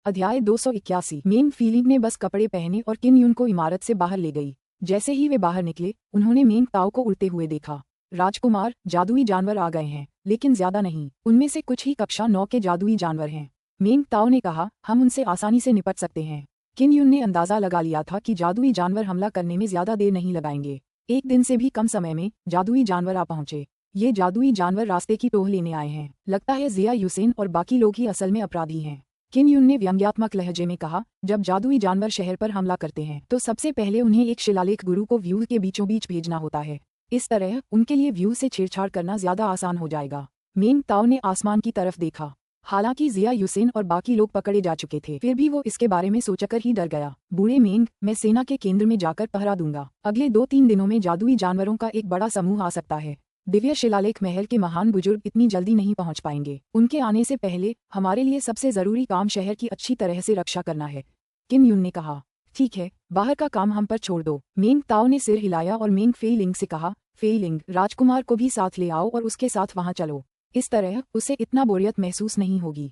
अध्याय 281। Main feeling ने बस कपड़े पहने और किन यून को इमारत से बाहर ले गई। जैसे ही वे बाहर निकले उन्होंने मेंग ताओ को उड़ते हुए देखा। राजकुमार, जादुई जानवर आ गए हैं, लेकिन ज्यादा नहीं, उनमें से कुछ ही कक्षा 9 के जादुई जानवर हैं। मेंग ताओ ने कहा, हम उनसे आसानी से निपट सकते हैं। किन यून ने अंदाजा लगा लिया था कि जादुई जानवर हमला करने में ज्यादा देर नहीं लगाएंगे। एक दिन से भी कम समय में जादुई जानवर आ पहुंचे। ये जादुई जानवर रास्ते की टोह लेने आए हैं। लगता है जिया युसेन और बाकी लोग ही असल में अपराधी हैं। किन यून ने व्यंग्यात्मक लहजे में कहा, जब जादुई जानवर शहर पर हमला करते हैं तो सबसे पहले उन्हें एक शिलालेख गुरु को व्यूह के बीचों बीच भेजना होता है। इस तरह उनके लिए व्यूह से छेड़छाड़ करना ज्यादा आसान हो जाएगा। मेंग ताओ ने आसमान की तरफ देखा। हालांकि जिया युसेन और बाकी लोग पकड़े जा चुके थे, फिर भी वो इसके बारे में सोचकर ही डर गया। बूढ़े मेंग, मैं सेना के केंद्र में जाकर पहरा दूंगा। अगले 2-3 दिनों में जादुई जानवरों का एक बड़ा समूह आ सकता है। दिव्य शिलालेख महल के महान बुजुर्ग इतनी जल्दी नहीं पहुंच पाएंगे। उनके आने से पहले हमारे लिए सबसे जरूरी काम शहर की अच्छी तरह से रक्षा करना है। किन यून ने कहा, ठीक है, बाहर का काम हम पर छोड़ दो। मेंग ताओ ने सिर हिलाया और मेंग फेइलिंग से कहा, फेइलिंग, राजकुमार को भी साथ ले आओ और उसके साथ वहां चलो। इस तरह उसे इतना बोरियत महसूस नहीं होगी।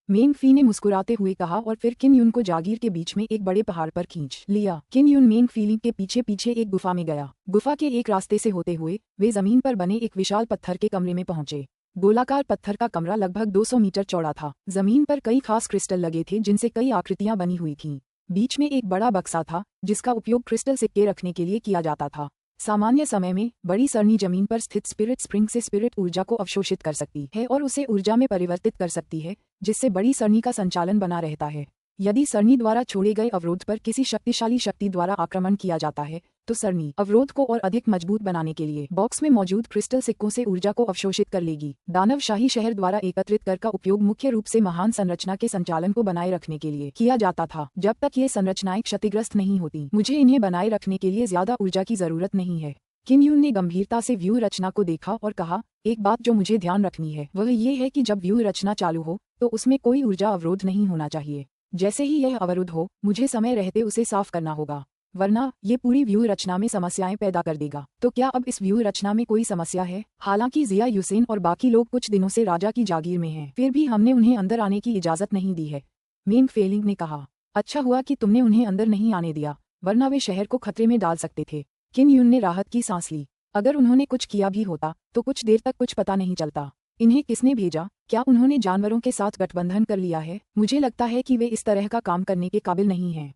मेंग फी ने मुस्कुराते हुए कहा और फिर किन यून को जागीर के बीच में एक बड़े पहाड़ पर खींच लिया। किन यून मेंग फीलिंग के पीछे पीछे एक गुफा में गया। गुफा के एक रास्ते से होते हुए वे जमीन पर बने एक विशाल पत्थर के कमरे में पहुंचे। गोलाकार पत्थर का कमरा लगभग 200 मीटर चौड़ा था। जमीन पर कई खास क्रिस्टल लगे थे जिनसे कई आकृतियां बनी हुई थीं। बीच में एक बड़ा बक्सा था जिसका उपयोग क्रिस्टल सिक्के रखने के लिए किया जाता था। सामान्य समय में बड़ी सरनी जमीन पर स्थित स्पिरिट स्प्रिंग से स्पिरिट ऊर्जा को अवशोषित कर सकती है और उसे ऊर्जा में परिवर्तित कर सकती है, जिससे बड़ी सरनी का संचालन बना रहता है। यदि सरनी द्वारा छोड़े गए अवरोध पर किसी शक्तिशाली शक्ति द्वारा आक्रमण किया जाता है तो सरनी अवरोध को और अधिक मजबूत बनाने के लिए बॉक्स में मौजूद क्रिस्टल सिक्कों से ऊर्जा को अवशोषित कर लेगी। दानवशाही शहर द्वारा एकत्रित कर का उपयोग मुख्य रूप से महान संरचना के संचालन को बनाए रखने के लिए किया जाता था। जब तक ये संरचनाएं क्षतिग्रस्त नहीं होती, मुझे इन्हें बनाए रखने के लिए ज्यादा ऊर्जा की जरूरत नहीं है। किन यून ने गंभीरता से व्यूह रचना को देखा और कहा, एक बात जो मुझे ध्यान रखनी है वह ये है कि जब व्यूह रचना चालू हो तो उसमें कोई ऊर्जा अवरोध नहीं होना चाहिए। जैसे ही यह अवरुद्ध हो, मुझे समय रहते उसे साफ करना होगा, वरना ये पूरी व्यूह रचना में समस्याएं पैदा कर देगा। तो क्या अब इस व्यूह रचना में कोई समस्या है? हालांकि जिया युसेन और बाकी लोग कुछ दिनों से राजा की जागीर में हैं, फिर भी हमने उन्हें अंदर आने की इजाजत नहीं दी है। मेंग फेइलिंग ने कहा, अच्छा हुआ कि तुमने उन्हें अंदर नहीं आने दिया, वरना वे शहर को खतरे में डाल सकते थे। किन यून ने राहत की सांस ली। अगर उन्होंने कुछ किया भी होता तो कुछ देर तक कुछ पता नहीं चलता। इन्हें किसने भेजा? क्या उन्होंने जानवरों के साथ गठबंधन कर लिया है? मुझे लगता है कि वे इस तरह का काम करने के काबिल नहीं हैं।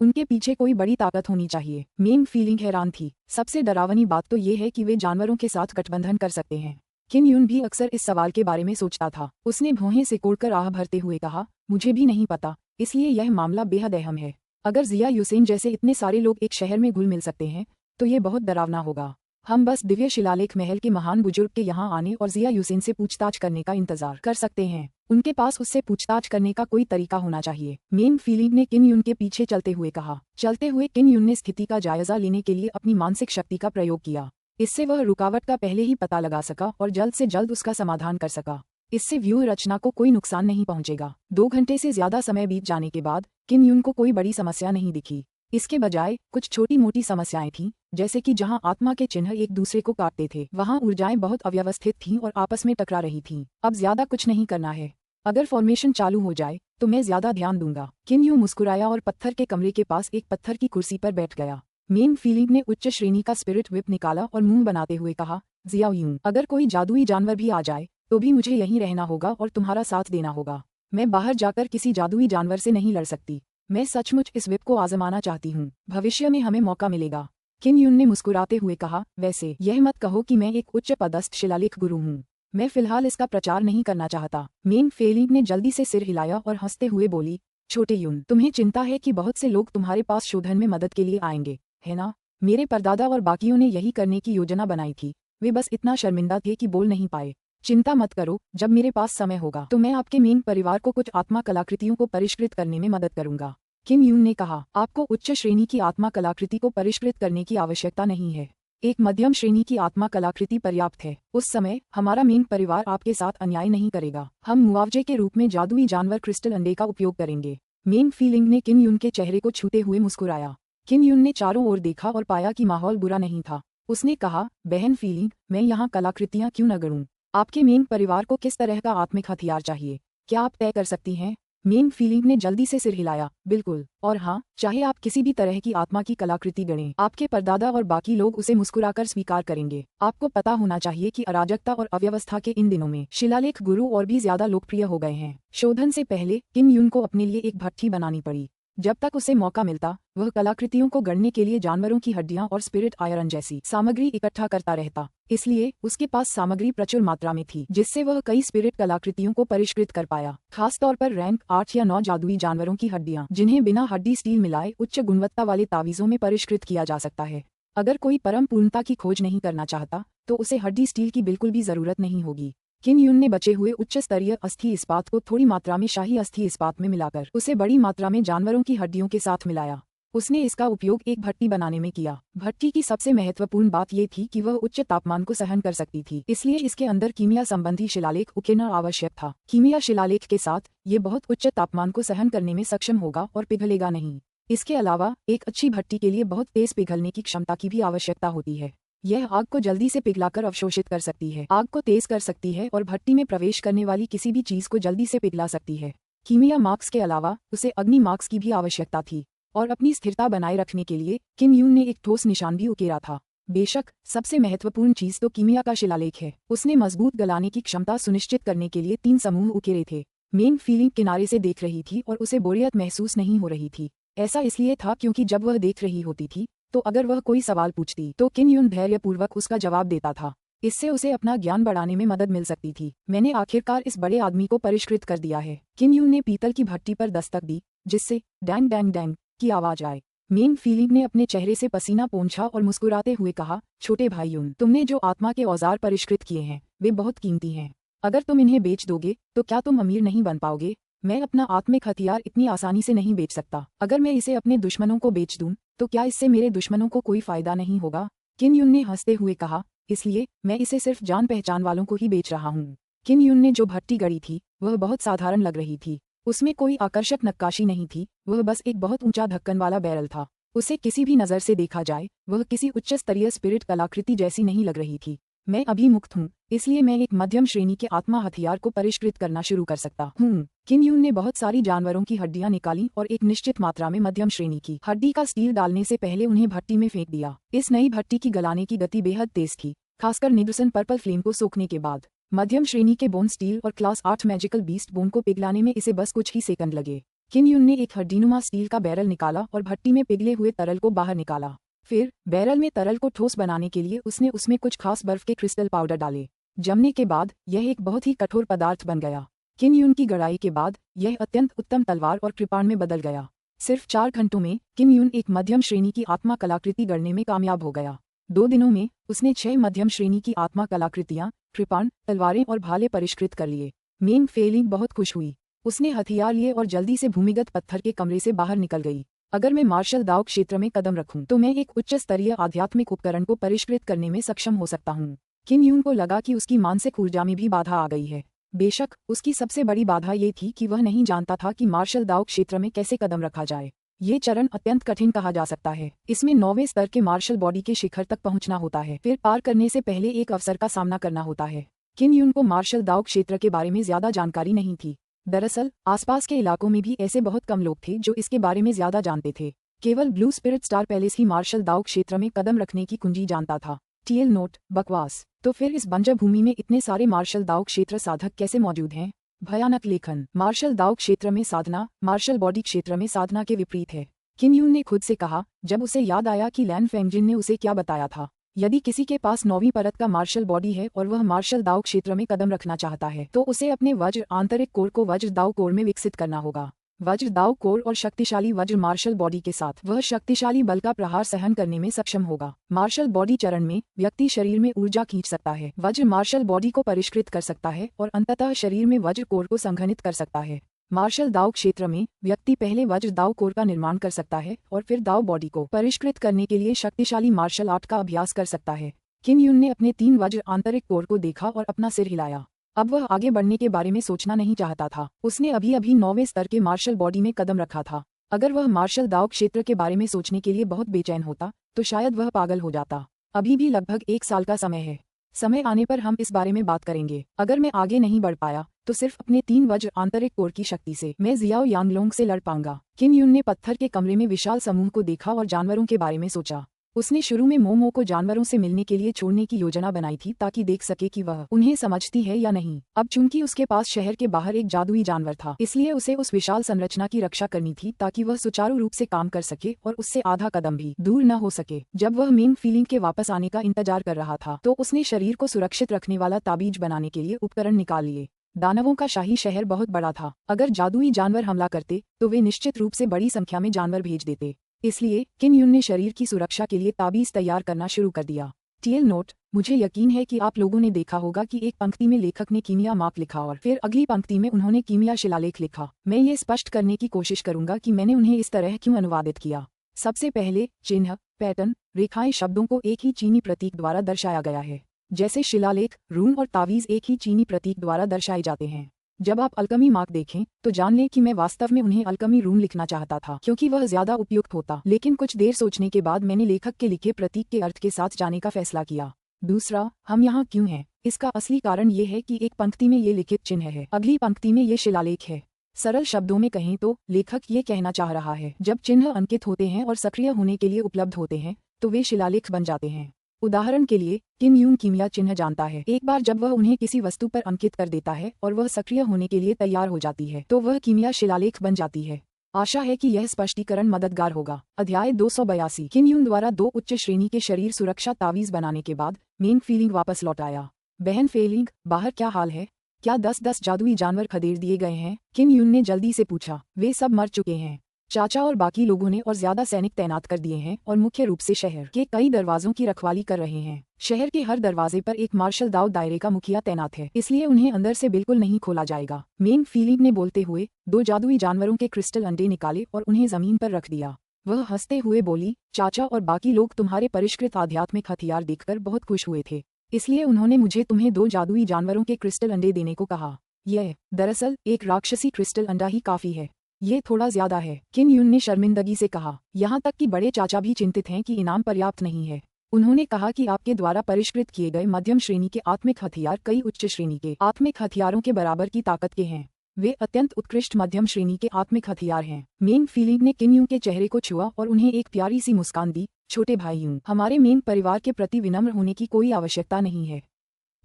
उनके पीछे कोई बड़ी ताकत होनी चाहिए। मेंग फीलिंग हैरान थी। सबसे डरावनी बात तो ये है कि वे जानवरों के साथ गठबंधन कर सकते हैं। किन यून भी अक्सर इस सवाल के बारे में सोचता था। उसने भौहें सिकोड़कर आह भरते हुए कहा, मुझे भी नहीं पता, इसलिए यह मामला बेहद अहम है। अगर जिया युसेन जैसे इतने सारे लोग एक शहर में घुल मिल सकते हैं तो ये बहुत डरावना होगा। हम बस दिव्य शिलालेख महल के महान बुजुर्ग के यहाँ आने और जिया युसेन से पूछताछ करने का इंतजार कर सकते हैं। उनके पास उससे पूछताछ करने का कोई तरीका होना चाहिए। मेंग फीलिंग ने किन यून के पीछे चलते हुए कहा। चलते हुए किन यून ने स्थिति का जायजा लेने के लिए अपनी मानसिक शक्ति का प्रयोग किया। इससे वह रुकावट का पहले ही पता लगा सका और जल्द से जल्द उसका समाधान कर सका। इससे व्यूह रचना को कोई नुकसान नहीं पहुंचेगा। 2 घंटे से ज्यादा समय बीत जाने के बाद किन यून को कोई बड़ी समस्या नहीं दिखी। इसके बजाय कुछ छोटी मोटी समस्याएं थीं, जैसे कि जहां आत्मा के चिन्ह एक दूसरे को काटते थे वहां ऊर्जाएं बहुत अव्यवस्थित थीं और आपस में टकरा रही थीं। अब ज्यादा कुछ नहीं करना है। अगर फॉर्मेशन चालू हो जाए तो मैं ज्यादा ध्यान दूंगा। किन यून मुस्कुराया और पत्थर के कमरे के पास एक पत्थर की कुर्सी पर बैठ गया। मेंग फीलिंग ने उच्च श्रेणी का स्पिरिट व्हिप निकाला और मुंह बनाते हुए कहा, जिया यून, अगर कोई जादुई जानवर भी आ जाए तो भी मुझे यहीं रहना होगा और तुम्हारा साथ देना होगा। मैं बाहर जाकर किसी जादुई जानवर से नहीं लड़ सकती। मैं सचमुच इस व्हिप को आजमाना चाहती हूँ। भविष्य में हमें मौका मिलेगा। किन यून ने मुस्कुराते हुए कहा, वैसे यह मत कहो कि मैं एक उच्च पदस्थ शिलालेख गुरु हूँ। मैं फिलहाल इसका प्रचार नहीं करना चाहता। मेंग फेइलिंग ने जल्दी से सिर हिलाया और हंसते हुए बोली, छोटे यून, तुम्हें चिंता है कि बहुत से लोग तुम्हारे पास शोधन में मदद के लिए आएंगे, है ना? मेरे परदादा और बाकियों ने यही करने की योजना बनाई थी। वे बस इतना शर्मिंदा थे कि बोल नहीं पाए। चिंता मत करो, जब मेरे पास समय होगा तो मैं आपके मेंग परिवार को कुछ आत्मा कलाकृतियों को परिष्कृत करने में मदद करूंगा। किन यून ने कहा, आपको उच्च श्रेणी की आत्मा कलाकृति को परिष्कृत करने की आवश्यकता नहीं है। एक मध्यम श्रेणी की आत्मा कलाकृति पर्याप्त है। उस समय हमारा मेंग परिवार आपके साथ अन्याय नहीं करेगा। हम मुआवजे के रूप में जादुई जानवर क्रिस्टल अंडे का उपयोग करेंगे। मेंग फीलिंग ने किन यून के चेहरे को छूते हुए मुस्कुराया। किन यून ने चारों ओर देखा और पाया कि माहौल बुरा नहीं था। उसने कहा, बहन फीलिंग, मैं यहाँ कलाकृतियाँ क्यों न गढ़ूं? आपके मेंग परिवार को किस तरह का आत्मिक हथियार चाहिए? क्या आप तय कर सकती हैं? मेन फीलिंग ने जल्दी से सिर हिलाया। बिल्कुल, और हाँ, चाहे आप किसी भी तरह की आत्मा की कलाकृति गढ़ें, आपके परदादा और बाकी लोग उसे मुस्कुराकर स्वीकार करेंगे। आपको पता होना चाहिए कि अराजकता और अव्यवस्था के इन दिनों में शिलालेख गुरु और भी ज्यादा लोकप्रिय हो गए हैं। शोधन से पहले किम यून को अपने लिए एक भट्ठी बनानी पड़ी। जब तक उसे मौका मिलता, वह कलाकृतियों को गढ़ने के लिए जानवरों की हड्डियां और स्पिरिट आयरन जैसी सामग्री इकट्ठा करता रहता। इसलिए उसके पास सामग्री प्रचुर मात्रा में थी, जिससे वह कई स्पिरिट कलाकृतियों को परिष्कृत कर पाया। खास तौर पर रैंक 8 या 9 जादुई जानवरों की हड्डियां, जिन्हें बिना हड्डी स्टील मिलाए उच्च गुणवत्ता वाले तावीजों में परिष्कृत किया जा सकता है। अगर कोई परम पूर्णता की खोज नहीं करना चाहता, तो उसे हड्डी स्टील की बिल्कुल भी जरूरत नहीं होगी। किम यून ने बचे हुए उच्च स्तरीय अस्थि इस्पात को थोड़ी मात्रा में शाही अस्थि इस्पात में मिलाकर उसे बड़ी मात्रा में जानवरों की हड्डियों के साथ मिलाया। उसने इसका उपयोग एक भट्टी बनाने में किया। भट्टी की सबसे महत्वपूर्ण बात ये थी कि वह उच्च तापमान को सहन कर सकती थी, इसलिए इसके अंदर कीमिया संबंधी शिलालेख उकेरना आवश्यक था। कीमिया शिलालेख के साथ ये बहुत उच्च तापमान को सहन करने में सक्षम होगा और पिघलेगा नहीं। इसके अलावा एक अच्छी भट्टी के लिए बहुत तेज पिघलने की क्षमता की भी आवश्यकता होती है। यह आग को जल्दी से पिघलाकर अवशोषित कर सकती है, आग को तेज कर सकती है और भट्टी में प्रवेश करने वाली किसी भी चीज को जल्दी से पिघला सकती है। कीमिया मार्क्स के अलावा उसे अग्नि मार्क्स की भी आवश्यकता थी, और अपनी स्थिरता बनाए रखने के लिए किम यून ने एक ठोस निशान भी उकेरा था। बेशक सबसे महत्वपूर्ण चीज तो कीमिया का शिलालेख है। उसने मजबूत गलाने की क्षमता सुनिश्चित करने के लिए 3 समूह उकेरे थे। मेन फीलिंग किनारे से देख रही थी और उसे बोरियत महसूस नहीं हो रही थी। ऐसा इसलिए था क्योंकि जब वह देख रही होती थी, तो अगर वह कोई सवाल पूछती तो किम यून धैर्यपूर्वक उसका जवाब देता था। इससे उसे अपना ज्ञान बढ़ाने में मदद मिल सकती थी। मैंने आखिरकार इस बड़े आदमी को परिष्कृत कर दिया है। किम यून ने पीतल की भट्टी पर दस्तक दी, जिससे डैंग डैंग डैंग की आवाज आए। मेन फीलिंग ने अपने चेहरे से पसीना पोंछा और मुस्कुराते हुए कहा, छोटे भाई यून, तुमने जो आत्मा के औजार परिष्कृत किए हैं, वे बहुत कीमती हैं। अगर तुम इन्हें बेच दोगे तो क्या तुम अमीर नहीं बन पाओगे? मैं अपना आत्मिक हथियार इतनी आसानी से नहीं बेच सकता। अगर मैं इसे अपने दुश्मनों को बेच दूं, तो क्या इससे मेरे दुश्मनों को कोई फायदा नहीं होगा? किम यून ने हंसते हुए कहा, इसलिए मैं इसे सिर्फ जान पहचान वालों को ही बेच रहा हूँ। किम यून ने जो भट्टी गढ़ी थी, वह बहुत साधारण लग रही थी। उसमें कोई आकर्षक नक्काशी नहीं थी, वह बस एक बहुत ऊंचा ढक्कन वाला बैरल था। उसे किसी भी नज़र से देखा जाए, वह किसी उच्च स्तरीय स्पिरिट कलाकृति जैसी नहीं लग रही थी। मैं अभी मुक्त हूँ, इसलिए मैं एक मध्यम श्रेणी के आत्मा हथियार को परिष्कृत करना शुरू कर सकता हूँ। किम यून ने बहुत सारी जानवरों की हड्डियां निकाली और एक निश्चित मात्रा में मध्यम श्रेणी की हड्डी का स्टील डालने से पहले उन्हें भट्टी में फेंक दिया। इस नई भट्टी की गलाने की गति बेहद तेज थी, खासकर निडुसन पर्पल फ्लेम को सोखने के बाद। मध्यम श्रेणी के बोन स्टील और क्लास 8 मैजिकल बीस्ट बोन को पिघलाने में इसे बस कुछ ही सेकंड लगे। किम यून ने एक हड्डीनुमा स्टील का बैरल निकाला और भट्टी में पिघले हुए तरल को बाहर निकाला। फिर बैरल में तरल को ठोस बनाने के लिए उसने उसमें कुछ खास बर्फ के क्रिस्टल पाउडर डाले। जमने के बाद यह एक बहुत ही कठोर पदार्थ बन गया। किम यून की गड़ाई के बाद यह अत्यंत उत्तम तलवार और कृपाण में बदल गया। सिर्फ 4 घंटों में किम यून एक मध्यम श्रेणी की आत्मा कलाकृति गढ़ने में कामयाब हो गया। 2 दिनों में उसने 6 मध्यम श्रेणी की आत्मा कलाकृतियां, कृपाण, तलवारें और भाले परिष्कृत कर लिए। मेन फेलिंग बहुत खुश हुई। उसने हथियार लिए और जल्दी से भूमिगत पत्थर के कमरे से बाहर निकल गई। अगर मैं मार्शल दाओ क्षेत्र में कदम रखूं, तो मैं एक उच्च स्तरीय आध्यात्मिक उपकरण को परिष्कृत करने में सक्षम हो सकता हूं। किम यून को लगा कि उसकी मानसिक ऊर्जा में भी बाधा आ गई है। बेशक उसकी सबसे बड़ी बाधा ये थी कि वह नहीं जानता था कि मार्शल दाओ क्षेत्र में कैसे कदम रखा जाए। ये चरण अत्यंत कठिन कहा जा सकता है। इसमें 9वें स्तर के मार्शल बॉडी के शिखर तक पहुंचना होता है, फिर पार करने से पहले एक अवसर का सामना करना होता है। किम यून को मार्शल दाओ क्षेत्र के बारे में ज्यादा जानकारी नहीं थी। दरअसल आसपास के इलाकों में भी ऐसे बहुत कम लोग थे जो इसके बारे में ज्यादा जानते थे। केवल ब्लू स्पिरिट स्टार पैलेस ही मार्शल दाओ क्षेत्र में कदम रखने की कुंजी जानता था। टीएल नोट, बकवास। तो फिर इस बंजर भूमि में इतने सारे मार्शल दाओ क्षेत्र साधक कैसे मौजूद हैं? भयानक लेखन। मार्शल दाओ क्षेत्र में साधना मार्शल बॉडी क्षेत्र में साधना के विपरीत है, किम यून ने खुद से कहा, जब उसे याद आया कि लैन फेंगजिन ने उसे क्या बताया था। यदि किसी के पास 9वीं परत का मार्शल बॉडी है और वह मार्शल दाओ क्षेत्र में कदम रखना चाहता है, तो उसे अपने वज्र आंतरिक कोर को वज्र दाओ कोर में विकसित करना होगा। वज्र दाओ कोर और शक्तिशाली वज्र मार्शल बॉडी के साथ वह शक्तिशाली बल का प्रहार सहन करने में सक्षम होगा। मार्शल बॉडी चरण में व्यक्ति शरीर में ऊर्जा खींच सकता है, वज्र मार्शल बॉडी को परिष्कृत कर सकता है और अंततः शरीर में वज्र कोर को संघनित कर सकता है। मार्शल दाओ क्षेत्र में व्यक्ति पहले वज्र दाओ कोर का निर्माण कर सकता है और फिर दाओ बॉडी को परिष्कृत करने के लिए शक्तिशाली मार्शल आर्ट का अभ्यास कर सकता है। किम यून ने अपने 3 वज्र आंतरिक कोर को देखा और अपना सिर हिलाया। अब वह आगे बढ़ने के बारे में सोचना नहीं चाहता था। उसने अभी अभी 9वें स्तर के मार्शल बॉडी में कदम रखा था। अगर वह मार्शल दाओ क्षेत्र के बारे में सोचने के लिए बहुत बेचैन होता, तो शायद वह पागल हो जाता। अभी भी लगभग 1 साल का समय है। समय आने पर हम इस बारे में बात करेंगे। अगर मैं आगे नहीं बढ़ पाया, तो सिर्फ अपने 3 वज्र आंतरिक कोर की शक्ति से मैं जियाओ यांगलोंग से लड़ पाऊंगा। किन यून ने पत्थर के कमरे में विशाल समूह को देखा और जानवरों के बारे में सोचा। उसने शुरू में मोमो को जानवरों से मिलने के लिए छोड़ने की योजना बनाई थी ताकि देख सके कि वह उन्हें समझती है या नहीं। अब चूंकि उसके पास शहर के बाहर एक जादुई जानवर था, इसलिए उसे उस विशाल संरचना की रक्षा करनी थी ताकि वह सुचारू रूप से काम कर सके और उससे आधा कदम भी दूर न हो सके। जब वह मेन फीलिंग के वापस आने का इंतजार कर रहा था तो उसने शरीर को सुरक्षित रखने वाला ताबीज बनाने के लिए उपकरण निकाल लिए। दानवों का शाही शहर बहुत बड़ा था। अगर जादुई जानवर हमला करते तो वे निश्चित रूप से बड़ी संख्या में जानवर भेज देते। इसलिए किन यून ने शरीर की सुरक्षा के लिए ताबीज तैयार करना शुरू कर दिया। टीएल नोट: मुझे यकीन है कि आप लोगों ने देखा होगा कि एक पंक्ति में लेखक ने कीमिया मार्क लिखा और फिर अगली पंक्ति में उन्होंने कीमिया शिलालेख लिखा। मैं ये स्पष्ट करने की कोशिश करूंगा कि मैंने उन्हें इस तरह क्यों अनुवादित किया। सबसे पहले चिन्ह, पैटर्न, रेखाएं शब्दों को एक ही चीनी प्रतीक द्वारा दर्शाया गया है। जैसे शिलालेख, रून और तावीज एक ही चीनी प्रतीक द्वारा दर्शाए जाते हैं। जब आप अल्कमी मार्क देखें तो जान लें कि मैं वास्तव में उन्हें अल्कमी रून लिखना चाहता था क्योंकि वह ज्यादा उपयुक्त होता, लेकिन कुछ देर सोचने के बाद मैंने लेखक के लिखे प्रतीक के अर्थ के साथ जाने का फैसला किया। दूसरा, हम यहाँ क्यों हैं? इसका असली कारण ये है कि एक पंक्ति में ये लिखित चिन्ह है, अगली पंक्ति में ये शिलालेख है। सरल शब्दों में कहें तो लेखक ये कहना चाह रहा है, जब चिन्ह अंकित होते हैं और सक्रिय होने के लिए उपलब्ध होते हैं तो वे शिलालेख बन जाते हैं। उदाहरण के लिए, किन यून कीमिया चिन्ह जानता है। एक बार जब वह उन्हें किसी वस्तु पर अंकित कर देता है और वह सक्रिय होने के लिए तैयार हो जाती है तो वह कीमिया शिलालेख बन जाती है। आशा है कि यह स्पष्टीकरण मददगार होगा। अध्याय 282। किन यून द्वारा 2 उच्च श्रेणी के शरीर सुरक्षा तावीज बनाने के बाद मेन फीलिंग वापस लौट आया। बहन फेलिंग, बाहर क्या हाल है? क्या 10-10 जादुई जानवर खदेड़ दिए गए हैं? किन यून ने जल्दी से पूछा। वे सब मर चुके हैं। चाचा और बाकी लोगों ने और ज्यादा सैनिक तैनात कर दिए हैं और मुख्य रूप से शहर के कई दरवाजों की रखवाली कर रहे हैं। शहर के हर दरवाजे पर एक मार्शल दाऊद दायरे का मुखिया तैनात है, इसलिए उन्हें अंदर से बिल्कुल नहीं खोला जाएगा। मेन फीलिंग ने बोलते हुए 2 जादुई जानवरों के क्रिस्टल अंडे निकाले और उन्हें जमीन पर रख दिया। वह हंसते हुए बोली, चाचा और बाकी लोग तुम्हारे परिष्कृत आध्यात्मिक हथियार देखकर बहुत खुश हुए थे, इसलिए उन्होंने मुझे तुम्हें 2 जादुई जानवरों के क्रिस्टल अंडे देने को कहा। यह दरअसल एक राक्षसी क्रिस्टल अंडा ही काफी है। ये थोड़ा ज्यादा है, किन यून ने शर्मिंदगी से कहा। यहाँ तक कि बड़े चाचा भी चिंतित हैं कि इनाम पर्याप्त नहीं है। उन्होंने कहा कि आपके द्वारा परिष्कृत किए गए मध्यम श्रेणी के आत्मिक हथियार कई उच्च श्रेणी के आत्मिक हथियारों के बराबर की ताकत के हैं। वे अत्यंत उत्कृष्ट मध्यम श्रेणी के आत्मिक हथियार हैं। मेन फीलिंग ने किन यून के चेहरे को छुआ और उन्हें एक प्यारी सी मुस्कान दी। छोटे भाई यून, हमारे मेन परिवार के प्रति विनम्र होने की कोई आवश्यकता नहीं है,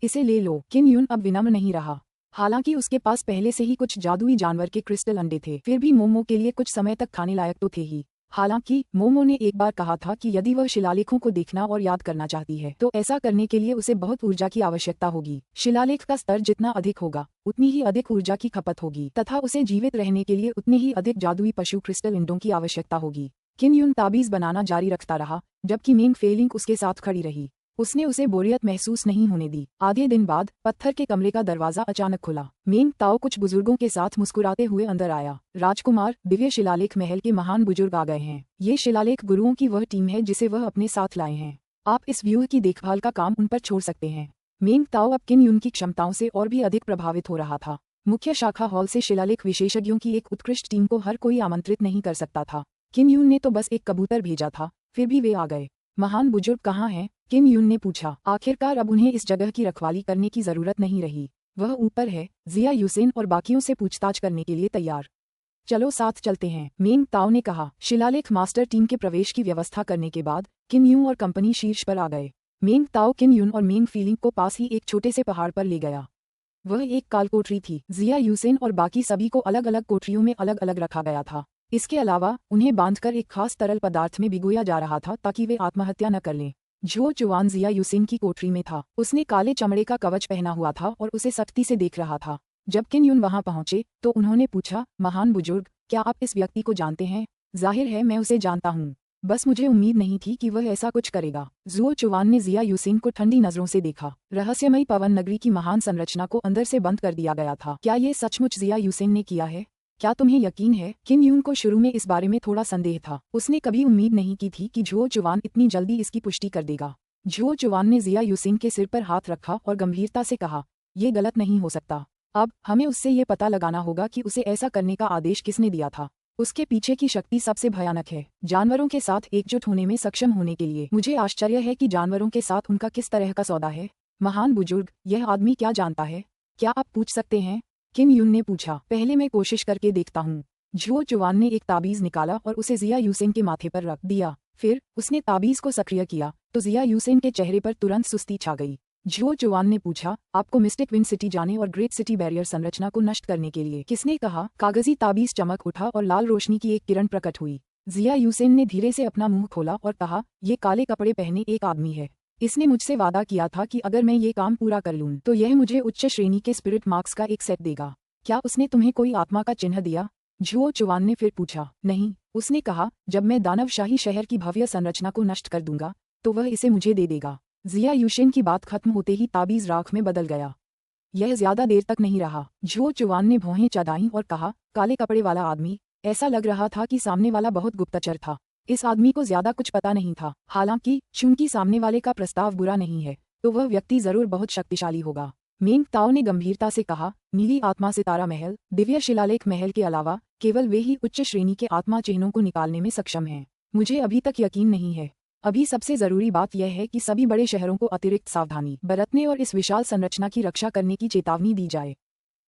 इसे ले लो। किन यून अब विनम्र नहीं रहा। हालांकि उसके पास पहले से ही कुछ जादुई जानवर के क्रिस्टल अंडे थे, फिर भी मोमो के लिए कुछ समय तक खाने लायक तो थे ही। हालांकि मोमो ने एक बार कहा था कि यदि वह शिलालेखों को देखना और याद करना चाहती है तो ऐसा करने के लिए उसे बहुत ऊर्जा की आवश्यकता होगी। शिलालेख का स्तर जितना अधिक होगा उतनी ही अधिक ऊर्जा की खपत होगी तथा उसे जीवित रहने के लिए उतने ही अधिक जादुई पशु क्रिस्टल अंडों की आवश्यकता होगी। किन यून ताबीज बनाना जारी रखता रहा जबकि मेन फेलिंग उसके साथ खड़ी रही। उसने उसे बोरियत महसूस नहीं होने दी। आधे दिन बाद पत्थर के कमरे का दरवाजा अचानक खुला। मेंग ताओ कुछ बुजुर्गों के साथ मुस्कुराते हुए अंदर आया। राजकुमार, दिव्य शिलालेख महल के महान बुजुर्ग आ गए हैं। ये शिलालेख गुरुओं की वह टीम है जिसे वह अपने साथ लाए हैं। आप इस व्यूह की देखभाल का काम उन पर छोड़ सकते हैं। मेंग ताओ अब किन यून की क्षमताओं से और भी अधिक प्रभावित हो रहा था। मुख्य शाखा हॉल से शिलालेख विशेषज्ञों की एक उत्कृष्ट टीम को हर कोई आमंत्रित नहीं कर सकता था। किन यून ने तो बस एक कबूतर भेजा था, फिर भी वे आ गए। महान बुजुर्ग कहाँ हैं? किन यून ने पूछा। आखिरकार अब उन्हें इस जगह की रखवाली करने की जरूरत नहीं रही। वह ऊपर है, जिया यूसेन और बाकियों से पूछताछ करने के लिए तैयार। चलो साथ चलते हैं, मेंग ताओ ने कहा। शिलालेख मास्टर टीम के प्रवेश की व्यवस्था करने के बाद किन यून और कंपनी शीर्ष पर आ गए। मेंग ताओ किन यून और मेंग फीलिंग को पास ही एक छोटे से पहाड़ पर ले गया। वह एक काल कोठरी थी। जिया यूसेन और बाकी सभी को अलग अलग कोठरियों में अलग अलग रखा गया था। इसके अलावा उन्हें बांधकर एक खास तरल पदार्थ में भिगोया जा रहा था ताकि वे आत्महत्या न कर लें। झो चुआन जिया यूसेन की कोठरी में था। उसने काले चमड़े का कवच पहना हुआ था और उसे सख्ती से देख रहा था। जब किन यून वहां पहुंचे तो उन्होंने पूछा, महान बुजुर्ग, क्या आप इस व्यक्ति को जानते हैं? जाहिर है मैं उसे जानता हूँ, बस मुझे उम्मीद नहीं थी कि वह ऐसा कुछ करेगा। जुओ चुआन ने जिया यूसेन को ठंडी नजरों से देखा। रहस्यमयी पवन नगरी की महान संरचना को अंदर से बंद कर दिया गया था। क्या ये सचमुच जिया यूसेन ने किया है? क्या तुम्हें यकीन है? किन यून को शुरू में इस बारे में थोड़ा संदेह था। उसने कभी उम्मीद नहीं की थी कि झुओ चुआन इतनी जल्दी इसकी पुष्टि कर देगा। झुओ चुआन ने जिया यूसेन के सिर पर हाथ रखा और गंभीरता से कहा, ये गलत नहीं हो सकता। अब हमें उससे ये पता लगाना होगा कि उसे ऐसा करने का आदेश किसने दिया था। उसके पीछे की शक्ति सबसे भयानक है। जानवरों के साथ एकजुट होने में सक्षम होने के लिए मुझे आश्चर्य है कि जानवरों के साथ उनका किस तरह का सौदा है। महान बुजुर्ग, यह आदमी क्या जानता है? क्या आप पूछ सकते हैं? किम युन ने पूछा। पहले मैं कोशिश करके देखता हूँ। झुओ चुवान ने एक ताबीज निकाला और उसे जिया यूसेन के माथे पर रख दिया। फिर उसने ताबीज को सक्रिय किया तो जिया यूसेन के चेहरे पर तुरंत सुस्ती छा गई। झुओ चुवान ने पूछा, आपको मिस्टिक विंड सिटी जाने और ग्रेट सिटी बैरियर संरचना को नष्ट करने के लिए किसने कहा? कागजी ताबीज चमक उठा और लाल रोशनी की एक किरण प्रकट हुई। जिया यूसेन ने धीरे से अपना मुंह खोला और कहा, ये काले कपड़े पहने एक आदमी है। इसने मुझसे वादा किया था कि अगर मैं ये काम पूरा कर लूँ तो यह मुझे उच्च श्रेणी के स्पिरिट मार्क्स का एक सेट देगा। क्या उसने तुम्हें कोई आत्मा का चिन्ह दिया? झुओ चुवान ने फिर पूछा। नहीं, उसने कहा, जब मैं दानवशाही शहर की भव्य संरचना को नष्ट कर दूंगा तो वह इसे मुझे दे देगा। जिया यूसेन की बात खत्म होते ही ताबीज राख में बदल गया। यह ज्यादा देर तक नहीं रहा। झुओ चुवान ने भौहें चढ़ाईं और कहा, काले कपड़े वाला आदमी। ऐसा लग रहा था कि सामने वाला बहुत गुप्तचर था। इस आदमी को ज्यादा कुछ पता नहीं था। हालांकि चूंकि सामने वाले का प्रस्ताव बुरा नहीं है तो वह व्यक्ति जरूर बहुत शक्तिशाली होगा। मेंग ताओ ने गंभीरता से कहा, नीली आत्मा सितारा महल, दिव्य शिलालेख महल के अलावा केवल वे ही उच्च श्रेणी के आत्मा चिन्हों को निकालने में सक्षम हैं। मुझे अभी तक यकीन नहीं है। अभी सबसे जरूरी बात यह है कि सभी बड़े शहरों को अतिरिक्त सावधानी बरतने और इस विशाल संरचना की रक्षा करने की चेतावनी दी जाए।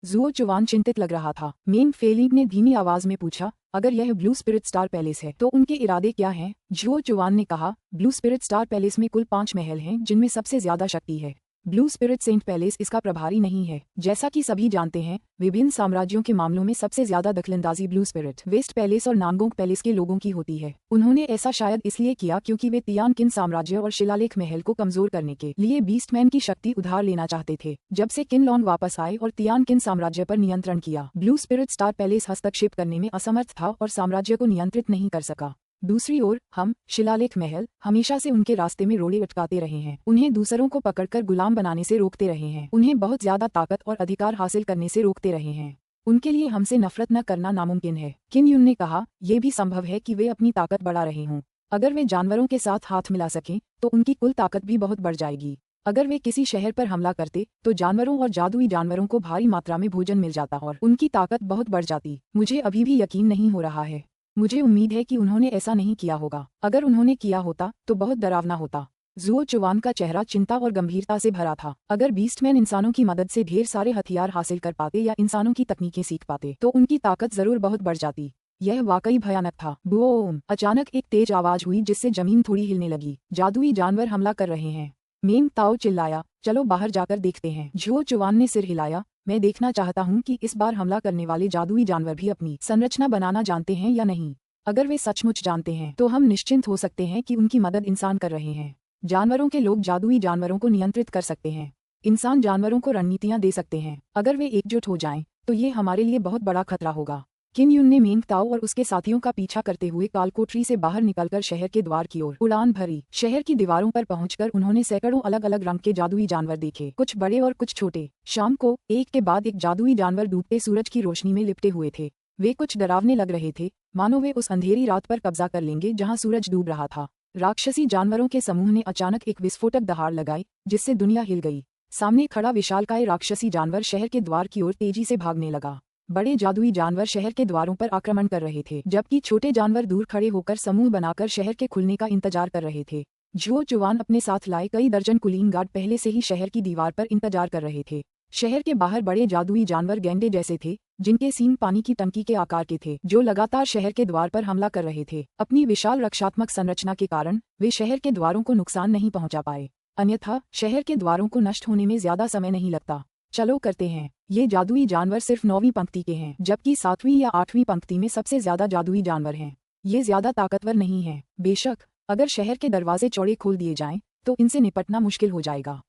झुओ चुवान चिंतित लग रहा था। मेंग फेलिंग ने धीमी आवाज में पूछा, अगर यह ब्लू स्पिरिट स्टार पैलेस है तो उनके इरादे क्या हैं? झुओ चुवान ने कहा, ब्लू स्पिरिट स्टार पैलेस में कुल 5 महल हैं जिनमें सबसे ज्यादा शक्ति है। ब्लू स्पिरिट सेंट पैलेस इसका प्रभारी नहीं है। जैसा कि सभी जानते हैं, विभिन्न साम्राज्यों के मामलों में सबसे ज्यादा दखलंदाजी ब्लू स्पिरिट वेस्ट पैलेस और नानगोंग पैलेस के लोगों की होती है। उन्होंने ऐसा शायद इसलिए किया क्योंकि वे तियान किन साम्राज्य और शिलालेख महल को कमजोर करने के लिए बीस्टमैन की शक्ति उधार लेना चाहते थे। जब से किन लॉन्ग वापस आए और तियान किन साम्राज्य पर नियंत्रण किया, ब्लू स्पिरिट स्टार पैलेस हस्तक्षेप करने में असमर्थ था और साम्राज्य को नियंत्रित नहीं कर सका। दूसरी ओर हम शिलालेख महल हमेशा से उनके रास्ते में रोड़े अटकाते रहे हैं। उन्हें दूसरों को पकड़कर गुलाम बनाने से रोकते रहे हैं। उन्हें बहुत ज्यादा ताकत और अधिकार हासिल करने से रोकते रहे हैं। उनके लिए हमसे नफरत न करना नामुमकिन है। किम युन ने कहा, यह भी संभव है कि वे अपनी ताकत बढ़ा रहे हों। अगर वे जानवरों के साथ हाथ मिला सकें तो उनकी कुल ताकत भी बहुत बढ़ जाएगी। अगर वे किसी शहर पर हमला करते तो जानवरों और जादुई जानवरों को भारी मात्रा में भोजन मिल जाता और उनकी ताकत बहुत बढ़ जाती। मुझे अभी भी यकीन नहीं हो रहा है। मुझे उम्मीद है कि उन्होंने ऐसा नहीं किया होगा। अगर उन्होंने किया होता तो बहुत डरावना होता। झुओ चुवान का चेहरा चिंता और गंभीरता से भरा था। अगर बीस्टमैन इंसानों की मदद से ढेर सारे हथियार हासिल कर पाते या इंसानों की तकनीकें सीख पाते तो उनकी ताकत जरूर बहुत बढ़ जाती। यह वाकई भयानक था। बूम! अचानक एक तेज आवाज हुई जिससे जमीन थोड़ी हिलने लगी। जादुई जानवर हमला कर रहे हैं। मेंग ताओ चिल्लाया, चलो बाहर जाकर देखते हैं। झुओ चुवान ने सिर हिलाया, मैं देखना चाहता हूँ कि इस बार हमला करने वाले जादुई जानवर भी अपनी संरचना बनाना जानते हैं या नहीं। अगर वे सचमुच जानते हैं तो हम निश्चिंत हो सकते हैं कि उनकी मदद इंसान कर रहे हैं। जानवरों के लोग जादुई जानवरों को नियंत्रित कर सकते हैं। इंसान जानवरों को रणनीतियां दे सकते हैं। अगर वे एकजुट हो जाएं तो ये हमारे लिए बहुत बड़ा खतरा होगा। किम युन ने मेंग ताओ और उसके साथियों का पीछा करते हुए कालकोठरी से बाहर निकलकर शहर के द्वार की ओर उड़ान भरी। शहर की दीवारों पर पहुंचकर उन्होंने सैकड़ों अलग अलग रंग के जादुई जानवर देखे, कुछ बड़े और कुछ छोटे। शाम को एक के बाद एक जादुई जानवर डूबते सूरज की रोशनी में लिपटे हुए थे। वे कुछ डरावने लग रहे थे, मानो वे उस अंधेरी रात पर कब्जा कर लेंगे जहां सूरज डूब रहा था। राक्षसी जानवरों के समूह ने अचानक एक विस्फोटक दहाड़ लगाई जिससे दुनिया हिल गई। सामने खड़ा विशालकाय राक्षसी जानवर शहर के द्वार की ओर तेजी से भागने लगा। बड़े जादुई जानवर शहर के द्वारों पर आक्रमण कर रहे थे, जबकि छोटे जानवर दूर खड़े होकर समूह बनाकर शहर के खुलने का इंतजार कर रहे थे। झुओ चुवान अपने साथ लाए कई दर्जन कुलीन गार्ड पहले से ही शहर की दीवार पर इंतजार कर रहे थे। शहर के बाहर बड़े जादुई जानवर गैंडे जैसे थे, जिनके सींग पानी की टंकी के आकार के थे, जो लगातार शहर के द्वार पर हमला कर रहे थे। अपनी विशाल रक्षात्मक संरचना के कारण वे शहर के द्वारों को नुकसान नहीं पहुंचा पाए, अन्यथा शहर के द्वारों को नष्ट होने में ज्यादा समय नहीं लगता। चलो करते हैं। ये जादुई जानवर सिर्फ 9वीं पंक्ति के हैं, जबकि 7वीं या 8वीं पंक्ति में सबसे ज्यादा जादुई जानवर हैं। ये ज्यादा ताकतवर नहीं है। बेशक अगर शहर के दरवाजे चौड़े खोल दिए जाएं, तो इनसे निपटना मुश्किल हो जाएगा।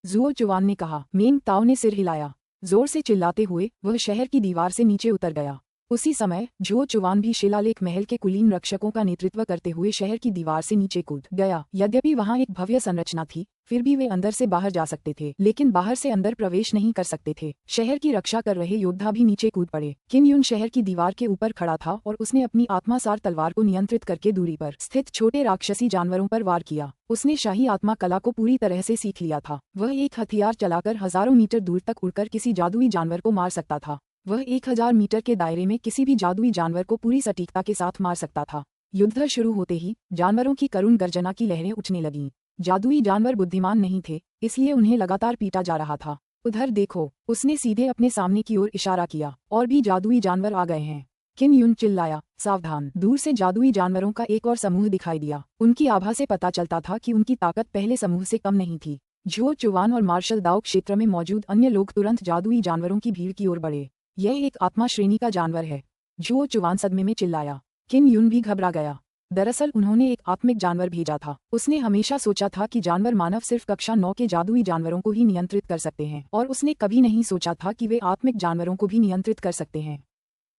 झुओ चुवान ने कहा। मेंग ताओ ने सिर हिलाया। जोर से चिल्लाते हुए वह शहर की दीवार से नीचे उतर गया। उसी समय झुओ चुवान भी शिलालेख महल के कुलीन रक्षकों का नेतृत्व करते हुए शहर की दीवार से नीचे कूद गया। यद्यपि वहां एक भव्य संरचना थी, फिर भी वे अंदर से बाहर जा सकते थे, लेकिन बाहर से अंदर प्रवेश नहीं कर सकते थे। शहर की रक्षा कर रहे योद्धा भी नीचे कूद पड़े। किम युन शहर की दीवार के ऊपर खड़ा था और उसने अपनी आत्मासार तलवार को नियंत्रित करके दूरी पर स्थित छोटे राक्षसी जानवरों पर वार किया। उसने शाही आत्मा कला को पूरी तरह से सीख लिया था। वह एक हथियार चलाकर हजारों मीटर दूर तक उड़कर किसी जादुई जानवर को मार सकता था। वह 1000 मीटर के दायरे में किसी भी जादुई जानवर को पूरी सटीकता के साथ मार सकता था। युद्ध शुरू होते ही जानवरों की करुण गर्जना की लहरें उठने लगीं। जादुई जानवर बुद्धिमान नहीं थे, इसलिए उन्हें लगातार पीटा जा रहा था। उधर देखो, उसने सीधे अपने सामने की ओर इशारा किया। और भी जादुई जानवर आ गए हैं। किन यून चिल्लाया, सावधान। दूर से जादुई जानवरों का एक और समूह दिखाई दिया। उनकी आभा से पता चलता था कि उनकी ताकत पहले समूह से कम नहीं थी। झुओ चुवान और मार्शल दाओ क्षेत्र में मौजूद अन्य लोग तुरंत जादुई जानवरों की भीड़ की ओर बढ़े। यह एक आत्मा श्रेणी का जानवर है। झुओ चुवान सदमे में चिल्लाया। किन यून भी घबरा गया। दरअसल उन्होंने एक आत्मिक जानवर भेजा था। उसने हमेशा सोचा था कि जानवर मानव सिर्फ कक्षा 9 के जादुई जानवरों को ही नियंत्रित कर सकते हैं, और उसने कभी नहीं सोचा था कि वे आत्मिक जानवरों को भी नियंत्रित कर सकते हैं।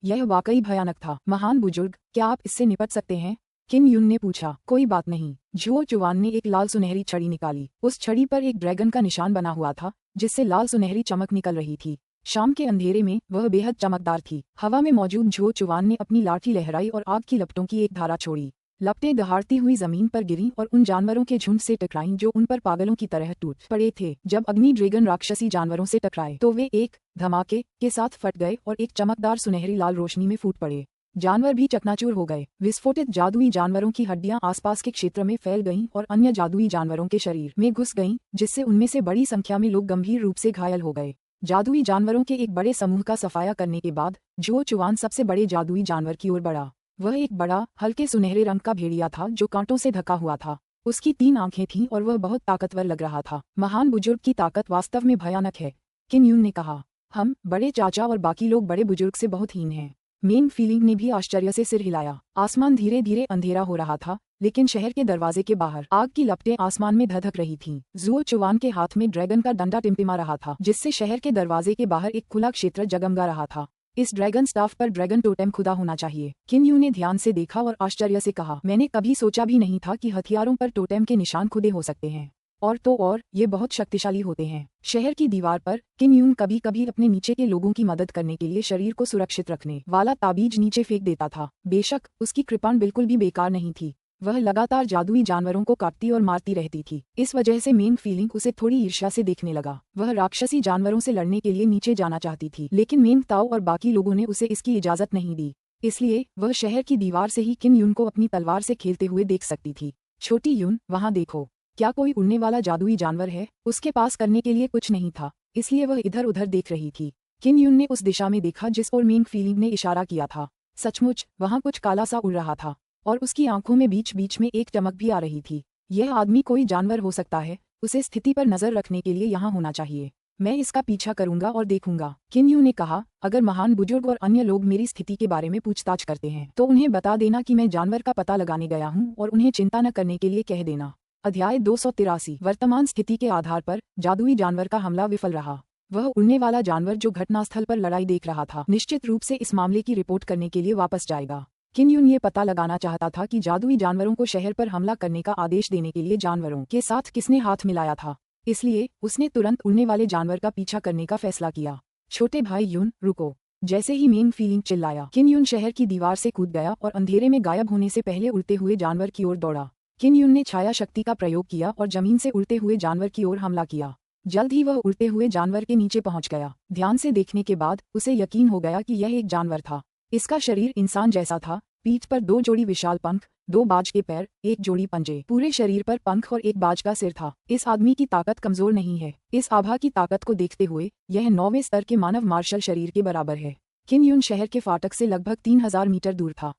यह वाकई भयानक था। महान बुजुर्ग, क्या आप इससे निपट सकते हैं? किन यून ने पूछा। कोई बात नहीं। झुओ चुवान ने एक लाल सुनहरी छड़ी निकाली। उस छड़ी पर एक ड्रैगन का निशान बना हुआ था, जिससे लाल सुनहरी चमक निकल रही थी। शाम के अंधेरे में वह बेहद चमकदार थी। हवा में मौजूद झुओ चुवान ने अपनी लाठी लहराई और आग की लपटों की एक धारा छोड़ी। लपटें दहाड़ती हुई जमीन पर गिरीं और उन जानवरों के झुंड से टकराईं जो उन पर पागलों की तरह टूट पड़े थे। जब अग्नि ड्रैगन राक्षसी जानवरों से टकराए तो वे एक धमाके के साथ फट गए और एक चमकदार सुनहरी लाल रोशनी में फूट पड़े। जानवर भी चकनाचूर हो गए। विस्फोटित जादुई जानवरों की हड्डियां आसपास के क्षेत्र में फैल गईं और अन्य जादुई जानवरों के शरीर में घुस गईं, जिससे उनमें से बड़ी संख्या में लोग गंभीर रूप से घायल हो गए। जादुई जानवरों के एक बड़े समूह का सफाया करने के बाद झुओ चुवान सबसे बड़े जादुई जानवर की ओर बढ़ा। वह एक बड़ा, हल्के सुनहरे रंग का भेड़िया था जो कांटों से ढका हुआ था। उसकी 3 आंखें थीं और वह बहुत ताकतवर लग रहा था। महान बुजुर्ग की ताकत वास्तव में भयानक है, किन यून ने कहा। हम, बड़े चाचा और बाकी लोग बड़े बुजुर्ग से बहुत हीन हैं। मेन फीलिंग ने भी आश्चर्य से सिर हिलाया। आसमान धीरे धीरे अंधेरा हो रहा था, लेकिन शहर के दरवाजे के बाहर आग की लपटें आसमान में धधक रही थीं। झुओ चुवान के हाथ में ड्रैगन का डंडा टिमटिमा रहा था, जिससे शहर के दरवाजे के बाहर एक खुला क्षेत्र जगमगा रहा था। इस ड्रैगन स्टाफ पर ड्रैगन टोटेम खुदा होना चाहिए। किन यून ने ध्यान से देखा और आश्चर्य से कहा, मैंने कभी सोचा भी नहीं था कि हथियारों पर टोटेम के निशान खुदे हो सकते हैं। और तो और, ये बहुत शक्तिशाली होते हैं। शहर की दीवार पर किन यून कभी कभी अपने नीचे के लोगों की मदद करने के लिए शरीर को सुरक्षित रखने वाला ताबीज नीचे फेंक देता था। बेशक उसकी कृपाण बिल्कुल भी बेकार नहीं थी। वह लगातार जादुई जानवरों को काटती और मारती रहती थी। इस वजह से मेन फीलिंग उसे थोड़ी ईर्ष्या से देखने लगा। वह राक्षसी जानवरों से लड़ने के लिए नीचे जाना चाहती थी, लेकिन मेन ताओ और बाकी लोगों ने उसे इसकी इजाजत नहीं दी। इसलिए वह शहर की दीवार से ही किन यून को अपनी तलवार से खेलते हुए देख सकती थी। छोटी यून, वहाँ देखो, क्या कोई उड़ने वाला जादुई जानवर है? उसके पास करने के लिए कुछ नहीं था, इसलिए वह इधर उधर देख रही थी। किन यून ने उस दिशा में देखा जिस ओर मेन फीलिंग ने इशारा किया था। सचमुच वहाँ कुछ काला सा उड़ रहा था, और उसकी आंखों में बीच बीच में एक चमक भी आ रही थी। यह आदमी कोई जानवर हो सकता है, उसे स्थिति पर नजर रखने के लिए यहाँ होना चाहिए। मैं इसका पीछा करूंगा और देखूंगा। किन यून ने कहा, अगर महान बुजुर्ग और अन्य लोग मेरी स्थिति के बारे में पूछताछ करते हैं तो उन्हें बता देना कि मैं जानवर का पता लगाने गया हूँ और उन्हें चिंता न करने के लिए कह देना। अध्याय 283। वर्तमान स्थिति के आधार पर जादुई जानवर का हमला विफल रहा। वह उड़ने वाला जानवर जो घटनास्थल पर लड़ाई देख रहा था, निश्चित रूप से इस मामले की रिपोर्ट करने के लिए वापस जाएगा। किन यून ये पता लगाना चाहता था कि जादुई जानवरों को शहर पर हमला करने का आदेश देने के लिए जानवरों के साथ किसने हाथ मिलाया था। इसलिए उसने तुरंत उड़ने वाले जानवर का पीछा करने का फैसला किया। छोटे भाई यून, रुको। जैसे ही मेन फीलिंग चिल्लाया, किन यून शहर की दीवार से कूद गया और अंधेरे में गायब होने से पहले उड़ते हुए जानवर की ओर दौड़ा। किन यून ने छाया शक्ति का प्रयोग किया और जमीन से उड़ते हुए जानवर की ओर हमला किया। जल्द ही वह उड़ते हुए जानवर के नीचे पहुंच गया। ध्यान से देखने के बाद उसे यकीन हो गया कि यह एक जानवर था। इसका शरीर इंसान जैसा था। पीठ पर 2 जोड़ी विशाल पंख, 2 बाज के पैर, 1 जोड़ी पंजे, पूरे शरीर पर पंख और 1 बाज का सिर था। इस आदमी की ताकत कमजोर नहीं है। इस आभा की ताकत को देखते हुए यह 9वें स्तर के मानव मार्शल शरीर के बराबर है। किन यून शहर के फाटक से लगभग 3000 मीटर दूर था।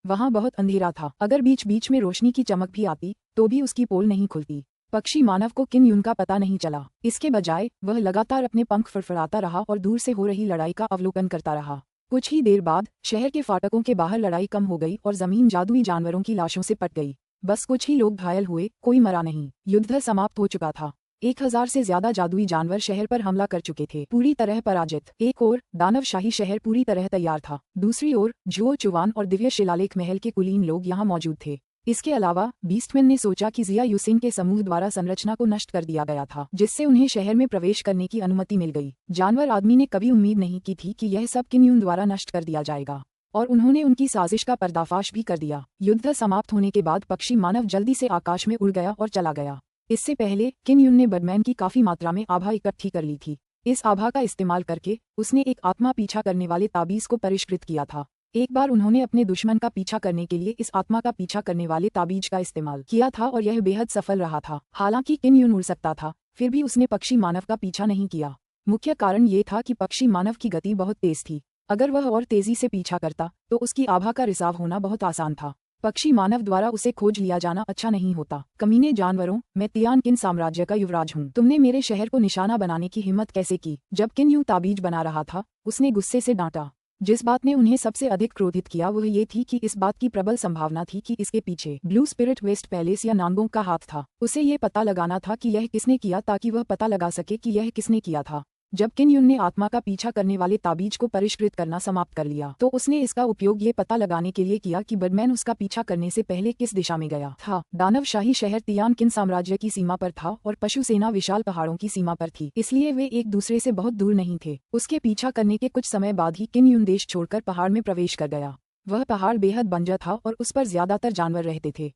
वहाँ बहुत अंधेरा था। अगर बीच बीच में रोशनी की चमक भी आती तो भी उसकी पोल नहीं खुलती। पक्षी मानव को किन यून का पता नहीं चला। इसके बजाय वह लगातार अपने पंख फड़फड़ाता रहा और दूर से हो रही लड़ाई का अवलोकन करता रहा। कुछ ही देर बाद शहर के फाटकों के बाहर लड़ाई कम हो गई और जमीन जादुई जानवरों की लाशों से पट गई। बस कुछ ही लोग घायल हुए, कोई मरा नहीं। युद्ध समाप्त हो चुका था। 1000 से ज्यादा जादुई जानवर शहर पर हमला कर चुके थे, पूरी तरह पराजित। एक ओर दानवशाही शहर पूरी तरह तैयार था, दूसरी ओर झुओ चुवान और दिव्य शिलालेख महल के कुलीन लोग यहाँ मौजूद थे। इसके अलावा बीस्टमैन ने सोचा कि जिया यूसिन के समूह द्वारा संरचना को नष्ट कर दिया गया था, जिससे उन्हें शहर में प्रवेश करने की अनुमति मिल गई। जानवर आदमी ने कभी उम्मीद नहीं की थी कि यह सब किन यून द्वारा नष्ट कर दिया जाएगा, और उन्होंने उनकी साजिश का पर्दाफाश भी कर दिया। युद्ध समाप्त होने के बाद पक्षी मानव जल्दी से आकाश में उड़ गया और चला गया। इससे पहले किन यून ने बर्डमैन की काफी मात्रा में आभा इकट्ठी कर ली थी। इस आभा का इस्तेमाल करके उसने एक आत्मा पीछा करने वाले ताबीज को परिष्कृत किया था। एक बार उन्होंने अपने दुश्मन का पीछा करने के लिए इस आत्मा का पीछा करने वाले ताबीज का इस्तेमाल किया था और यह बेहद सफल रहा था। हालांकि किन यून उड़ सकता था, फिर भी उसने पक्षी मानव का पीछा नहीं किया। मुख्य कारण ये था कि पक्षी मानव की गति बहुत तेज थी। अगर वह और तेजी से पीछा करता तो उसकी आभा का रिसाव होना बहुत आसान था। पक्षी मानव द्वारा उसे खोज लिया जाना अच्छा नहीं होता। कमीने जानवरों, मैं तियान किन साम्राज्य का युवराज हूँ। तुमने मेरे शहर को निशाना बनाने की हिम्मत कैसे की? जब किन यूं ताबीज बना रहा था, उसने गुस्से से डांटा। जिस बात ने उन्हें सबसे अधिक क्रोधित किया वह ये थी कि इस बात की प्रबल संभावना थी कि इसके पीछे ब्लू स्पिरिट वेस्ट पैलेस या नांगोंग का हाथ था। उसे ये पता लगाना था कि यह किसने किया ताकि वह पता लगा सके कि यह किसने किया था। जब किन यून ने आत्मा का पीछा करने वाले ताबीज को परिष्कृत करना समाप्त कर लिया तो उसने इसका उपयोग ये पता लगाने के लिए किया कि बर्डमैन उसका पीछा करने से पहले किस दिशा में गया था। दानवशाही शहर तियान किन साम्राज्य की सीमा पर था और पशु सेना विशाल पहाड़ों की सीमा पर थी, इसलिए वे एक दूसरे से बहुत दूर नहीं थे। उसके पीछा करने के कुछ समय बाद ही किन यून देश छोड़कर पहाड़ में प्रवेश कर गया। वह पहाड़ बेहद बंजर था और उस पर ज्यादातर जानवर रहते थे।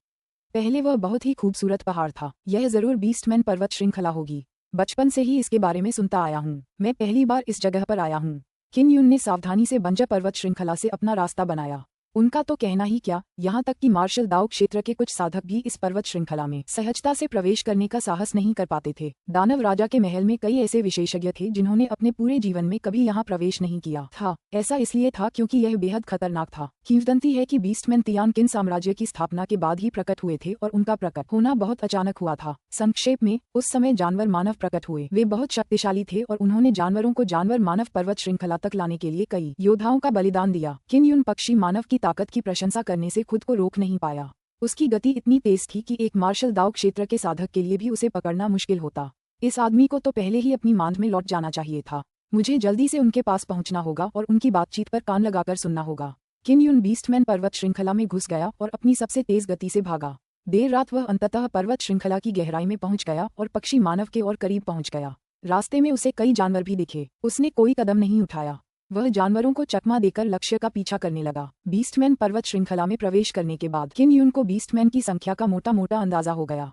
पहले वह बहुत ही खूबसूरत पहाड़ था। यह जरूर बीस्टमैन पर्वत श्रृंखला होगी। बचपन से ही इसके बारे में सुनता आया हूँ। मैं पहली बार इस जगह पर आया हूँ। किन यून ने सावधानी से बंजर पर्वत श्रृंखला से अपना रास्ता बनाया। उनका तो कहना ही क्या, यहाँ तक कि मार्शल दाओ क्षेत्र के कुछ साधक भी इस पर्वत श्रृंखला में सहजता से प्रवेश करने का साहस नहीं कर पाते थे। दानव राजा के महल में कई ऐसे विशेषज्ञ थे जिन्होंने अपने पूरे जीवन में कभी यहाँ प्रवेश नहीं किया था। ऐसा इसलिए था क्योंकि यह बेहद खतरनाक था। किंवदंती है कि बीस्टमैन तियान किन साम्राज्य की स्थापना के बाद ही प्रकट हुए थे और उनका प्रकट होना बहुत अचानक हुआ था। संक्षेप में, उस समय जानवर मानव प्रकट हुए। वे बहुत शक्तिशाली थे और उन्होंने जानवरों को जानवर मानव पर्वत श्रृंखला तक लाने के लिए कई योद्धाओं का बलिदान दिया। किन यून पक्षी मानव की ताकत की प्रशंसा करने से खुद को रोक नहीं पाया। उसकी गति इतनी तेज थी कि एक मार्शल दाओ क्षेत्र के साधक के लिए भी उसे पकड़ना मुश्किल होता। इस आदमी को तो पहले ही अपनी मांद में लौट जाना चाहिए था। मुझे जल्दी से उनके पास पहुंचना होगा और उनकी बातचीत पर कान लगाकर सुनना होगा। किन यून बीस्टमैन पर्वत श्रृंखला में घुस गया और अपनी सबसे तेज गति से भागा। देर रात वह अंततः पर्वत श्रृंखला की गहराई में पहुंच गया और पक्षी मानव के और करीब पहुंच गया। रास्ते में उसे कई जानवर भी दिखे। उसने कोई कदम नहीं उठाया। वह जानवरों को चकमा देकर लक्ष्य का पीछा करने लगा। बीस्टमैन पर्वत श्रृंखला में प्रवेश करने के बाद किन यून को बीस्टमैन की संख्या का मोटा मोटा अंदाजा हो गया।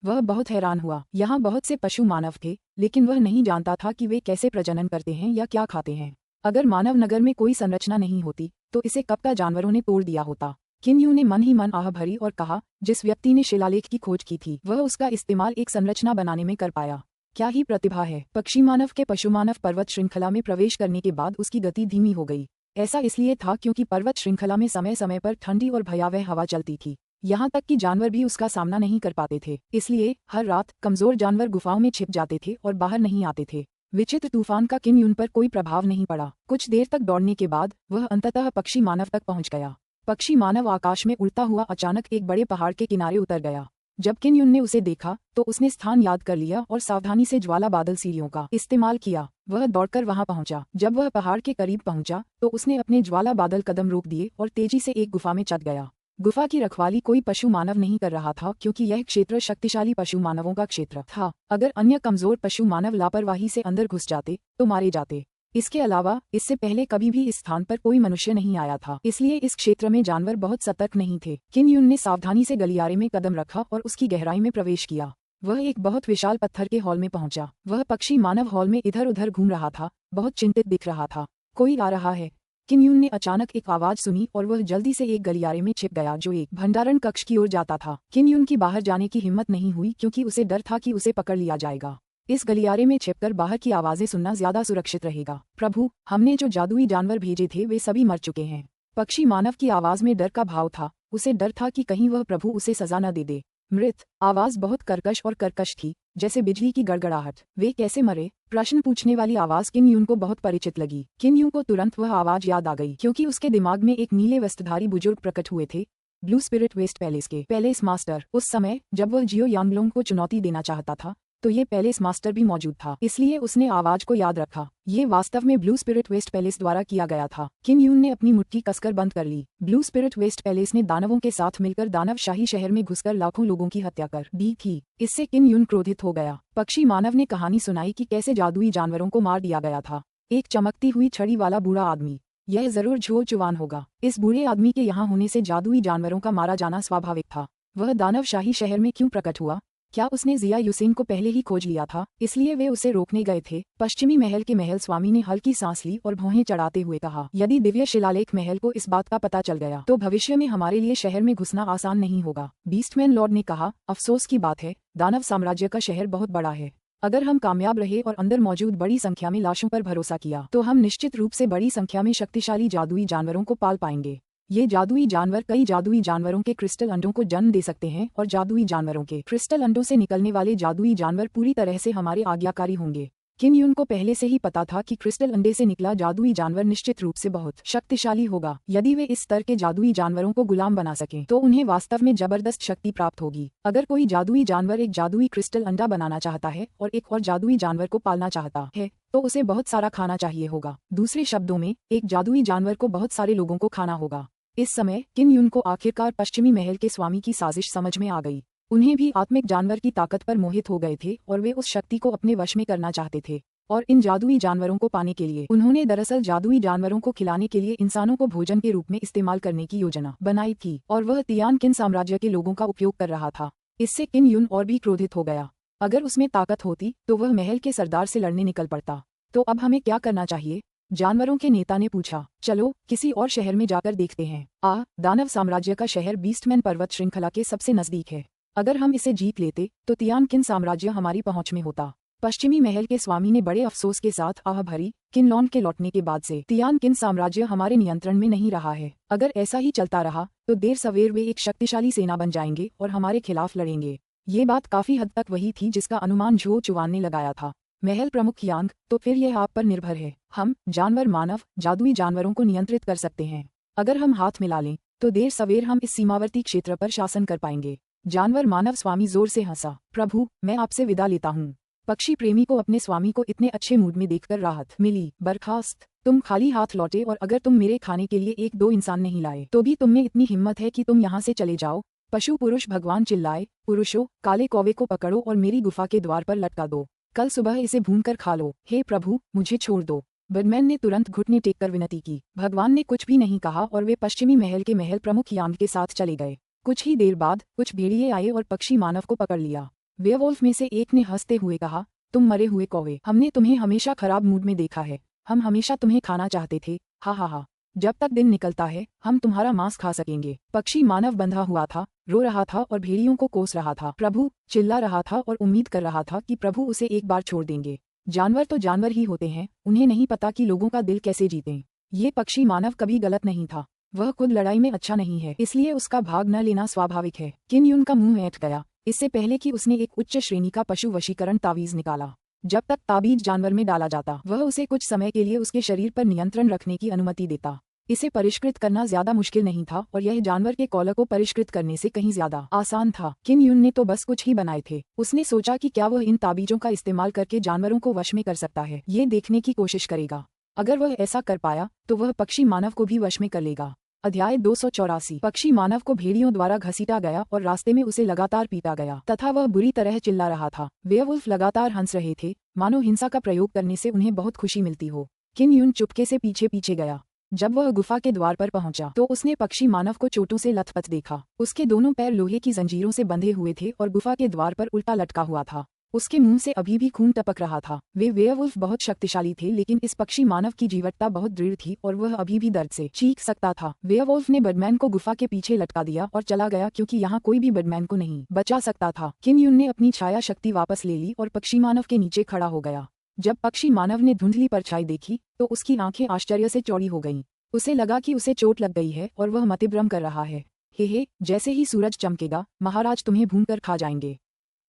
वह बहुत हैरान हुआ। यहाँ बहुत से पशु मानव थे, लेकिन वह नहीं जानता था कि वे कैसे प्रजनन करते हैं या क्या खाते हैं। अगर मानव नगर में कोई संरचना नहीं होती तो इसे कब का जानवरों ने तोड़ दिया होता। किन यून ने मन ही मन आह भरी और कहा, जिस व्यक्ति ने शिलालेख की खोज की थी वह उसका इस्तेमाल एक संरचना बनाने में कर पाया। क्या ही प्रतिभा है। पक्षी मानव के पशु मानव पर्वत श्रृंखला में प्रवेश करने के बाद उसकी गति धीमी हो गई। ऐसा इसलिए था क्योंकि पर्वत श्रृंखला में समय समय पर ठंडी और भयावह हवा चलती थी। यहाँ तक कि जानवर भी उसका सामना नहीं कर पाते थे। इसलिए हर रात कमजोर जानवर गुफाओं में छिप जाते थे और बाहर नहीं आते थे। विचित्र तूफान का किन यून पर कोई प्रभाव नहीं पड़ा। कुछ देर तक दौड़ने के बाद वह अंततः पक्षी मानव तक पहुंच गया। पक्षी मानव आकाश में उड़ता हुआ अचानक एक बड़े पहाड़ के किनारे उतर गया। जब किन यून ने उसे देखा तो उसने स्थान याद कर लिया और सावधानी से ज्वाला बादल सीढ़ियों का इस्तेमाल किया। वह दौड़कर वहां पहुंचा। जब वह पहाड़ के करीब पहुंचा तो उसने अपने ज्वाला बादल कदम रोक दिए और तेजी से एक गुफा में चढ़ गया। गुफा की रखवाली कोई पशु मानव नहीं कर रहा था क्योंकि यह क्षेत्र शक्तिशाली पशु मानवों का क्षेत्र था। अगर अन्य कमजोर पशु मानव लापरवाही से अंदर घुस जाते तो मारे जाते। इसके अलावा इससे पहले कभी भी इस स्थान पर कोई मनुष्य नहीं आया था, इसलिए इस क्षेत्र में जानवर बहुत सतर्क नहीं थे। किन यून ने सावधानी से गलियारे में कदम रखा और उसकी गहराई में प्रवेश किया। वह एक बहुत विशाल पत्थर के हॉल में पहुंचा। वह पक्षी मानव हॉल में इधर उधर घूम रहा था, बहुत चिंतित दिख रहा था। कोई आ रहा है। किन यून ने अचानक एक आवाज सुनी और वह जल्दी से एक गलियारे में छिप गया जो एक भंडारण कक्ष की ओर जाता था। किन यून की बाहर जाने की हिम्मत नहीं हुई क्योंकि उसे डर था कि उसे पकड़ लिया जाएगा। इस गलियारे में छिपकर बाहर की आवाजें सुनना ज्यादा सुरक्षित रहेगा। प्रभु, हमने जो जादुई जानवर भेजे थे वे सभी मर चुके हैं। पक्षी मानव की आवाज में डर का भाव था। उसे डर था कि कहीं वह प्रभु उसे सजा न दे दे। मृत। आवाज बहुत कर्कश थी, जैसे बिजली की गड़गड़ाहट। वे कैसे मरे? प्रश्न पूछने वाली आवाज किन यून को बहुत परिचित लगी। किन यून को तुरंत वह आवाज याद आ गई क्योंकि उसके दिमाग में एक नीले वस्त्रधारी बुजुर्ग प्रकट हुए थे, ब्लू स्पिरिट वेस्ट पैलेस के पैलेस मास्टर। उस समय जब वह जियो यांगलोंग को चुनौती देना चाहता था तो ये पैलेस मास्टर भी मौजूद था, इसलिए उसने आवाज को याद रखा। ये वास्तव में ब्लू स्पिरिट वेस्ट पैलेस द्वारा किया गया था। किन यून ने अपनी मुट्ठी कसकर बंद कर ली। ब्लू स्पिरिट वेस्ट पैलेस ने दानवों के साथ मिलकर दानवशाही शहर में घुसकर लाखों लोगों की हत्या कर दी थी। इससे किन यून क्रोधित हो गया। पक्षी मानव ने कहानी सुनाई कि कैसे जादुई जानवरों को मार दिया गया था। एक चमकती हुई छड़ी वाला बूढ़ा आदमी। यह जरूर झोल चुवान होगा। इस बूढ़े आदमी के यहाँ होने से जादुई जानवरों का मारा जाना स्वाभाविक था। वह दानवशाही शहर में क्यों प्रकट हुआ? क्या उसने जिया युसिन को पहले ही खोज लिया था, इसलिए वे उसे रोकने गए थे? पश्चिमी महल के महल स्वामी ने हल्की सांस ली और भौहें चढ़ाते हुए कहा, यदि दिव्य शिलालेख महल को इस बात का पता चल गया तो भविष्य में हमारे लिए शहर में घुसना आसान नहीं होगा। बीस्टमैन लॉर्ड ने कहा, अफसोस की बात है, दानव साम्राज्य का शहर बहुत बड़ा है। अगर हम कामयाब रहे और अंदर मौजूद बड़ी संख्या में लाशों पर भरोसा किया तो हम निश्चित रूप से बड़ी संख्या में शक्तिशाली जादुई जानवरों को पाल पाएंगे। ये जादुई जानवर कई जादुई जानवरों के क्रिस्टल अंडों को जन्म दे सकते हैं और जादुई जानवरों के क्रिस्टल अंडों से निकलने वाले जादुई जानवर पूरी तरह से हमारे आज्ञाकारी होंगे। किन यून को पहले से ही पता था कि क्रिस्टल अंडे से निकला जादुई जानवर निश्चित रूप से बहुत शक्तिशाली होगा। यदि वे इस स्तर के जादुई जानवरों को गुलाम बना सकें तो उन्हें वास्तव में जबरदस्त शक्ति प्राप्त होगी। अगर कोई जादुई जानवर एक जादुई क्रिस्टल अंडा बनाना चाहता है और एक और जादुई जानवर को पालना चाहता है तो उसे बहुत सारा खाना चाहिए होगा। दूसरे शब्दों में, एक जादुई जानवर को बहुत सारे लोगों को खाना होगा। इस समय किन यून को आखिरकार पश्चिमी महल के स्वामी की साजिश समझ में आ गई। उन्हें भी आत्मिक जानवर की ताकत पर मोहित हो गए थे और वे उस शक्ति को अपने वश में करना चाहते थे। और इन जादुई जानवरों को पाने के लिए उन्होंने दरअसल जादुई जानवरों को खिलाने के लिए इंसानों को भोजन के रूप में इस्तेमाल करने की योजना बनाई थी और वह तियान किन साम्राज्य के लोगों का उपयोग कर रहा था। इससे किन यून और भी क्रोधित हो गया। अगर उसमें ताकत होती तो वह महल के सरदार से लड़ने निकल पड़ता। तो अब हमें क्या करना चाहिए? जानवरों के नेता ने पूछा। चलो किसी और शहर में जाकर देखते हैं। दानव साम्राज्य का शहर बीस्टमैन पर्वत श्रृंखला के सबसे नजदीक है। अगर हम इसे जीत लेते तो तियान किन साम्राज्य हमारी पहुंच में होता। पश्चिमी महल के स्वामी ने बड़े अफसोस के साथ आह भरी। किनलॉन के लौटने के बाद से तियान किन साम्राज्य हमारे नियंत्रण में नहीं रहा है। अगर ऐसा ही चलता रहा तो देर सवेर वे एक शक्तिशाली सेना बन जाएंगे और हमारे खिलाफ लड़ेंगे। ये बात काफी हद तक वही थी जिसका अनुमान झो चुवान ने लगाया था। महल प्रमुख यांग, तो फिर यह आप पर निर्भर है। हम जानवर मानव जादुई जानवरों को नियंत्रित कर सकते हैं। अगर हम हाथ मिला लें तो देर सवेर हम इस सीमावर्ती क्षेत्र पर शासन कर पाएंगे। जानवर मानव स्वामी जोर से हंसा। प्रभु, मैं आपसे विदा लेता हूँ। पक्षी प्रेमी को अपने स्वामी को इतने अच्छे मूड में देखकर राहत मिली। बर्खास्त, तुम खाली हाथ लौटे और अगर तुम मेरे खाने के लिए एक दो इंसान नहीं लाए तो भी तुम में इतनी हिम्मत है कि तुम यहाँ से चले जाओ। पशु पुरुष भगवान चिल्लाए। पुरुषों, काले कौवे को पकड़ो और मेरी गुफा के द्वार पर लटका दो। कल सुबह इसे भूनकर खा लो। हे प्रभु, मुझे छोड़ दो। बर्डमैन ने तुरंत घुटने टेककर विनती की। भगवान ने कुछ भी नहीं कहा और वे पश्चिमी महल के महल प्रमुख यांग के साथ चले गए। कुछ ही देर बाद कुछ भेड़िए आए और पक्षी मानव को पकड़ लिया। वेयरवुल्फ में से एक ने हंसते हुए कहा, तुम मरे हुए कौवे, हमने तुम्हें हमेशा खराब मूड में देखा है। हम हमेशा तुम्हें खाना चाहते थे। हा हा हा। जब तक दिन निकलता है हम तुम्हारा मांस खा सकेंगे। पक्षी मानव बंधा हुआ था, रो रहा था और भेड़ियों को कोस रहा था। प्रभु, चिल्ला रहा था और उम्मीद कर रहा था कि प्रभु उसे एक बार छोड़ देंगे। जानवर तो जानवर ही होते हैं, उन्हें नहीं पता कि लोगों का दिल कैसे जीतें। ये पक्षी मानव कभी गलत नहीं था। वह खुद लड़ाई में अच्छा नहीं है, इसलिए उसका भाग न लेना स्वाभाविक है। किन यून का मुंह ऐंठ गया। इससे पहले कि उसने एक उच्च श्रेणी का पशु वशीकरण तावीज निकाला। जब तक ताबीज जानवर में डाला जाता वह उसे कुछ समय के लिए उसके शरीर पर नियंत्रण रखने की अनुमति देता। इसे परिष्कृत करना ज्यादा मुश्किल नहीं था और यह जानवर के कौल को परिष्कृत करने से कहीं ज्यादा आसान था। किन यून ने तो बस कुछ ही बनाए थे। उसने सोचा कि क्या वह इन ताबीजों का इस्तेमाल करके जानवरों को वश में कर सकता है। ये देखने की कोशिश करेगा। अगर वह ऐसा कर पाया तो वह पक्षी मानव को भी वश में कर लेगा। अध्याय 284। पक्षी मानव को भेड़ियों द्वारा घसीटा गया और रास्ते में उसे लगातार पीटा गया तथा वह बुरी तरह चिल्ला रहा था। वेयरवुल्फ लगातार हंस रहे थे, मानो हिंसा का प्रयोग करने से उन्हें बहुत खुशी मिलती हो। किन यून चुपके से पीछे पीछे गया। जब वह गुफा के द्वार पर पहुंचा तो उसने पक्षी मानव को चोटों से लथपथ देखा। उसके दोनों पैर लोहे की जंजीरों से बंधे हुए थे और गुफा के द्वार पर उल्टा लटका हुआ था। उसके मुंह से अभी भी खून टपक रहा था। वे वेयरवुल्फ बहुत शक्तिशाली थे, लेकिन इस पक्षी मानव की जीवटता बहुत दृढ़ थी और वह अभी भी दर्द से चीख सकता था। वेयरवुल्फ ने बर्डमैन को गुफा के पीछे लटका दिया और चला गया, क्योंकि यहाँ कोई भी बर्डमैन को नहीं बचा सकता था। किन यून ने अपनी छाया शक्ति वापस ले ली और पक्षी मानव के नीचे खड़ा हो गया। जब पक्षी मानव ने धुंधली परछाई देखी तो उसकी आंखें आश्चर्य से चौड़ी हो गईं। उसे लगा कि उसे चोट लग गई है और वह मतिभ्रम कर रहा है। हे, जैसे ही सूरज चमकेगा महाराज तुम्हें भूनकर खा जाएंगे।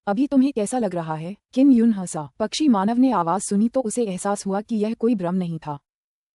अभी तुम्हें कैसा लग रहा है? किन यून हंसा। पक्षी मानव ने आवाज सुनी तो उसे एहसास हुआ कि यह कोई भ्रम नहीं था।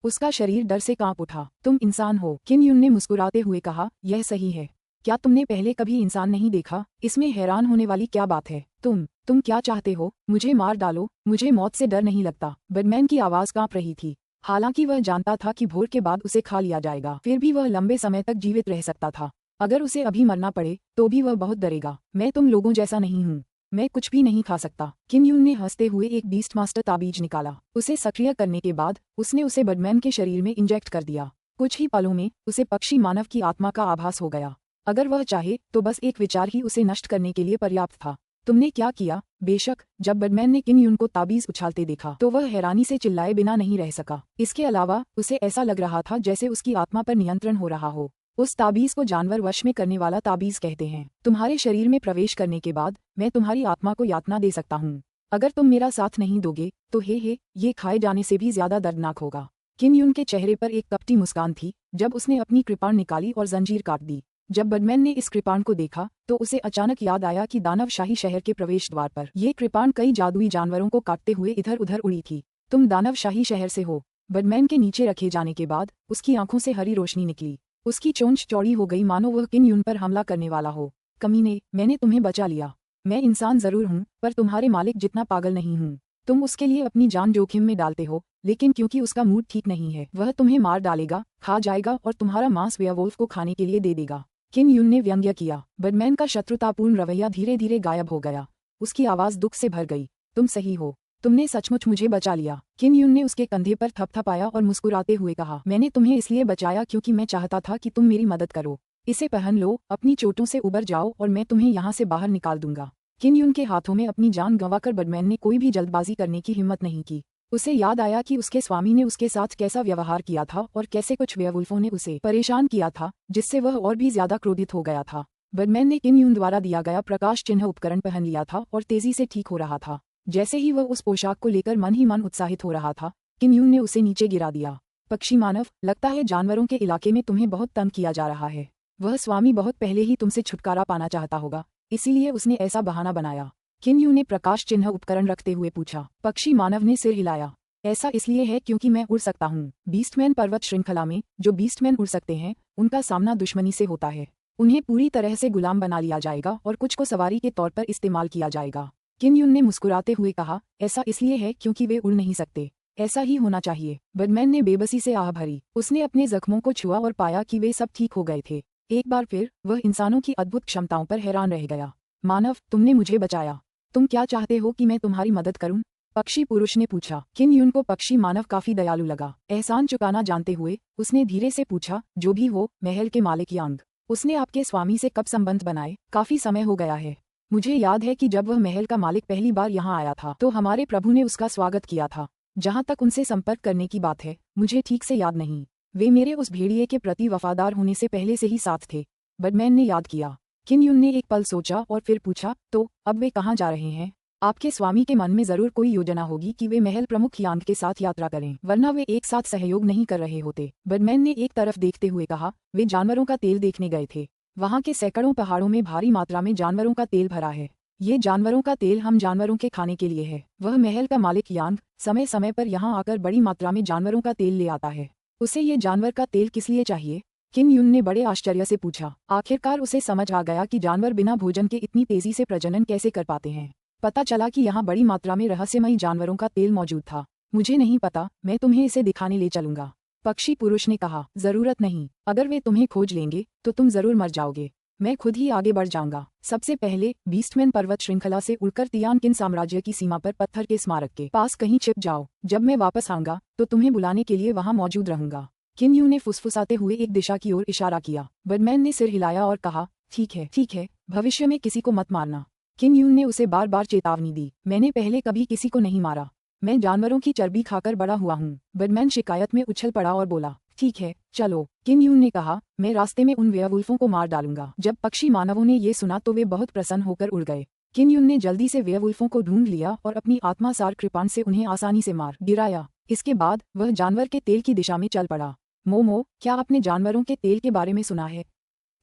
उसका शरीर डर से कांप उठा। तुम इंसान हो? किन यून ने मुस्कुराते हुए कहा। यह सही है। क्या तुमने पहले कभी इंसान नहीं देखा? इसमें हैरान होने वाली क्या बात है? तुम क्या चाहते हो? मुझे मार डालो, मुझे मौत से डर नहीं लगता। बर्डमैन की आवाज कांप रही थी। हालांकि वह जानता था कि भोर के बाद उसे खा लिया जाएगा, फिर भी वह लंबे समय तक जीवित रह सकता था। अगर उसे अभी मरना पड़े तो भी वह बहुत डरेगा। मैं तुम लोगों जैसा नहीं हूँ, मैं कुछ भी नहीं खा सकता। किन यून ने हंसते हुए एक बीस्ट मास्टर ताबीज निकाला। उसे सक्रिय करने के बाद उसने उसे बर्डमैन के शरीर में इंजेक्ट कर दिया। कुछ ही पलों में उसे पक्षी मानव की आत्मा का आभास हो गया। अगर वह चाहे तो बस एक विचार ही उसे नष्ट करने के लिए पर्याप्त था। तुमने क्या किया? बेशक, जब बर्डमैन ने किन यून को ताबीज उछालते देखा तो वह हैरानी से चिल्लाए बिना नहीं रह सका। इसके अलावा उसे ऐसा लग रहा था जैसे उसकी आत्मा पर नियंत्रण हो रहा हो। उस ताबीज को जानवर वश में करने वाला ताबीज कहते हैं। तुम्हारे शरीर में प्रवेश करने के बाद मैं तुम्हारी आत्मा को यातना दे सकता हूँ। अगर तुम मेरा साथ नहीं दोगे तो हे ये खाए जाने से भी ज्यादा दर्दनाक होगा। किन यून के चेहरे पर एक कपटी मुस्कान थी जब उसने अपनी कृपाण निकाली और जंजीर काट दी। जब बडमैन ने इस कृपाण को देखा तो उसे अचानक याद आया कि दानवशाही शहर के प्रवेश द्वार पर ये कृपाण कई जादुई जानवरों को काटते हुए इधर उधर उड़ी थी। तुम दानवशाही शहर से हो। बडमैन के नीचे रखे जाने के बाद उसकी आंखों से हरी रोशनी निकली। उसकी चोंच चौड़ी हो गई मानो वह किन यून पर हमला करने वाला हो। कमीने, मैंने तुम्हें बचा लिया। मैं इंसान जरूर हूँ पर तुम्हारे मालिक जितना पागल नहीं हूँ। तुम उसके लिए अपनी जान जोखिम में डालते हो, लेकिन क्योंकि उसका मूड ठीक नहीं है वह तुम्हें मार डालेगा, खा जाएगा और तुम्हारा मांस वेयरवुल्फ को खाने के लिए दे देगा। किन यून ने व्यंग्य किया। बडमैन का शत्रुतापूर्ण रवैया धीरे धीरे गायब हो गया। उसकी आवाज दुख से भर गई। तुम सही हो, तुमने सचमुच मुझे बचा लिया। किन यून ने उसके कंधे पर थपथपाया और मुस्कुराते हुए कहा, मैंने तुम्हें इसलिए बचाया क्योंकि मैं चाहता था कि तुम मेरी मदद करो। इसे पहन लो, अपनी चोटों से उबर जाओ और मैं तुम्हें यहाँ से बाहर निकाल दूंगा। किन यून के हाथों में अपनी जान गंवाकर बडमैन ने कोई भी जल्दबाजी करने की हिम्मत नहीं की। उसे याद आया कि उसके स्वामी ने उसके साथ कैसा व्यवहार किया था और कैसे कुछ वेयरवुल्फों ने उसे परेशान किया था, जिससे वह और भी ज्यादा क्रोधित हो गया था। बडमैन ने किन यून द्वारा दिया गया प्रकाश चिन्ह उपकरण पहन लिया था और तेजी से ठीक हो रहा था। जैसे ही वह उस पोशाक को लेकर मन ही मन उत्साहित हो रहा था, किन यून ने उसे नीचे गिरा दिया। पक्षी मानव, लगता है जानवरों के इलाके में तुम्हें बहुत तंग किया जा रहा है। वह स्वामी बहुत पहले ही तुमसे छुटकारा पाना चाहता होगा, इसीलिए उसने ऐसा बहाना बनाया। किन यून ने प्रकाश चिन्ह उपकरण रखते हुए पूछा। पक्षी मानव ने सिर हिलाया। ऐसा इसलिए है क्योंकि मैं उड़ सकता हूँ। बीस्टमैन पर्वत श्रृंखला में जो बीस्टमैन उड़ सकते हैं उनका सामना दुश्मनी से होता है। उन्हें पूरी तरह से गुलाम बना लिया जाएगा और कुछ को सवारी के तौर पर इस्तेमाल किया जाएगा। किन यून ने मुस्कुराते हुए कहा, ऐसा इसलिए है क्योंकि वे उड़ नहीं सकते। ऐसा ही होना चाहिए। बडमैन ने बेबसी से आह भरी। उसने अपने जख्मों को छुआ और पाया कि वे सब ठीक हो गए थे। एक बार फिर वह इंसानों की अद्भुत क्षमताओं पर हैरान रह गया। मानव, तुमने मुझे बचाया। तुम क्या चाहते हो कि मैं तुम्हारी मदद करूं? पक्षी पुरुष ने पूछा। किन यून को पक्षी मानव काफी दयालु लगा। एहसान चुकाना जानते हुए उसने धीरे से पूछा, जो भी हो, महल के मालिक यांग, उसने आपके स्वामी से कब संबंध बनाए? काफी समय हो गया है। मुझे याद है कि जब वह महल का मालिक पहली बार यहाँ आया था तो हमारे प्रभु ने उसका स्वागत किया था। जहाँ तक उनसे संपर्क करने की बात है, मुझे ठीक से याद नहीं। वे मेरे उस भेड़िए के प्रति वफादार होने से पहले से ही साथ थे। बडमैन ने याद किया। किन यून ने एक पल सोचा और फिर पूछा, तो अब वे कहाँ जा रहे हैं? आपके स्वामी के मन में जरूर कोई योजना होगी कि वे महल प्रमुख यांग के साथ यात्रा करें, वरना वे एक साथ सहयोग नहीं कर रहे होते। बडमैन ने एक तरफ देखते हुए कहा, वे जानवरों का तेल देखने गए थे। वहाँ के सैकड़ों पहाड़ों में भारी मात्रा में जानवरों का तेल भरा है। ये जानवरों का तेल हम जानवरों के खाने के लिए है। वह महल का मालिक यांग समय समय पर यहाँ आकर बड़ी मात्रा में जानवरों का तेल ले आता है। उसे ये जानवर का तेल किस लिए चाहिए? किन यून ने बड़े आश्चर्य से पूछा। आखिरकार उसे समझ आ गया कि जानवर बिना भोजन के इतनी तेजी से प्रजनन कैसे कर पाते हैं। पता चला कि यहाँ बड़ी मात्रा में रहस्यमयी जानवरों का तेल मौजूद था। मुझे नहीं पता, मैं तुम्हें इसे दिखाने ले चलूंगा। पक्षी पुरुष ने कहा, जरूरत नहीं। अगर वे तुम्हें खोज लेंगे तो तुम जरूर मर जाओगे। मैं खुद ही आगे बढ़ जाऊंगा। सबसे पहले बीस्टमैन पर्वत श्रृंखला से उड़कर तियानकिन साम्राज्य की सीमा पर पत्थर के स्मारक के पास कहीं छिप जाओ। जब मैं वापस आऊंगा तो तुम्हें बुलाने के लिए वहां मौजूद रहूंगा। किन यून ने फुसफुसाते हुए एक दिशा की ओर इशारा किया। बडमैन ने सिर हिलाया और कहा, ठीक है, भविष्य में किसी को मत मारना। किन यून ने उसे बार बार चेतावनी दी। मैंने पहले कभी किसी को नहीं मारा। मैं जानवरों की चर्बी खाकर बड़ा हुआ हूँ। बडमैन शिकायत में उछल पड़ा और बोला, ठीक है, चलो। किन यून ने कहा, मैं रास्ते में उन वेयरवुल्फों को मार डालूंगा। जब पक्षी मानवों ने ये सुना तो वे बहुत प्रसन्न होकर उड़ गए। किन यून ने जल्दी से वेयरवुल्फों को ढूंढ लिया और अपनी आत्मासार कृपाण से उन्हें आसानी से मार गिराया। इसके बाद वह जानवर के तेल की दिशा में चल पड़ा। मोमो, क्या आपने जानवरों के तेल के बारे में सुना है?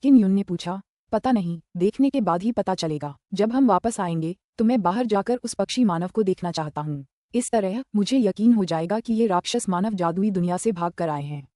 किन यून ने पूछा। पता नहीं, देखने के बाद ही पता चलेगा। जब हम वापस आएंगे तो मैं बाहर जाकर उस पक्षी मानव को देखना चाहता हूँ। इस तरह मुझे यकीन हो जाएगा कि ये राक्षस मानव जादुई दुनिया से भाग कर आए हैं।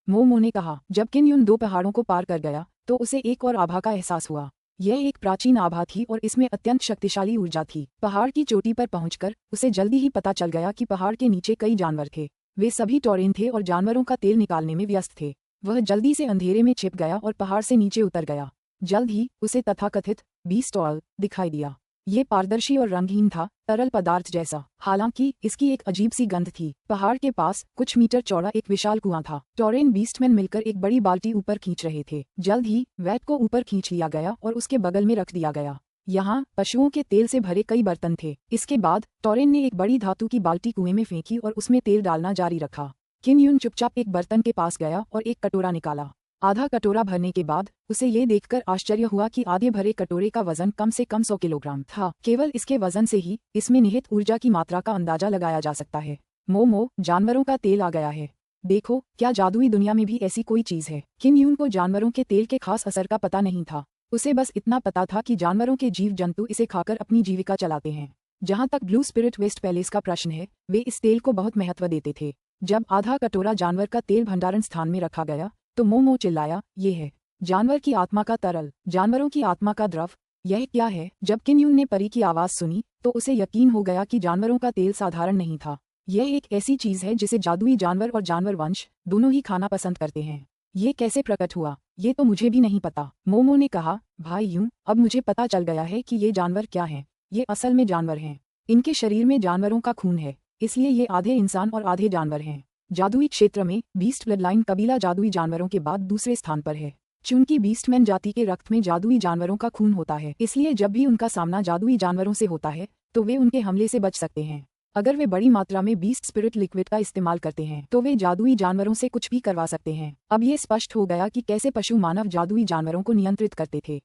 मोमो ने कहा। जब किन यून 2 पहाड़ों को पार कर गया तो उसे एक और आभा का एहसास हुआ। यह एक प्राचीन आभा थी और इसमें अत्यंत शक्तिशाली ऊर्जा थी। पहाड़ की चोटी पर पहुंचकर उसे जल्दी ही पता चल गया कि पहाड़ के नीचे कई जानवर थे। वे सभी टॉरेन थे और जानवरों का तेल निकालने में व्यस्त थे। वह जल्दी से अंधेरे में छिप गया और पहाड़ से नीचे उतर गया। जल्द ही उसे तथाकथित बीस्ट ऑयल दिखाई दिया। ये पारदर्शी और रंगहीन था, तरल पदार्थ जैसा। हालांकि इसकी एक अजीब सी गंध थी। पहाड़ के पास कुछ मीटर चौड़ा एक विशाल कुआं था। टॉरेन बीस्टमैन मिलकर एक बड़ी बाल्टी ऊपर खींच रहे थे। जल्द ही वैट को ऊपर खींच लिया गया और उसके बगल में रख दिया गया। यहाँ पशुओं के तेल से भरे कई बर्तन थे। इसके बाद टॉरेन ने एक बड़ी धातु की बाल्टी कुएं में फेंकी और उसमें तेल डालना जारी रखा। किन यून चुपचाप एक बर्तन के पास गया और एक कटोरा निकाला। आधा कटोरा भरने के बाद उसे ये देखकर आश्चर्य हुआ कि आधे भरे कटोरे का वजन कम से कम 100 किलोग्राम था। केवल इसके वजन से ही इसमें निहित ऊर्जा की मात्रा का अंदाजा लगाया जा सकता है। मोमो, जानवरों का तेल आ गया है। देखो, क्या जादुई दुनिया में भी ऐसी कोई चीज है। किम यून को जानवरों के तेल के खास असर का पता नहीं था। उसे बस इतना पता था कि जानवरों के जीव जंतु इसे खाकर अपनी जीविका चलाते हैं। जहाँ तक ब्लू स्पिरिट वेस्ट पैलेस का प्रश्न है, वे इस तेल को बहुत महत्व देते थे। जब आधा कटोरा जानवर का तेल भंडारण स्थान में रखा गया तो मोमो चिल्लाया, ये है जानवर की आत्मा का तरल, जानवरों की आत्मा का द्रव। यह क्या है? जब किम यून ने परी की आवाज सुनी तो उसे यकीन हो गया कि जानवरों का तेल साधारण नहीं था। यह एक ऐसी चीज है जिसे जादुई जानवर और जानवर वंश दोनों ही खाना पसंद करते हैं। ये कैसे प्रकट हुआ, ये तो मुझे भी नहीं पता। मोमो ने कहा, भाई यूं, अब मुझे पता चल गया है कि ये जानवर क्या हैं। ये असल में जानवर हैं। इनके शरीर में जानवरों का खून है, इसलिए ये आधे इंसान और आधे जानवर हैं। जादुई क्षेत्र में बीस्ट ब्लडलाइन कबीला जादुई जानवरों के बाद दूसरे स्थान पर है। चूंकि बीस्टमैन जाति के रक्त में जादुई जानवरों का खून होता है, इसलिए जब भी उनका सामना जादुई जानवरों से होता है तो वे उनके हमले से बच सकते हैं। अगर वे बड़ी मात्रा में बीस्ट स्पिरिट लिक्विड का इस्तेमाल करते हैं तो वे जादुई जानवरों से कुछ भी करवा सकते हैं। अब ये स्पष्ट हो गया कि कैसे पशु मानव जादुई जानवरों को नियंत्रित करते थे।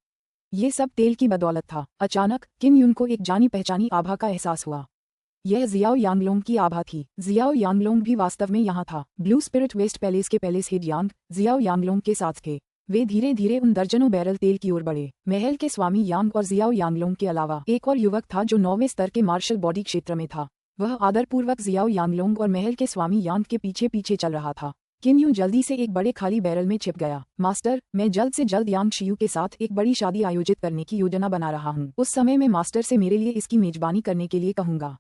ये सब तेल की बदौलत था। अचानक किम यून को एक जानी पहचानी आभा का एहसास हुआ। यह जियाओ यांगलोंग की आभा थी। जियाओ यांगलोंग भी वास्तव में यहाँ था। ब्लू स्पिरिट वेस्ट पैलेस के पैलेस हेड यांग जियाओ यांगलोंग के साथ थे। वे धीरे धीरे उन दर्जनों बैरल तेल की ओर बढ़े। महल के स्वामी यांग और जियाओ यांगलोंग के अलावा एक और युवक था जो 9वें स्तर के मार्शल बॉडी क्षेत्र में था। वह आदरपूर्वक जियाओ यांगलोंग और महल के स्वामी यांग के पीछे पीछे चल रहा था। किम यून जल्दी से एक बड़े खाली बैरल में छिप गया। मास्टर, मैं जल्द से जल्द यांग शियू के साथ एक बड़ी शादी आयोजित करने की योजना बना रहा हूँ। उस समय मैं मास्टर से मेरे लिए इसकी मेजबानी करने के लिए कहूंगा,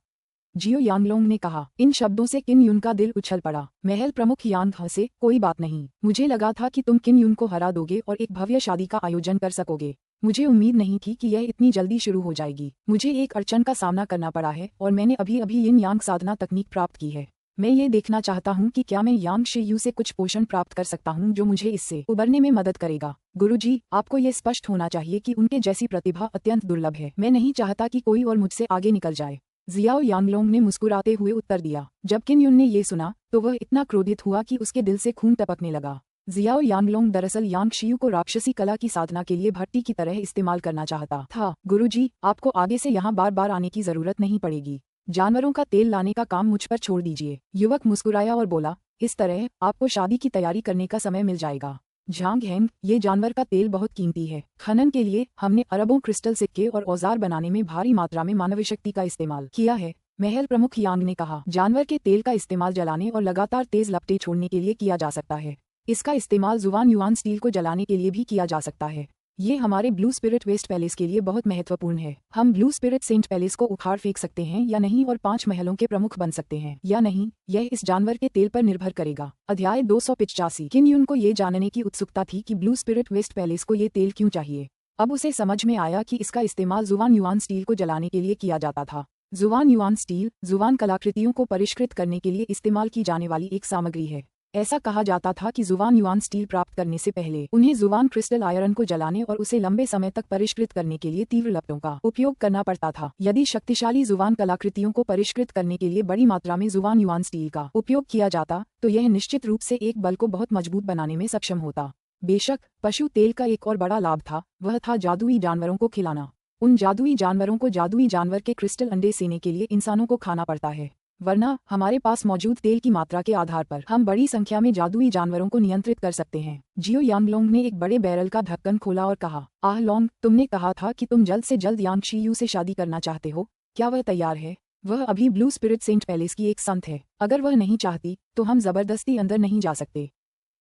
जियो यांगलोंग ने कहा। इन शब्दों से किम यून का दिल उछल पड़ा। महल प्रमुख यांग हंसे, कोई बात नहीं, मुझे लगा था कि तुम किम यून को हरा दोगे और एक भव्य शादी का आयोजन कर सकोगे। मुझे उम्मीद नहीं थी कि यह इतनी जल्दी शुरू हो जाएगी। मुझे एक अड़चन का सामना करना पड़ा है और मैंने अभी अभी यिन यांग साधना तकनीक प्राप्त की है। मैं ये देखना चाहता हूँ कि क्या मैं यांग शियू से कुछ पोषण प्राप्त कर सकता हूँ जो मुझे इससे उबरने में मदद करेगा। गुरुजी, आपको ये स्पष्ट होना चाहिए कि उनके जैसी प्रतिभा अत्यंत दुर्लभ है। मैं नहीं चाहता कि कोई और मुझसे आगे निकल जाए। जियाओ यांगलोंग ने मुस्कुराते हुए उत्तर दिया। जब किम यून ने ये सुना तो वह इतना क्रोधित हुआ कि उसके दिल से खून टपकने लगा। जियाओ यांगलोंग दरअसल यांग शियू को राक्षसी कला की साधना के लिए भट्टी की तरह इस्तेमाल करना चाहता था। गुरुजी, आपको आगे से यहाँ बार बार आने की जरूरत नहीं पड़ेगी। जानवरों का तेल लाने का काम मुझ पर छोड़ दीजिए। युवक मुस्कुराया और बोला, इस तरह आपको शादी की तैयारी करने का समय मिल जाएगा। झांग हैंग, ये जानवर का तेल बहुत कीमती है। खनन के लिए हमने अरबों क्रिस्टल सिक्के और औजार बनाने में भारी मात्रा में मानव शक्ति का इस्तेमाल किया है। महल प्रमुख यांग ने कहा। जानवर के तेल का इस्तेमाल जलाने और लगातार तेज लपटें छोड़ने के लिए किया जा सकता है। इसका इस्तेमाल जुवान युआन स्टील को जलाने के लिए भी किया जा सकता है। ये हमारे ब्लू स्पिरिट वेस्ट पैलेस के लिए बहुत महत्वपूर्ण है। हम ब्लू स्पिरिट सेंट पैलेस को उखाड़ फेंक सकते हैं या नहीं और 5 महलों के प्रमुख बन सकते हैं या नहीं, यह इस जानवर के तेल पर निर्भर करेगा। अध्याय 285। किम यून को ये जानने की उत्सुकता थी कि ब्लू स्पिरिट वेस्ट पैलेस को ये तेल क्यों चाहिए। अब उसे समझ में आया कि इसका इस्तेमाल जुवान युआन स्टील को जलाने के लिए किया जाता था। जुवान युआन स्टील जुवान कलाकृतियों को परिष्कृत करने के लिए इस्तेमाल की जाने वाली एक सामग्री है। ऐसा कहा जाता था कि जुवान युआन स्टील प्राप्त करने से पहले उन्हें जुवान क्रिस्टल आयरन को जलाने और उसे लंबे समय तक परिष्कृत करने के लिए तीव्र लपटों का उपयोग करना पड़ता था। यदि शक्तिशाली जुवान कलाकृतियों को परिष्कृत करने के लिए बड़ी मात्रा में जुवान युआन स्टील का उपयोग किया जाता तो यह निश्चित रूप से एक बल को बहुत मजबूत बनाने में सक्षम होता। बेशक, पशु तेल का एक और बड़ा लाभ था, वह था जादुई जानवरों को खिलाना। उन जादुई जानवरों को जादुई जानवर के क्रिस्टल अंडे सेने के लिए इंसानों को खाना पड़ता है, वरना हमारे पास मौजूद तेल की मात्रा के आधार पर हम बड़ी संख्या में जादुई जानवरों को नियंत्रित कर सकते हैं। जियो यांगलोंग ने एक बड़े बैरल का ढक्कन खोला और कहा, आह लोंग, तुमने कहा था कि तुम जल्द से जल्द यांग शियू से शादी करना चाहते हो, क्या वह तैयार है? वह अभी ब्लू स्पिरिट सेंट पैलेस की एक संत है। अगर वह नहीं चाहती तो हम जबरदस्ती अंदर नहीं जा सकते।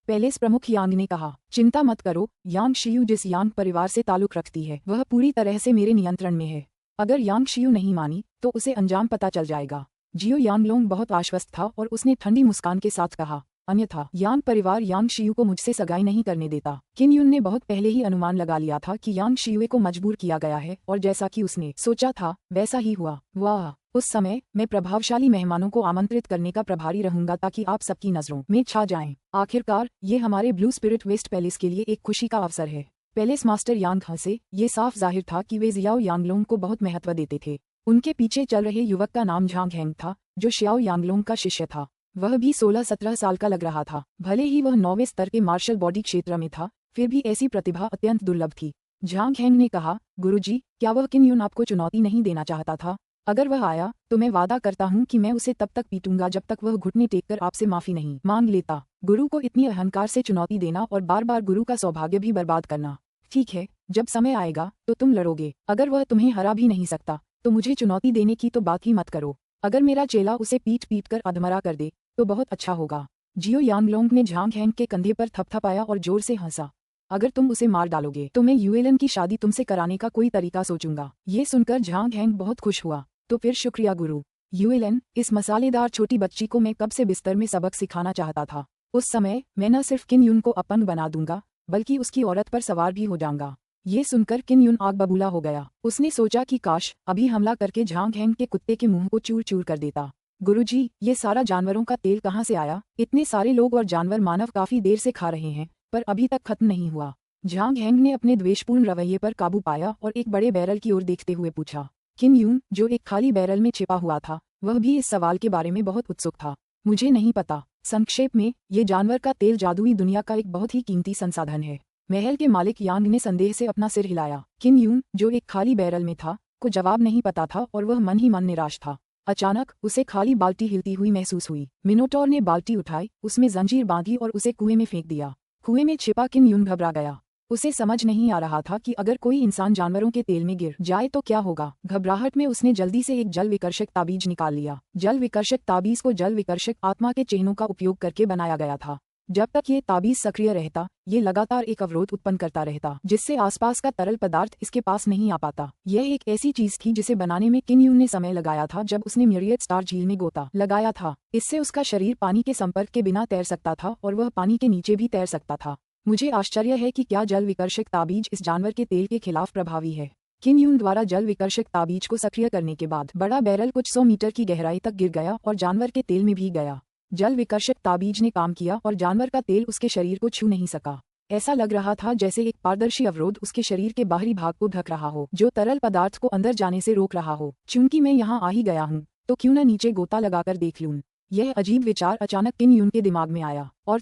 पैलेस प्रमुख यांग ने कहा, चिंता मत करो, यांग शियू जिस यांग परिवार से ताल्लुक रखती है वह पूरी तरह से मेरे नियंत्रण में है। अगर यांग शियू नहीं मानी तो उसे अंजाम पता चल जाएगा। जियो यांगलोंग बहुत आश्वस्त था और उसने ठंडी मुस्कान के साथ कहा, अन्यथा यांग परिवार यांग शियू को मुझसे सगाई नहीं करने देता। किम यून ने बहुत पहले ही अनुमान लगा लिया था कि यांग शियू को मजबूर किया गया है और जैसा कि उसने सोचा था वैसा ही हुआ। वाह, उस समय मैं प्रभावशाली मेहमानों को आमंत्रित करने का प्रभारी रहूंगा ताकि आप सबकी नजरों में छा जाएं। आखिरकार ये हमारे ब्लू स्पिरिट वेस्ट पैलेस के लिए एक खुशी का अवसर है। पैलेस मास्टर यांग हंसे। ये साफ जाहिर था कि वे जियाओ यांगलोंग को बहुत महत्व देते थे। उनके पीछे चल रहे युवक का नाम झांग हैंग था, जो शियाओ यांगलोंग का शिष्य था। वह भी 16-17 साल का लग रहा था। भले ही वह 9वें स्तर के मार्शल बॉडी क्षेत्र में था, फिर भी ऐसी प्रतिभा अत्यंत दुर्लभ थी। झांग हेंग ने कहा, गुरुजी, क्या वह किन यून आपको चुनौती नहीं देना चाहता था? अगर वह आया तो मैं वादा करता हूँ कि मैं उसे तब तक पीटूंगा जब तक वह घुटने टेककर आपसे माफी नहीं मांग लेता। गुरु को इतनी अहंकार से चुनौती देना और बार बार गुरु का सौभाग्य भी बर्बाद करना। ठीक है, जब समय आएगा तो तुम लड़ोगे। अगर वह तुम्हें हरा भी नहीं सकता तो मुझे चुनौती देने की तो बात ही मत करो। अगर मेरा चेला उसे पीट पीट कर अधमरा कर दे तो बहुत अच्छा होगा। जियो यांगलोंग ने झांग हेंग के कंधे पर थपथपाया और जोर से हंसा। अगर तुम उसे मार डालोगे तो मैं यूएलन की शादी तुमसे कराने का कोई तरीका सोचूंगा। ये सुनकर झांग हेंग बहुत खुश हुआ। तो फिर शुक्रिया गुरु। यूएलन, इस मसालेदार छोटी बच्ची को मैं कब से बिस्तर में सबक सिखाना चाहता था। उस समय मैं न सिर्फ किन यून को अपंग बना दूंगा बल्कि उसकी औरत पर सवार भी हो जाऊंगा। ये सुनकर किन यून आग बबूला हो गया। उसने सोचा कि काश अभी हमला करके झांग हेंग के कुत्ते के मुंह को चूर चूर कर देता। गुरुजी, ये सारा जानवरों का तेल कहाँ से आया? इतने सारे लोग और जानवर मानव काफी देर से खा रहे हैं पर अभी तक खत्म नहीं हुआ। झांग हेंग ने अपने द्वेषपूर्ण रवैये पर काबू पाया और एक बड़े बैरल की ओर देखते हुए पूछा। किन यून, जो एक खाली बैरल में छिपा हुआ था, वह भी इस सवाल के बारे में बहुत उत्सुक था। मुझे नहीं पता। संक्षेप में, ये जानवर का तेल जादुई दुनिया का एक बहुत ही कीमती संसाधन है। महल के मालिक यांग ने संदेह से अपना सिर हिलाया। किन यून, जो एक खाली बैरल में था, को जवाब नहीं पता था और वह मन ही मन निराश था। अचानक उसे खाली बाल्टी हिलती हुई महसूस हुई। मिनोटोर ने बाल्टी उठाई, उसमें जंजीर बांधी और उसे कुएं में फेंक दिया। कुएं में छिपा किन यून घबरा गया। उसे समझ नहीं आ रहा था कि अगर कोई इंसान जानवरों के तेल में गिर जाए तो क्या होगा। घबराहट में उसने जल्दी से एक जल विकर्षक ताबीज निकाल लिया। जल विकर्षक ताबीज को जल विकर्षक आत्मा के चिन्हों का उपयोग करके बनाया गया था। जब तक ये ताबीज सक्रिय रहता, ये लगातार एक अवरोध उत्पन्न करता रहता जिससे आसपास का तरल पदार्थ इसके पास नहीं आ पाता। यह एक ऐसी चीज थी जिसे बनाने में किन यून ने समय लगाया था जब उसने म्यूरियट स्टार झील में गोता लगाया था। इससे उसका शरीर पानी के संपर्क के बिना तैर सकता था और वह पानी के नीचे भी तैर सकता था। मुझे आश्चर्य है कि क्या जल विकर्षक ताबीज इस जानवर के तेल के खिलाफ प्रभावी है। किन यून द्वारा जल विकर्षक ताबीज को सक्रिय करने के बाद बड़ा बैरल कुछ 100 मीटर की गहराई तक गिर गया और जानवर के तेल में भी गया। जल विकर्षक ताबीज ने काम किया और जानवर का तेल उसके शरीर को छू नहीं सका। ऐसा लग रहा था जैसे एक पारदर्शी अवरोध उसके शरीर के बाहरी भाग को ढक रहा हो, जो तरल पदार्थ को अंदर जाने से रोक रहा हो। चूंकि मैं यहाँ आ ही गया हूँ तो क्यों न नीचे गोता लगाकर देख लूं। यह अजीब विचार अचानक किन यून के दिमाग में आया और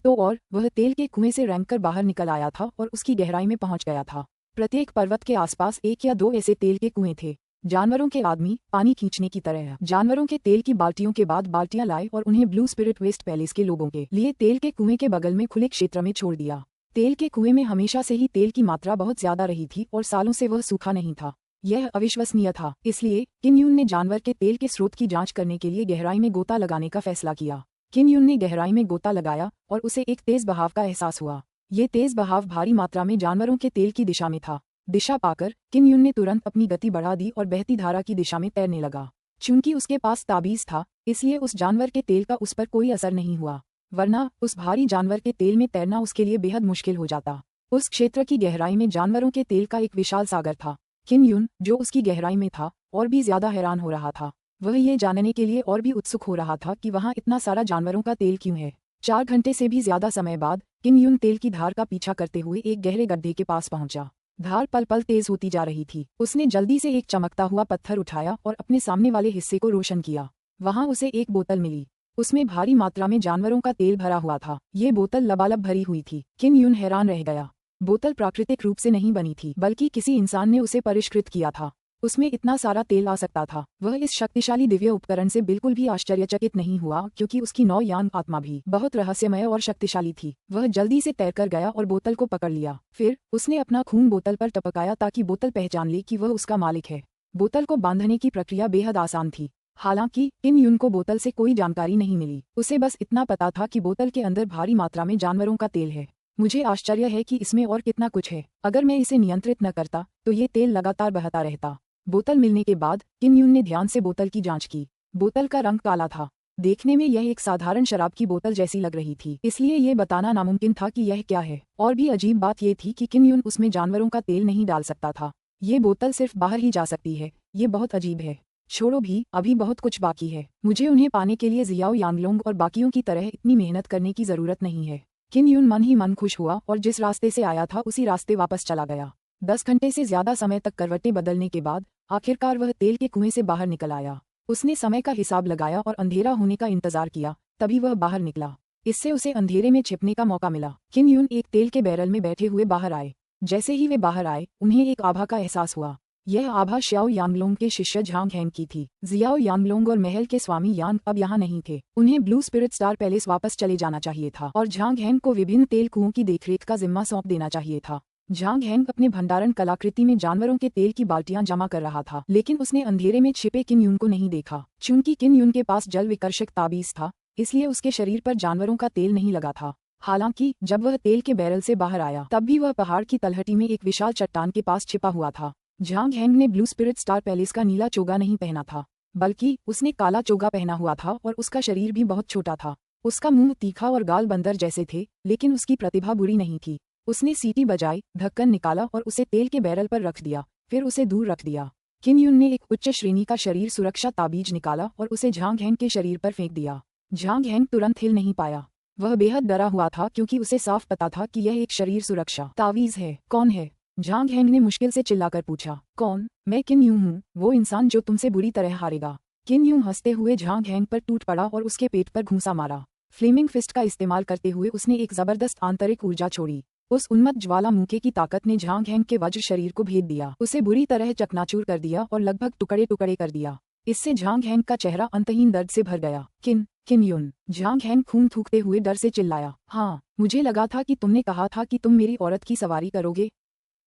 वह तेल के कुएं से रेंगकर बाहर निकल आया था और उसकी गहराई में पहुंच गया था। प्रत्येक पर्वत के आसपास 1 या 2 ऐसे तेल के कुएं थे। जानवरों के आदमी पानी खींचने की तरह जानवरों के तेल की बाल्टियों के बाद बाल्टियां लाए और उन्हें ब्लू स्पिरिट वेस्ट पैलेस के लोगों के लिए तेल के कुएं के बगल में खुले क्षेत्र में छोड़ दिया। तेल के कुएं में हमेशा से ही तेल की मात्रा बहुत ज्यादा रही थी और सालों से वह सूखा नहीं था। यह अविश्वसनीय था। इसलिए किन यून ने जानवर के तेल के स्रोत की जांच करने के लिए गहराई में गोता लगाने का फैसला किया। किन यून ने गहराई में गोता लगाया और उसे एक तेज बहाव का एहसास हुआ। ये तेज बहाव भारी मात्रा में जानवरों के तेल की दिशा में था। दिशा पाकर किन यून ने तुरंत अपनी गति बढ़ा दी और बहती धारा की दिशा में तैरने लगा। चूंकि उसके पास ताबीज था, इसलिए उस जानवर के तेल का उस पर कोई असर नहीं हुआ, वरना उस भारी जानवर के तेल में तैरना उसके लिए बेहद मुश्किल हो जाता। उस क्षेत्र की गहराई में जानवरों के तेल का एक विशाल सागर था। किन यून, जो उसकी गहराई में था, और भी ज्यादा हैरान हो रहा था। वह ये जानने के लिए और भी उत्सुक हो रहा था कि वहाँ इतना सारा जानवरों का तेल क्यों है। 4 घंटे से भी ज्यादा समय बाद किन यून तेल की धार का पीछा करते हुए एक गहरे गड्ढे के पास पहुंचा। धार पल पल तेज होती जा रही थी। उसने जल्दी से एक चमकता हुआ पत्थर उठाया और अपने सामने वाले हिस्से को रोशन किया। वहां उसे एक बोतल मिली। उसमें भारी मात्रा में जानवरों का तेल भरा हुआ था। ये बोतल लबालब भरी हुई थी। किन यून हैरान रह गया। बोतल प्राकृतिक रूप से नहीं बनी थी, बल्कि किसी इंसान ने उसे परिष्कृत किया था। उसमें इतना सारा तेल आ सकता था। वह इस शक्तिशाली दिव्य उपकरण से बिल्कुल भी आश्चर्यचकित नहीं हुआ, क्योंकि उसकी नौयान आत्मा भी बहुत रहस्यमय और शक्तिशाली थी। वह जल्दी से तैरकर गया और बोतल को पकड़ लिया। फिर उसने अपना खून बोतल पर टपकाया ताकि बोतल पहचान ले कि वह उसका मालिक है। बोतल को बांधने की प्रक्रिया बेहद आसान थी। हालांकि किन यून को बोतल से कोई जानकारी नहीं मिली। उसे बस इतना पता था कि बोतल के अंदर भारी मात्रा में जानवरों का तेल है। मुझे आश्चर्य है कि इसमें और कितना कुछ है। अगर मैं इसे नियंत्रित न करता तो ये तेल लगातार बहता रहता। बोतल मिलने के बाद किन यून ने ध्यान से बोतल की जांच की। बोतल का रंग काला था। देखने में यह एक साधारण शराब की बोतल जैसी लग रही थी, इसलिए ये बताना नामुमकिन था कि यह क्या है। और भी अजीब बात ये थी कि किन यून उसमें जानवरों का तेल नहीं डाल सकता था। ये बोतल सिर्फ बाहर ही जा सकती है। ये बहुत अजीब है। छोड़ो भी, अभी बहुत कुछ बाकी है। मुझे उन्हें पाने के लिए जियाओ यांगलोंग और बाकियों की तरह इतनी मेहनत करने की जरूरत नहीं है। किन यून मन ही मन खुश हुआ और जिस रास्ते से आया था उसी रास्ते वापस चला गया। 10 घंटे से ज्यादा समय तक करवटें बदलने के बाद आखिरकार वह तेल के कुएं से बाहर निकल आया। उसने समय का हिसाब लगाया और अंधेरा होने का इंतजार किया, तभी वह बाहर निकला। इससे उसे अंधेरे में छिपने का मौका मिला। किन यून एक तेल के बैरल में बैठे हुए बाहर आए। जैसे ही वे बाहर आए, उन्हें एक आभा का एहसास हुआ। यह आभा xiao यांगलोंग के शिष्य झांग हैंग की थी। जियाओ यांगलोंग और महल के स्वामी यांग अब यहाँ नहीं थे। उन्हें ब्लू स्पिरिट स्टार पैलेस वापस चले जाना चाहिए था और झांग हैंग को विभिन्न तेल कुओं की देखरेख का जिम्मा सौंप देना चाहिए था। झांग हैंग अपने भंडारण कलाकृति में जानवरों के तेल की बाल्टियां जमा कर रहा था, लेकिन उसने अंधेरे में छिपे किन यून को नहीं देखा। चूंकि किन यून के पास जल विकर्षक ताबीज था, इसलिए उसके शरीर पर जानवरों का तेल नहीं लगा था। हालांकि जब वह तेल के बैरल से बाहर आया, तब भी वह पहाड़ की तलहटी में एक विशाल चट्टान के पास छिपा हुआ था। झांग हैंग ने ब्लू स्पिरिट स्टार पैलेस का नीला चोगा नहीं पहना था, बल्कि उसने काला चोगा पहना हुआ था और उसका शरीर भी बहुत छोटा था। उसका मुंह तीखा और गाल बंदर जैसे थे, लेकिन उसकी प्रतिभा बुरी नहीं थी। उसने सीटी बजाई, ढक्कन निकाला और उसे तेल के बैरल पर रख दिया, फिर उसे दूर रख दिया। किन यून ने एक उच्च श्रेणी का शरीर सुरक्षा ताबीज निकाला और उसे झांग हैंग के शरीर पर फेंक दिया। झांग हैंग तुरंत हिल नहीं पाया। वह बेहद डरा हुआ था क्योंकि उसे साफ पता था कि यह एक शरीर सुरक्षा तावीज है। कौन है? झांग हैंग ने मुश्किल से चिल्लाकर पूछा। कौन? मैं किन यूं हूँ, वो इंसान जो तुमसे बुरी तरह हारेगा। किन यूं हंसते हुए झांग हैंग पर टूट पड़ा और उसके पेट पर घूंसा मारा। फ्लेमिंग फिस्ट का इस्तेमाल करते हुए उसने एक जबरदस्त आंतरिक ऊर्जा छोड़ी। उस उन्मत्त ज्वालामुखी की ताकत ने झांग हैंग के वज्र शरीर को भेद दिया, उसे बुरी तरह चकनाचूर कर दिया और लगभग टुकड़े टुकड़े कर दिया। इससे झांग हैंग का चेहरा अंतहीन दर्द से भर गया। किन यून, झांग हैंग खून थूकते हुए डर से चिल्लाया। हाँ, मुझे लगा था कि तुमने कहा था कि तुम मेरी औरत की सवारी करोगे।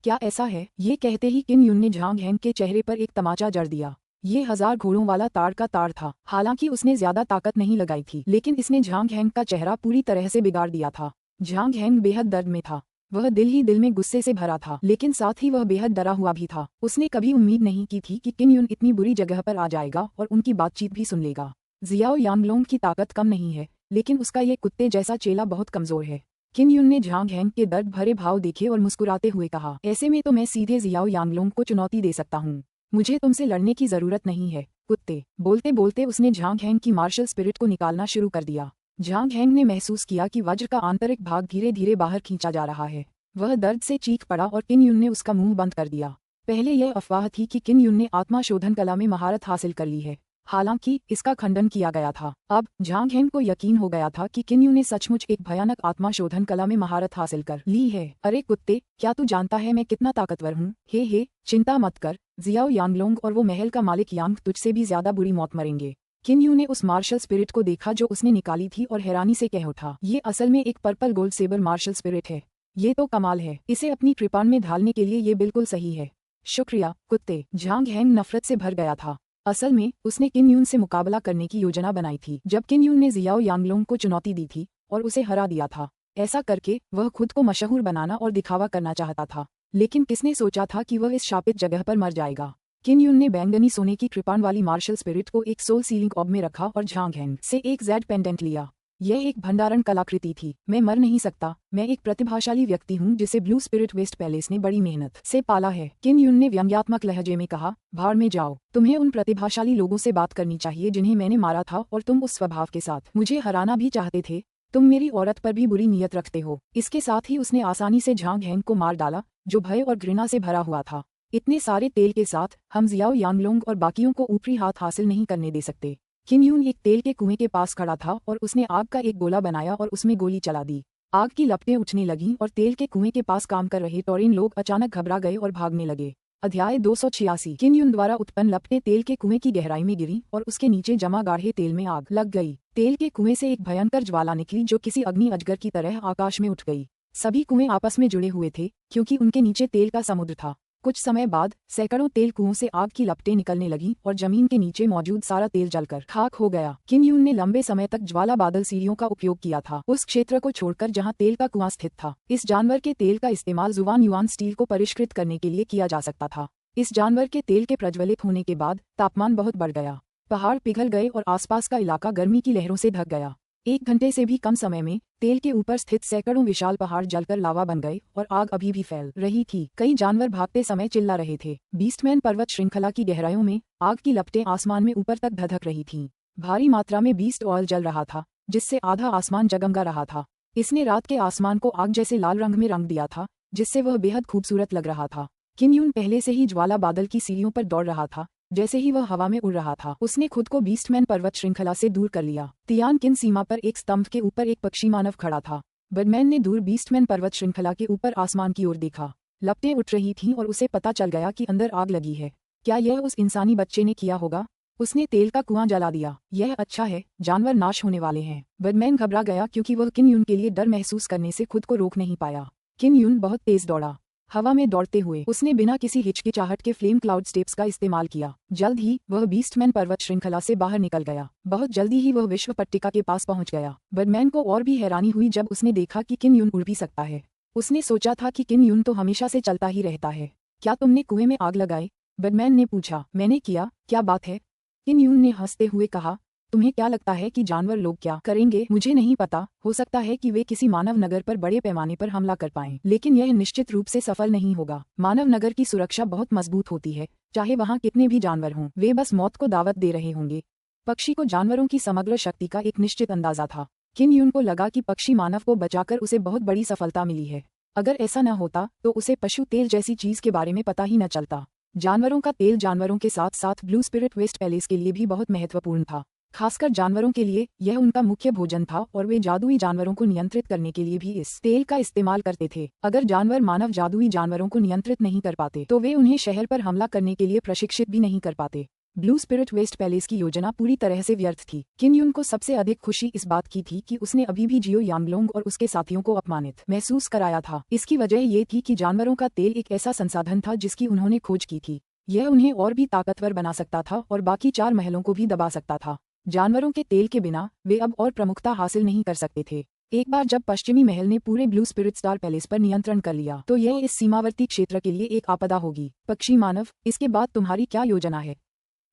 क्या ऐसा है? ये कहते ही किन यून ने झांग हैंग के चेहरे पर एक तमाचा जड़ दिया। ये 1000 घोड़ों वाला ताड़ का ताड़ था। हालांकि उसने ज्यादा ताकत नहीं लगाई थी, लेकिन इसने झांग हैंग का चेहरा पूरी तरह से बिगाड़ दिया था। झांग हैंग बेहद दर्द में था। वह दिल ही दिल में गुस्से से भरा था, लेकिन साथ ही वह बेहद डरा हुआ भी था। उसने कभी उम्मीद नहीं की थी कि किन यून इतनी बुरी जगह पर आ जाएगा और उनकी बातचीत भी सुन लेगा। जियाओ यांगलोंग की ताकत कम नहीं है, लेकिन उसका ये कुत्ते जैसा चेला बहुत कमजोर है। किन यून ने झांग हैंग के दर्द भरे भाव देखे और मुस्कुराते हुए कहा, ऐसे में तो मैं सीधे जियाओ यांगलोंग को चुनौती दे सकता हूँ। मुझे तुमसे लड़ने की जरूरत नहीं है, कुत्ते। बोलते बोलते उसने झांग हैंग की मार्शल स्पिरिट को निकालना शुरू कर दिया। झांग हैंग ने महसूस किया कि वज्र का आंतरिक भाग धीरे धीरे बाहर खींचा जा रहा है। वह दर्द से चीख पड़ा और किन यून ने उसका मुंह बंद कर दिया। पहले यह अफवाह थी कि किन यून ने आत्मा शोधन कला में महारत हासिल कर ली है, हालांकि इसका खंडन किया गया था। अब झांग हैंग को यकीन हो गया था कि किन यून ने सचमुच एक भयानक आत्मा शोधन कला में महारत हासिल कर ली है। अरे कुत्ते, क्या तू जानता है मैं कितना ताकतवर हूँ? हे, चिंता मत कर, जियाओ यांगलोंग और वो महल का मालिक यांग तुझसे भी ज्यादा बुरी मौत मरेंगे। किन यून ने उस मार्शल स्पिरिट को देखा जो उसने निकाली थी और हैरानी से कह उठा, ये असल में एक purple gold sabre marshal spirit है। ये तो कमाल है, इसे अपनी कृपाण में ढालने के लिए ये बिल्कुल सही है। शुक्रिया कुत्ते। झांग हैंग नफरत से भर गया था। असल में उसने किन यून से मुकाबला करने की योजना बनाई थी जब किन यून ने जियाओ यांगलोंग को चुनौती दी थी और उसे हरा दिया था। ऐसा करके वह खुद को मशहूर बनाना और दिखावा करना चाहता था, लेकिन किसने सोचा था कि वह इस शापित जगह पर मर जाएगा। किन यून ने बैंगनी सोने की कृपाण वाली मार्शल स्पिरिट को एक सोल सीलिंग ऑब में रखा और झांग हैंग से एक जेड पेंडेंट लिया। यह एक भंडारण कलाकृति थी। मैं मर नहीं सकता, मैं एक प्रतिभाशाली व्यक्ति हूँ जिसे ब्लू स्पिरिट वेस्ट पैलेस ने बड़ी मेहनत से पाला है। किन यून ने व्यंग्यात्मक लहजे में कहा, भाड़ में जाओ। तुम्हें उन प्रतिभाशाली लोगों से बात करनी चाहिए जिन्हें मैंने मारा था और तुम उस स्वभाव के साथ मुझे हराना भी चाहते थे। तुम मेरी औरत पर भी बुरी नीयत रखते हो। इसके साथ ही उसने आसानी से झांग हैंग को मार डाला, जो भय और घृणा से भरा हुआ था। इतने सारे तेल के साथ हम जियाओ यांगलोंग और बाकियों को ऊपरी हाथ हासिल नहीं करने दे सकते। किन यून एक तेल के कुएं के पास खड़ा था और उसने आग का एक गोला बनाया और उसमें गोली चला दी। आग की लपटें उठने लगीं और तेल के कुएं के पास काम कर रहे टोरिन लोग अचानक घबरा गए और भागने लगे। अध्याय 286। किन यून द्वारा उत्पन्न लपटें तेल के कुएं की गहराई में गिरी और उसके नीचे जमा गाढ़े तेल में आग लग गई। तेल के कुएं से एक भयंकर ज्वाला निकली जो किसी अग्नि अजगर की तरह आकाश में उठ गई। सभी कुएं आपस में जुड़े हुए थे क्योंकि उनके नीचे तेल का समुद्र था। कुछ समय बाद सैकड़ों तेल कुओं से आग की लपटें निकलने लगीं और जमीन के नीचे मौजूद सारा तेल जलकर खाक हो गया। किन यून ने लंबे समय तक ज्वाला बादल सीढ़ियों का उपयोग किया था उस क्षेत्र को छोड़कर जहां तेल का कुआं स्थित था। इस जानवर के तेल का इस्तेमाल जुवान युआन स्टील को परिष्कृत करने के लिए किया जा सकता था। इस जानवर के तेल के प्रज्वलित होने के बाद तापमान बहुत बढ़ गया। पहाड़ पिघल गए और आसपास का इलाका गर्मी की लहरों से ढक गया। 1 घंटे से भी कम समय में तेल के ऊपर स्थित सैकड़ों विशाल पहाड़ जलकर लावा बन गए और आग अभी भी फैल रही थी। कई जानवर भागते समय चिल्ला रहे थे। बीस्टमैन पर्वत श्रृंखला की गहराइयों में आग की लपटें आसमान में ऊपर तक धधक रही थीं। भारी मात्रा में बीस्ट ऑयल जल रहा था जिससे आधा आसमान जगमगा रहा था। इसने रात के आसमान को आग जैसे लाल रंग में रंग दिया था जिससे वह बेहद खूबसूरत लग रहा था। किन यून पहले से ही ज्वाला बादल की सीढ़ियों पर दौड़ रहा था जैसे ही वह हवा में उड़ रहा था उसने खुद को बीस्टमैन पर्वत श्रृंखला से दूर कर लिया। तियान किन सीमा पर एक स्तंभ के ऊपर एक पक्षी मानव खड़ा था। बर्डमैन ने दूर बीस्टमैन पर्वत श्रृंखला के ऊपर आसमान की ओर देखा। लपटें उठ रही थीं और उसे पता चल गया कि अंदर आग लगी है। क्या यह उस इंसानी बच्चे ने किया होगा? उसने तेल का कुआं जला दिया। यह अच्छा है, जानवर नाश होने वाले हैं। बर्डमैन घबरा गया क्योंकि वह किन यून के लिए डर महसूस करने से खुद को रोक नहीं पाया। किन यून बहुत तेज दौड़ा। हवा में दौड़ते हुए उसने बिना किसी हिचकिचाहट के फ्लेम क्लाउड स्टेप्स का इस्तेमाल किया। जल्द ही वह बीस्टमैन पर्वत श्रृंखला से बाहर निकल गया। बहुत जल्दी ही वह विश्व पट्टिका के पास पहुंच गया। बर्डमैन को और भी हैरानी हुई जब उसने देखा कि किन यून उड़ भी सकता है। उसने सोचा था कि किन यून तो हमेशा से चलता ही रहता है। क्या तुमने कुएं में आग लगाई? बर्डमैन ने पूछा। मैंने किया, क्या बात है? किन यून ने हंसते हुए कहा। तुम्हें क्या लगता है कि जानवर लोग क्या करेंगे? मुझे नहीं पता, हो सकता है कि वे किसी मानव नगर पर बड़े पैमाने पर हमला कर पाएं, लेकिन यह निश्चित रूप से सफल नहीं होगा। मानव नगर की सुरक्षा बहुत मजबूत होती है, चाहे वहाँ कितने भी जानवर हों, वे बस मौत को दावत दे रहे होंगे। पक्षी को जानवरों की समग्र शक्ति का एक निश्चित अंदाजा था। किन यून को लगा कि पक्षी मानव को बचाकर उसे बहुत बड़ी सफलता मिली है। अगर ऐसा न होता तो उसे पशु तेल जैसी चीज के बारे में पता ही न चलता। जानवरों का तेल जानवरों के साथ साथ ब्लू स्पिरिट वेस्ट पैलेस के लिए भी बहुत महत्वपूर्ण था। खासकर जानवरों के लिए यह उनका मुख्य भोजन था और वे जादुई जानवरों को नियंत्रित करने के लिए भी इस तेल का इस्तेमाल करते थे। अगर जानवर मानव जादुई जानवरों को नियंत्रित नहीं कर पाते तो वे उन्हें शहर पर हमला करने के लिए प्रशिक्षित भी नहीं कर पाते। ब्लू स्पिरिट वेस्ट पैलेस की योजना पूरी तरह से व्यर्थ थी। किन यून को सबसे अधिक खुशी इस बात की थी कि उसने अभी भी जियो यांगलोंग और उसके साथियों को अपमानित महसूस कराया था। इसकी वजह ये थी कि जानवरों का तेल एक ऐसा संसाधन था जिसकी उन्होंने खोज की थी। यह उन्हें और भी ताकतवर बना सकता था और बाकी 4 महलों को भी दबा सकता था। जानवरों के तेल के बिना वे अब और प्रमुखता हासिल नहीं कर सकते थे। एक बार जब पश्चिमी महल ने पूरे ब्लू स्पिरिट स्टार पैलेस पर नियंत्रण कर लिया तो यह इस सीमावर्ती क्षेत्र के लिए एक आपदा होगी। पक्षी मानव, इसके बाद तुम्हारी क्या योजना है?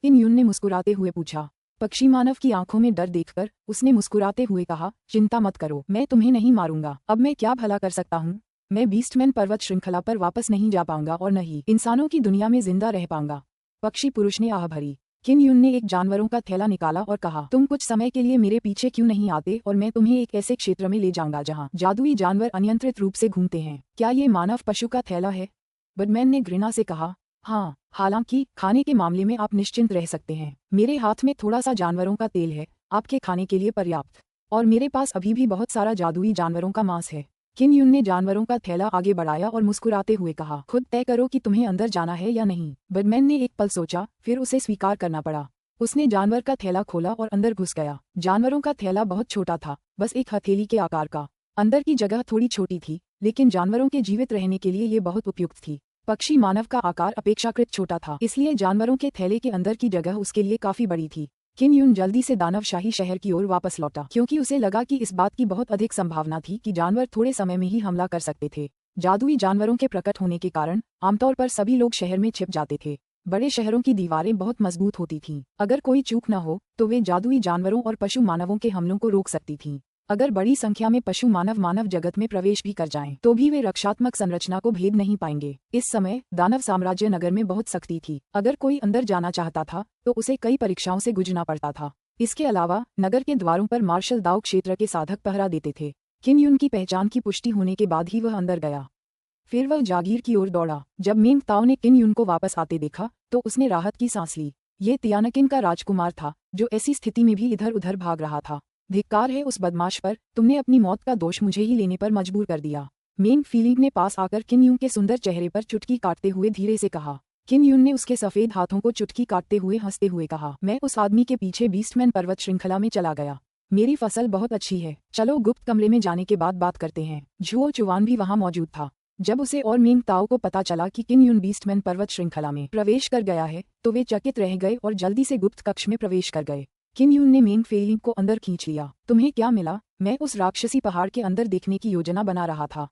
किन यून ने मुस्कुराते हुए पूछा। पक्षी मानव की आंखों में डर देखकर उसने मुस्कुराते हुए कहा, चिंता मत करो, मैं तुम्हें नहीं मारूंगा। अब मैं क्या भला कर सकता हूँ? मैं बीस्टमैन पर्वत श्रृंखला पर वापस नहीं जा पाऊंगा और न ही इंसानों की दुनिया में जिंदा रह पाऊंगा। पक्षी पुरुष ने आह भरी। किन यून ने एक जानवरों का थैला निकाला और कहा, तुम कुछ समय के लिए मेरे पीछे क्यों नहीं आते और मैं तुम्हें एक ऐसे क्षेत्र में ले जाऊंगा जहां जादुई जानवर अनियंत्रित रूप से घूमते हैं। क्या ये मानव पशु का थैला है? बर्डमैन ने घृणा से कहा, हाँ, हालांकि खाने के मामले में आप निश्चिंत रह सकते हैं। मेरे हाथ में थोड़ा सा जानवरों का तेल है, आपके खाने के लिए पर्याप्त, और मेरे पास अभी भी बहुत सारा जादुई जानवरों का मांस है। किन यून ने जानवरों का थैला आगे बढ़ाया और मुस्कुराते हुए कहा, खुद तय करो कि तुम्हें अंदर जाना है या नहीं। बर्डमैन ने एक पल सोचा, फिर उसे स्वीकार करना पड़ा। उसने जानवर का थैला खोला और अंदर घुस गया। जानवरों का थैला बहुत छोटा था, बस एक हथेली के आकार का। अंदर की जगह थोड़ी छोटी थी, लेकिन जानवरों के जीवित रहने के लिए ये बहुत उपयुक्त थी। पक्षी मानव का आकार अपेक्षाकृत छोटा था, इसलिए जानवरों के थैले के अंदर की जगह उसके लिए काफी बड़ी थी। किन यून जल्दी से दानवशाही शहर की ओर वापस लौटा क्योंकि उसे लगा कि इस बात की बहुत अधिक संभावना थी कि जानवर थोड़े समय में ही हमला कर सकते थे। जादुई जानवरों के प्रकट होने के कारण आमतौर पर सभी लोग शहर में छिप जाते थे। बड़े शहरों की दीवारें बहुत मजबूत होती थीं। अगर कोई चूक न हो तो वे जादुई जानवरों और पशु मानवों के हमलों को रोक सकती थीं। अगर बड़ी संख्या में पशु मानव जगत में प्रवेश भी कर जाएं, तो भी वे रक्षात्मक संरचना को भेद नहीं पाएंगे। इस समय दानव साम्राज्य नगर में बहुत सख्ती थी। अगर कोई अंदर जाना चाहता था तो उसे कई परीक्षाओं से गुजरना पड़ता था। इसके अलावा नगर के द्वारों पर मार्शल दाव क्षेत्र के साधक पहरा देते थे। किन यून की पहचान की पुष्टि होने के बाद ही वह अंदर गया। फिर वह जागीर की ओर दौड़ा। जब मेंग ताओ ने किन यून को वापस आते देखा तो उसने राहत की सांस ली। ये तियानकिन का राजकुमार था जो ऐसी स्थिति में भी इधर उधर भाग रहा था। धिक्कार है उस बदमाश पर, तुमने अपनी मौत का दोष मुझे ही लेने पर मजबूर कर दिया। मेंग फीलिंग ने पास आकर किन यून के सुंदर चेहरे पर चुटकी काटते हुए धीरे से कहा। किन यून ने उसके सफेद हाथों को चुटकी काटते हुए हंसते हुए कहा, मैं उस आदमी के पीछे बीस्टमैन पर्वत श्रृंखला में चला गया। मेरी फसल बहुत अच्छी है, चलो गुप्त कमरे में जाने के बाद बात करते हैं। झुओ चुवान भी वहाँ मौजूद था। जब उसे और मेंग ताओ को पता चला कि किन यून बीस्टमैन पर्वत श्रृंखला में प्रवेश कर गया है तो वे चकित रह गए और जल्दी से गुप्त कक्ष में प्रवेश कर गए। किन यून ने मेंग फेलिंग को अंदर खींच लिया। तुम्हें क्या मिला? मैं उस राक्षसी पहाड़ के अंदर देखने की योजना बना रहा था,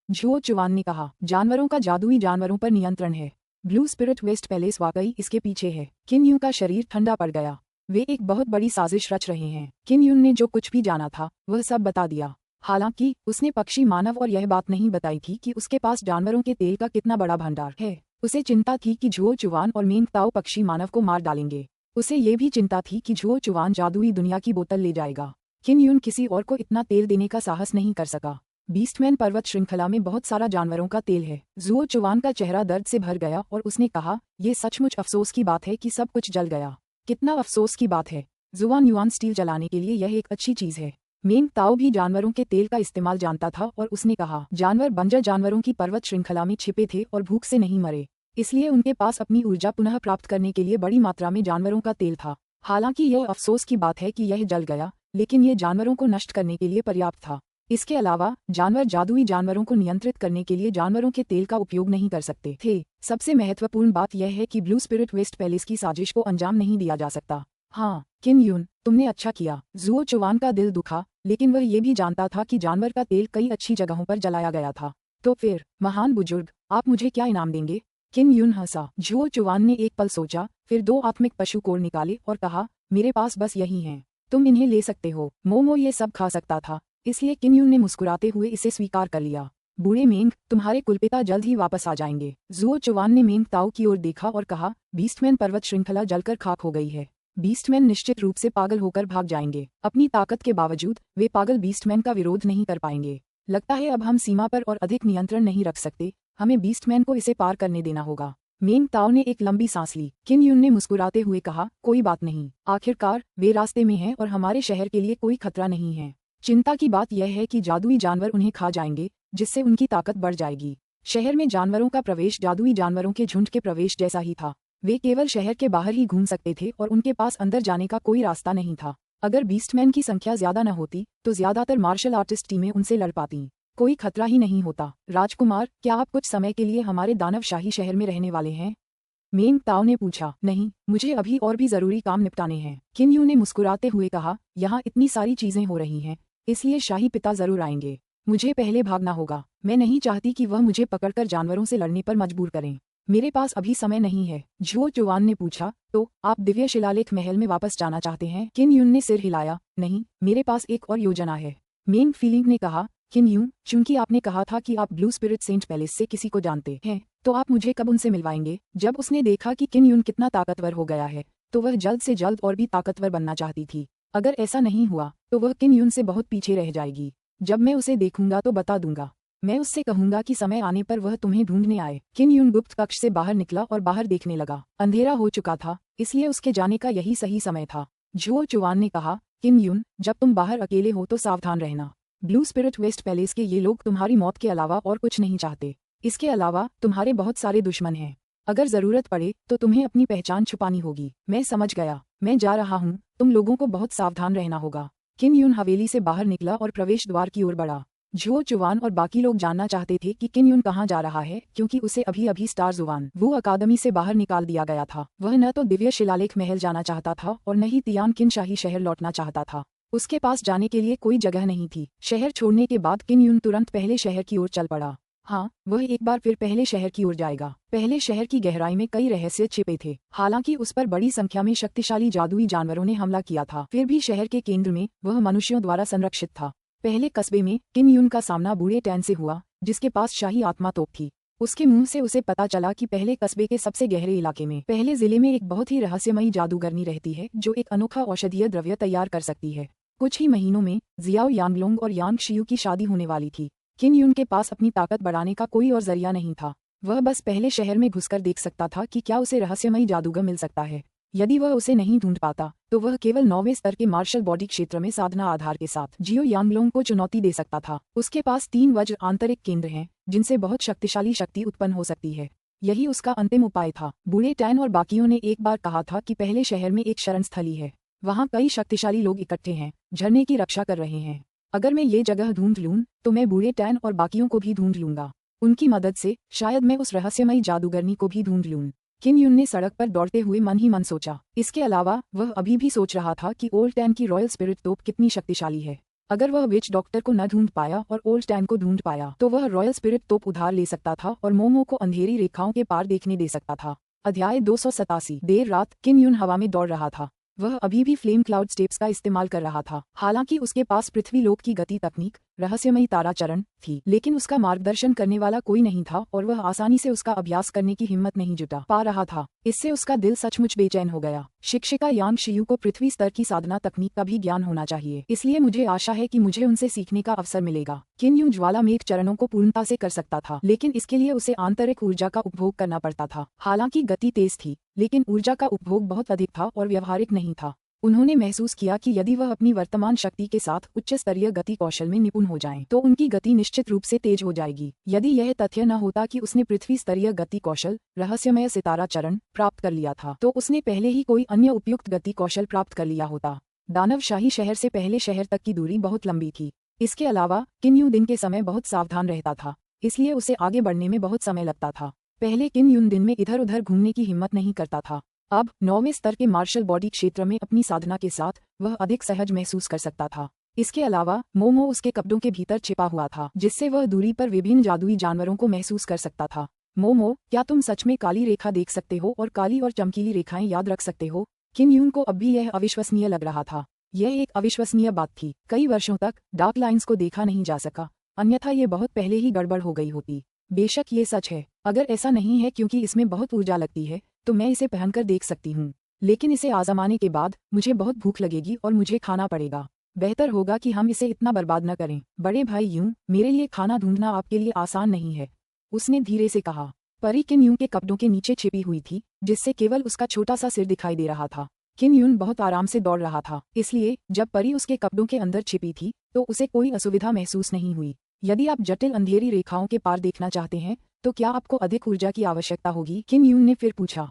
झुओ चुवान ने कहा। जानवरों का जादुई जानवरों पर नियंत्रण है। ब्लू स्पिरिट वेस्ट पैलेस वाकई इसके पीछे है। किन यून का शरीर ठंडा पड़ गया। वे एक बहुत बड़ी साजिश रच रहे हैं। किन यून ने जो कुछ भी जाना था वह सब बता दिया। हालांकि उसने पक्षी मानव और यह बात नहीं बताई थी कि उसके पास जानवरों के तेल का कितना बड़ा भंडार है। उसे चिंता थी कि झुओ चुवान और मेंग ताओ पक्षी मानव को मार डालेंगे। उसे ये भी चिंता थी कि झुओ चुवान जादुई दुनिया की बोतल ले जाएगा। किन यून किसी और को इतना तेल देने का साहस नहीं कर सका। बीस्टमैन पर्वत श्रृंखला में बहुत सारा जानवरों का तेल है। जुओ चुवान का चेहरा दर्द से भर गया और उसने कहा, ये सचमुच अफसोस की बात है कि सब कुछ जल गया। कितना अफसोस की बात है। जुआन युआन स्टील जलाने के लिए यह एक अच्छी चीज है। मेंग ताओ भी जानवरों के तेल का इस्तेमाल जानता था और उसने कहा, जानवर बंजर जानवरों की पर्वत श्रृंखला में छिपे थे और भूख से नहीं मरे, इसलिए उनके पास अपनी ऊर्जा पुनः प्राप्त करने के लिए बड़ी मात्रा में जानवरों का तेल था। हालांकि यह अफसोस की बात है कि यह जल गया, लेकिन यह जानवरों को नष्ट करने के लिए पर्याप्त था। इसके अलावा जानवर जादुई जानवरों को नियंत्रित करने के लिए जानवरों के तेल का उपयोग नहीं कर सकते थे। सबसे महत्वपूर्ण बात यह है कि ब्लू स्पिरिट वेस्ट पैलेस की साजिश को अंजाम नहीं दिया जा सकता। हाँ किन यून, तुमने अच्छा किया। जुओ चुवान का दिल दुखा, लेकिन वह ये भी जानता था कि जानवर का तेल कई अच्छी जगहों पर जलाया गया था। तो फिर महान बुजुर्ग, आप मुझे क्या इनाम देंगे? किन यून हंसा। जुओ चुवान ने एक पल सोचा, फिर 2 आत्मिक पशु कोर निकाले और कहा, मेरे पास बस यही हैं, तुम इन्हें ले सकते हो। मोमो ये सब खा सकता था, इसलिए किन यून ने मुस्कुराते हुए इसे स्वीकार कर लिया। बूढ़े मेंग, तुम्हारे कुलपिता जल्द ही वापस आ जाएंगे। जुओ चुवान ने मेंग ताओ की ओर देखा और कहा, बीस्टमैन पर्वत श्रृंखला जलकर खाक हो गई है। बीस्टमैन निश्चित रूप से पागल होकर भाग जाएंगे। अपनी ताकत के बावजूद वे पागल बीस्टमैन का विरोध नहीं कर पाएंगे। लगता है अब हम सीमा पर और अधिक नियंत्रण नहीं रख सकते, हमें बीस्टमैन को इसे पार करने देना होगा। मेंग ताओ ने एक लंबी सांस ली। किन यून ने मुस्कुराते हुए कहा, कोई बात नहीं, आखिरकार वे रास्ते में हैं और हमारे शहर के लिए कोई खतरा नहीं है। चिंता की बात यह है कि जादुई जानवर उन्हें खा जाएंगे, जिससे उनकी ताकत बढ़ जाएगी। शहर में जानवरों का प्रवेश जादुई जानवरों के झुंड के प्रवेश जैसा ही था। वे केवल शहर के बाहर ही घूम सकते थे और उनके पास अंदर जाने का कोई रास्ता नहीं था। अगर बीस्टमैन की संख्या ज्यादा न होती तो ज्यादातर मार्शल आर्टिस्ट टीमें उनसे लड़ पाती, कोई खतरा ही नहीं होता। राजकुमार, क्या आप कुछ समय के लिए हमारे दानवशाही शहर में रहने वाले हैं? मेंग ताओ ने पूछा। नहीं, मुझे अभी और भी जरूरी काम निपटाने हैं। किन यून ने मुस्कुराते हुए कहा, यहाँ इतनी सारी चीजें हो रही हैं, इसलिए शाही पिता जरूर आएंगे। मुझे पहले भागना होगा। मैं नहीं चाहती कि वह मुझे पकड़कर जानवरों से लड़ने पर मजबूर करें। मेरे पास अभी समय नहीं है। जुओ चुवान ने पूछा, तो आप दिव्य शिलालेख महल में वापस जाना चाहते हैं? किन यून ने सिर हिलाया। नहीं, मेरे पास एक और योजना है। मेंग फीलिंग ने कहा, किन यून, चूंकि आपने कहा था कि आप ब्लू स्पिरिट सेंट पैलेस से किसी को जानते हैं, तो आप मुझे कब उनसे मिलवाएंगे? जब उसने देखा कि किन यून कितना ताकतवर हो गया है, तो वह जल्द से जल्द और भी ताकतवर बनना चाहती थी। अगर ऐसा नहीं हुआ तो वह किन यून से बहुत पीछे रह जाएगी। जब मैं उसे देखूंगा तो बता दूंगा। मैं उससे कहूंगा कि समय आने पर वह तुम्हें ढूंढने आए। किन यून गुप्त कक्ष से बाहर निकला और बाहर देखने लगा। अंधेरा हो चुका था, इसलिए उसके जाने का यही सही समय था। जुओ चुवान ने कहा, किन यून, जब तुम बाहर अकेले हो तो सावधान रहना। ब्लू स्पिरिट वेस्ट पैलेस के ये लोग तुम्हारी मौत के अलावा और कुछ नहीं चाहते। इसके अलावा तुम्हारे बहुत सारे दुश्मन हैं। अगर जरूरत पड़े तो तुम्हें अपनी पहचान छुपानी होगी। मैं समझ गया, मैं जा रहा हूँ, तुम लोगों को बहुत सावधान रहना होगा। किन यून हवेली से बाहर निकला और प्रवेश द्वार की ओर बढ़ा। जुओ चुवान और बाकी लोग जानना चाहते थे कि किन यून कहाँ जा रहा है, क्योंकि उसे अभी अभी स्टार जुवान वो अकादमी से बाहर निकाल दिया गया था। वह न तो दिव्य शिलालेख महल जाना चाहता था और न ही तियान किन शाही शहर लौटना चाहता था। उसके पास जाने के लिए कोई जगह नहीं थी। शहर छोड़ने के बाद किन यून तुरंत पहले शहर की ओर चल पड़ा। हाँ, वह एक बार फिर पहले शहर की ओर जाएगा। पहले शहर की गहराई में कई रहस्य छिपे थे। हालांकि उस पर बड़ी संख्या में शक्तिशाली जादुई जानवरों ने हमला किया था, फिर भी शहर के केंद्र में वह मनुष्यों द्वारा संरक्षित था। पहले कस्बे में किन यून का सामना बूढ़े टैन से हुआ, जिसके पास शाही आत्मा तोप थी। उसके मुंह से उसे पता चला कि पहले कस्बे के सबसे गहरे इलाके में, पहले जिले में एक बहुत ही रहस्यमयी जादूगरनी रहती है जो एक अनोखा औषधीय द्रव्य तैयार कर सकती है। कुछ ही महीनों में जियाओ यांगलोंग और यांग शियू की शादी होने वाली थी। किन यून के पास अपनी ताकत बढ़ाने का कोई और जरिया नहीं था। वह बस पहले शहर में घुसकर देख सकता था कि क्या उसे रहस्यमयी जादूगर मिल सकता है। यदि वह उसे नहीं ढूंढ पाता तो वह केवल 9वें स्तर के मार्शल बॉडी क्षेत्र में साधना आधार के साथ जियो यांगलोंग को चुनौती दे सकता था। उसके पास 3 वज्र आंतरिक केंद्र हैं, जिनसे बहुत शक्तिशाली शक्ति उत्पन्न हो सकती है। यही उसका अंतिम उपाय था। बूढ़े टैन और बाकियों ने एक बार कहा था कि पहले शहर में एक शरण स्थली है, वहाँ कई शक्तिशाली लोग इकट्ठे हैं, झरने की रक्षा कर रहे हैं। अगर मैं ये जगह ढूंढ लूं तो मैं बूढ़े टैन और बाकियों को भी ढूंढ लूंगा। उनकी मदद से शायद मैं उस रहस्यमयी जादूगरनी को भी ढूंढ लूं। किन यून ने सड़क पर दौड़ते हुए मन ही मन सोचा। इसके अलावा वह अभी भी सोच रहा था कि ओल्ड टैन की रॉयल स्पिरिट तोप कितनी शक्तिशाली है। अगर वह विच डॉक्टर को न ढूंढ पाया और ओल्ड टैन को ढूंढ पाया तो वह रॉयल स्पिरिट तोप उधार ले सकता था और मोमो को अंधेरी रेखाओं के पार देखने दे सकता था। अध्याय 287। देर रात किन यून हवा में दौड़ रहा था। वह अभी भी फ्लेम क्लाउड स्टेप्स का इस्तेमाल कर रहा था। हालांकि उसके पास पृथ्वी लोक की गति तकनीक रहस्यमयी ताराचरण थी, लेकिन उसका मार्गदर्शन करने वाला कोई नहीं था और वह आसानी से उसका अभ्यास करने की हिम्मत नहीं जुटा पा रहा था। इससे उसका दिल सचमुच बेचैन हो गया। शिक्षिका यांग शियू को पृथ्वी स्तर की साधना तकनीक का भी ज्ञान होना चाहिए, इसलिए मुझे आशा है कि मुझे उनसे सीखने का अवसर मिलेगा। किन यून ज्वालामेघ चरणों को पूर्णता से कर सकता था, लेकिन इसके लिए उसे आंतरिक ऊर्जा का उपभोग करना पड़ता था। हालांकि गति तेज थी, लेकिन ऊर्जा का उपभोग बहुत अधिक था और व्यवहारिक नहीं था। उन्होंने महसूस किया कि यदि वह अपनी वर्तमान शक्ति के साथ उच्च स्तरीय गति कौशल में निपुण हो जाएं, तो उनकी गति निश्चित रूप से तेज हो जाएगी। यदि यह तथ्य न होता कि उसने पृथ्वी स्तरीय गति कौशल रहस्यमय सितारा चरण प्राप्त कर लिया था, तो उसने पहले ही कोई अन्य उपयुक्त गति कौशल प्राप्त कर लिया होता। दानवशाही शहर से पहले शहर तक की दूरी बहुत लंबी थी। इसके अलावा किन यून दिन के समय बहुत सावधान रहता था, इसलिए उसे आगे बढ़ने में बहुत समय लगता था। पहले किन यून दिन में इधर उधर घूमने की हिम्मत नहीं करता था। अब 9वें स्तर के मार्शल बॉडी क्षेत्र में अपनी साधना के साथ वह अधिक सहज महसूस कर सकता था। इसके अलावा मोमो उसके कपड़ों के भीतर छिपा हुआ था, जिससे वह दूरी पर विभिन्न जादुई जानवरों को महसूस कर सकता था। मोमो, क्या तुम सच में काली रेखा देख सकते हो और काली और चमकीली रेखाएं याद रख सकते हो? किन यून को अब भी यह अविश्वसनीय लग रहा था। यह एक अविश्वसनीय बात थी। कई वर्षों तक डार्क लाइन्स को देखा नहीं जा सका, अन्यथा ये बहुत पहले ही गड़बड़ हो गई होती। बेशक ये सच है। अगर ऐसा नहीं है क्योंकि इसमें बहुत ऊर्जा लगती है, तो मैं इसे पहनकर देख सकती हूँ, लेकिन इसे आजमाने के बाद मुझे बहुत भूख लगेगी और मुझे खाना पड़ेगा। बेहतर होगा कि हम इसे इतना बर्बाद न करें। बड़े भाई यूं, मेरे लिए खाना ढूंढना आपके लिए आसान नहीं है, उसने धीरे से कहा। परी किन यूं के कपड़ों के नीचे छिपी हुई थी, जिससे केवल उसका छोटा सा सिर दिखाई दे रहा था। किन यून बहुत आराम से दौड़ रहा था, इसलिए जब परी उसके कपड़ों के अंदर छिपी थी तो उसे कोई असुविधा महसूस नहीं हुई। यदि आप जटिल अंधेरी रेखाओं के पार देखना चाहते हैं, तो क्या आपको अधिक ऊर्जा की आवश्यकता होगी? किन यून ने फिर पूछा।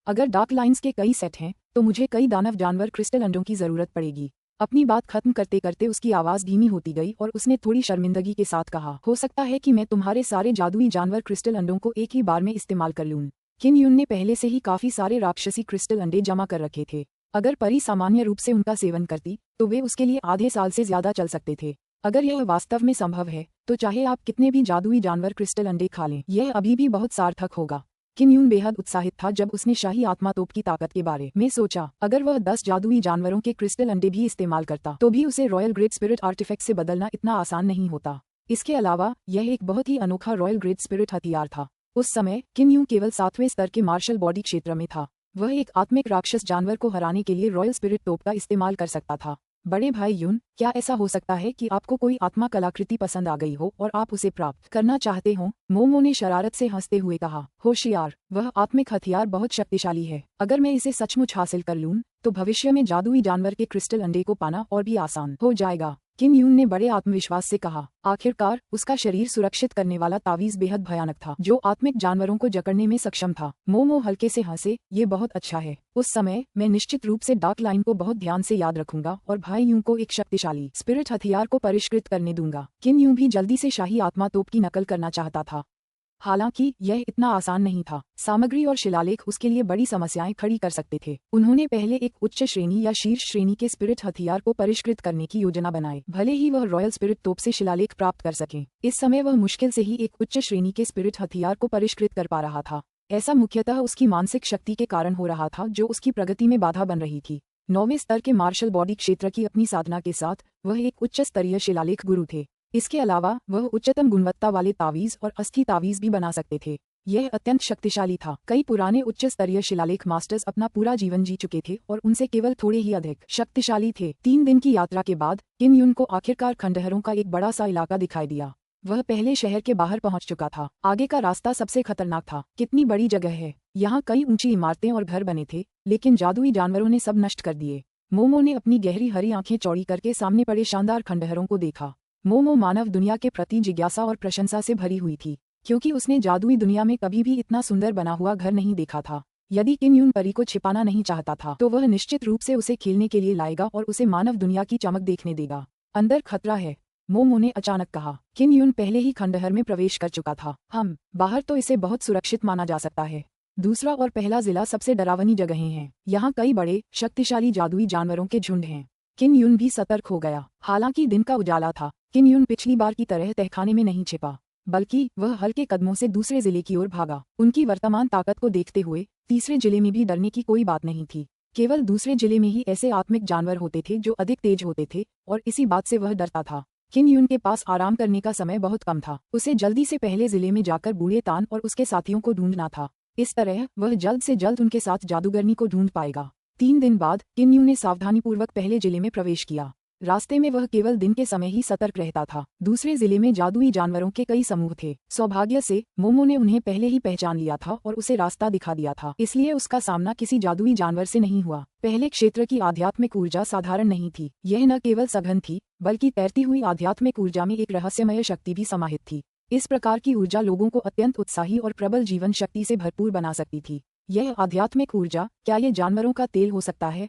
अगर डार्क लाइन्स के कई सेट हैं, तो मुझे कई दानव जानवर क्रिस्टल अंडों की जरूरत पड़ेगी। अपनी बात खत्म करते करते उसकी आवाज धीमी होती गई और उसने थोड़ी शर्मिंदगी के साथ कहा, हो सकता है कि मैं तुम्हारे सारे जादुई जानवर क्रिस्टल अंडों को एक ही बार में इस्तेमाल कर लूं। किन यून ने पहले से ही काफी सारे राक्षसी क्रिस्टल अंडे जमा कर रखे थे। अगर परी सामान्य रूप से उनका सेवन करती, तो वे उसके लिए आधे साल से ज्यादा चल सकते थे। अगर यह वास्तव में संभव है, तो चाहे आप कितने भी जादुई जानवर क्रिस्टल अंडे खा लें, यह अभी भी बहुत सार्थक होगा। किन यून बेहद उत्साहित था जब उसने शाही आत्मा तोप की ताकत के बारे में सोचा। अगर वह 10 जादुई जानवरों के क्रिस्टल अंडे भी इस्तेमाल करता, तो भी उसे रॉयल ग्रेट स्पिरिट आर्टिफैक्ट से बदलना इतना आसान नहीं होता। इसके अलावा यह एक बहुत ही अनोखा रॉयल ग्रेट स्पिरिट हथियार था। उस समय किन यून केवल 7वें स्तर के मार्शल बॉडी क्षेत्र में था। वह एक आत्मिक राक्षस जानवर को हराने के लिए रॉयल स्पिरिट तोप का इस्तेमाल कर सकता था। बड़े भाई यून, क्या ऐसा हो सकता है कि आपको कोई आत्मा कलाकृति पसंद आ गई हो और आप उसे प्राप्त करना चाहते हो? मोमो ने शरारत से हंसते हुए कहा। होशियार, वह आत्मिक हथियार बहुत शक्तिशाली है। अगर मैं इसे सचमुच हासिल कर लूं, तो भविष्य में जादुई जानवर के क्रिस्टल अंडे को पाना और भी आसान हो जाएगा। किन यून ने बड़े आत्मविश्वास से कहा। आखिरकार उसका शरीर सुरक्षित करने वाला तावीज बेहद भयानक था, जो आत्मिक जानवरों को जकड़ने में सक्षम था। मोमो हल्के से हंसे, ये बहुत अच्छा है। उस समय मैं निश्चित रूप से डार्क लाइन को बहुत ध्यान से याद रखूंगा और भाई यूं को एक शक्तिशाली स्पिरिट हथियार को परिष्कृत करने दूंगा। किन यूं भी जल्दी से शाही आत्मा तोप की नकल करना चाहता था, हालांकि यह इतना आसान नहीं था। सामग्री और शिलालेख उसके लिए बड़ी समस्याएं खड़ी कर सकते थे। उन्होंने पहले एक उच्च श्रेणी या शीर्ष श्रेणी के स्पिरिट हथियार को परिष्कृत करने की योजना बनाई, भले ही वह रॉयल स्पिरिट तोप से शिलालेख प्राप्त कर सकें। इस समय वह मुश्किल से ही एक उच्च श्रेणी के स्पिरिट हथियार को परिष्कृत कर पा रहा था। ऐसा मुख्यतः उसकी मानसिक शक्ति के कारण हो रहा था, जो उसकी प्रगति में बाधा बन रही थी। 9वें स्तर के मार्शल बॉडी क्षेत्र की अपनी साधना के साथ वह एक उच्च स्तरीय शिलालेख गुरु थे। इसके अलावा वह उच्चतम गुणवत्ता वाले तावीज और अस्थि तावीज भी बना सकते थे। यह अत्यंत शक्तिशाली था। कई पुराने उच्च स्तरीय शिलालेख मास्टर्स अपना पूरा जीवन जी चुके थे और उनसे केवल थोड़े ही अधिक शक्तिशाली थे। 3 दिन की यात्रा के बाद किन यून को आखिरकार खंडहरों का एक बड़ा सा इलाका दिखाई दिया। वह पहले शहर के बाहर पहुंच चुका था। आगे का रास्ता सबसे खतरनाक था। कितनी बड़ी जगह है। यहाँ कई ऊंची इमारतें और घर बने थे, लेकिन जादुई जानवरों ने सब नष्ट कर दिए। मोमो ने अपनी गहरी हरी आंखें चौड़ी करके सामने पड़े शानदार खंडहरों को देखा। मोमो मानव दुनिया के प्रति जिज्ञासा और प्रशंसा से भरी हुई थी, क्योंकि उसने जादुई दुनिया में कभी भी इतना सुंदर बना हुआ घर नहीं देखा था। यदि किन यून परी को छिपाना नहीं चाहता था, तो वह निश्चित रूप से उसे खेलने के लिए लाएगा और उसे मानव दुनिया की चमक देखने देगा। अंदर खतरा है, मोमो ने अचानक कहा। किन यून पहले ही खंडहर में प्रवेश कर चुका था। बाहर तो इसे बहुत सुरक्षित माना जा सकता है। दूसरा और पहला जिला सबसे डरावनी जगहें हैं। यहाँ कई बड़े शक्तिशाली जादुई जानवरों के झुंड हैं। किन यून भी सतर्क हो गया। हालांकि दिन का उजाला था, किन यून पिछली बार की तरह तहखाने में नहीं छिपा, बल्कि वह हल्के कदमों से दूसरे जिले की ओर भागा। उनकी वर्तमान ताकत को देखते हुए तीसरे जिले में भी डरने की कोई बात नहीं थी। केवल दूसरे जिले में ही ऐसे आत्मिक जानवर होते थे जो अधिक तेज होते थे, और इसी बात से वह डरता था। किन यून के पास आराम करने का समय बहुत कम था। उसे जल्दी से पहले जिले में जाकर बूढ़े तान और उसके साथियों को ढूंढना था। इस तरह वह जल्द से जल्द उनके साथ जादूगरनी को ढूंढ पाएगा। 3 दिन बाद किन यून ने सावधानीपूर्वक पहले जिले में प्रवेश किया। रास्ते में वह केवल दिन के समय ही सतर्क रहता था। दूसरे जिले में जादुई जानवरों के कई समूह थे। सौभाग्य से मोमो ने उन्हें पहले ही पहचान लिया था और उसे रास्ता दिखा दिया था, इसलिए उसका सामना किसी जादुई जानवर से नहीं हुआ। पहले क्षेत्र की आध्यात्मिक ऊर्जा साधारण नहीं थी। यह न केवल सघन थी बल्कि तैरती हुई आध्यात्मिक ऊर्जा में एक रहस्यमय शक्ति भी समाहित थी। इस प्रकार की ऊर्जा लोगों को अत्यंत उत्साही और प्रबल जीवन शक्ति से भरपूर बना सकती थी। यह आध्यात्मिक ऊर्जा, क्या ये जानवरों का तेल हो सकता है?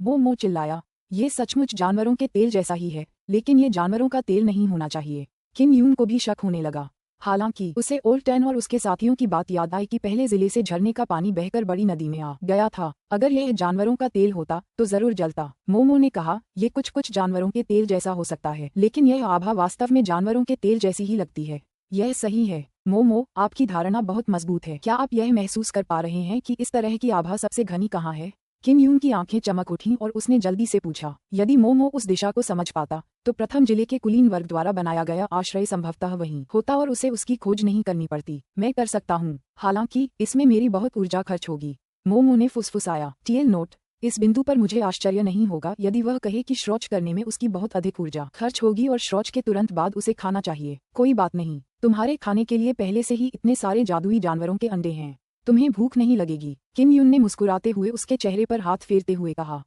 मोमो चिल्लाया। ये सचमुच जानवरों के तेल जैसा ही है, लेकिन ये जानवरों का तेल नहीं होना चाहिए। किन यून को भी शक होने लगा। हालांकि उसे ओल्ड टैन और उसके साथियों की बात याद आई कि पहले जिले से झरने का पानी बहकर बड़ी नदी में आ गया था। अगर यह जानवरों का तेल होता तो जरूर जलता। मोमो ने कहा, ये कुछ जानवरों के तेल जैसा हो सकता है, लेकिन यह आभा वास्तव में जानवरों के तेल जैसी ही लगती है। यह सही है मोमो, आपकी धारणा बहुत मजबूत है। क्या आप यह महसूस कर पा रहे हैं कि इस तरह की आभा सबसे घनी कहाँ है? किन यून की आंखें चमक उठीं और उसने जल्दी से पूछा। यदि मोमो उस दिशा को समझ पाता तो प्रथम जिले के कुलीन वर्ग द्वारा बनाया गया आश्रय संभवतः वहीं होता और उसे उसकी खोज नहीं करनी पड़ती। मैं कर सकता हूँ, हालांकि इसमें मेरी बहुत ऊर्जा खर्च होगी। मोमो ने फुसफुसाया। टीएल नोट, इस बिंदु पर मुझे आश्चर्य नहीं होगा यदि वह कहे कि शौच करने में उसकी बहुत अधिक ऊर्जा खर्च होगी और शौच के तुरंत बाद उसे खाना चाहिए। कोई बात नहीं, तुम्हारे खाने के लिए पहले से ही इतने सारे जादुई जानवरों के अंडे हैं, तुम्हें भूख नहीं लगेगी। किन यून ने मुस्कुराते हुए उसके चेहरे पर हाथ फेरते हुए कहा।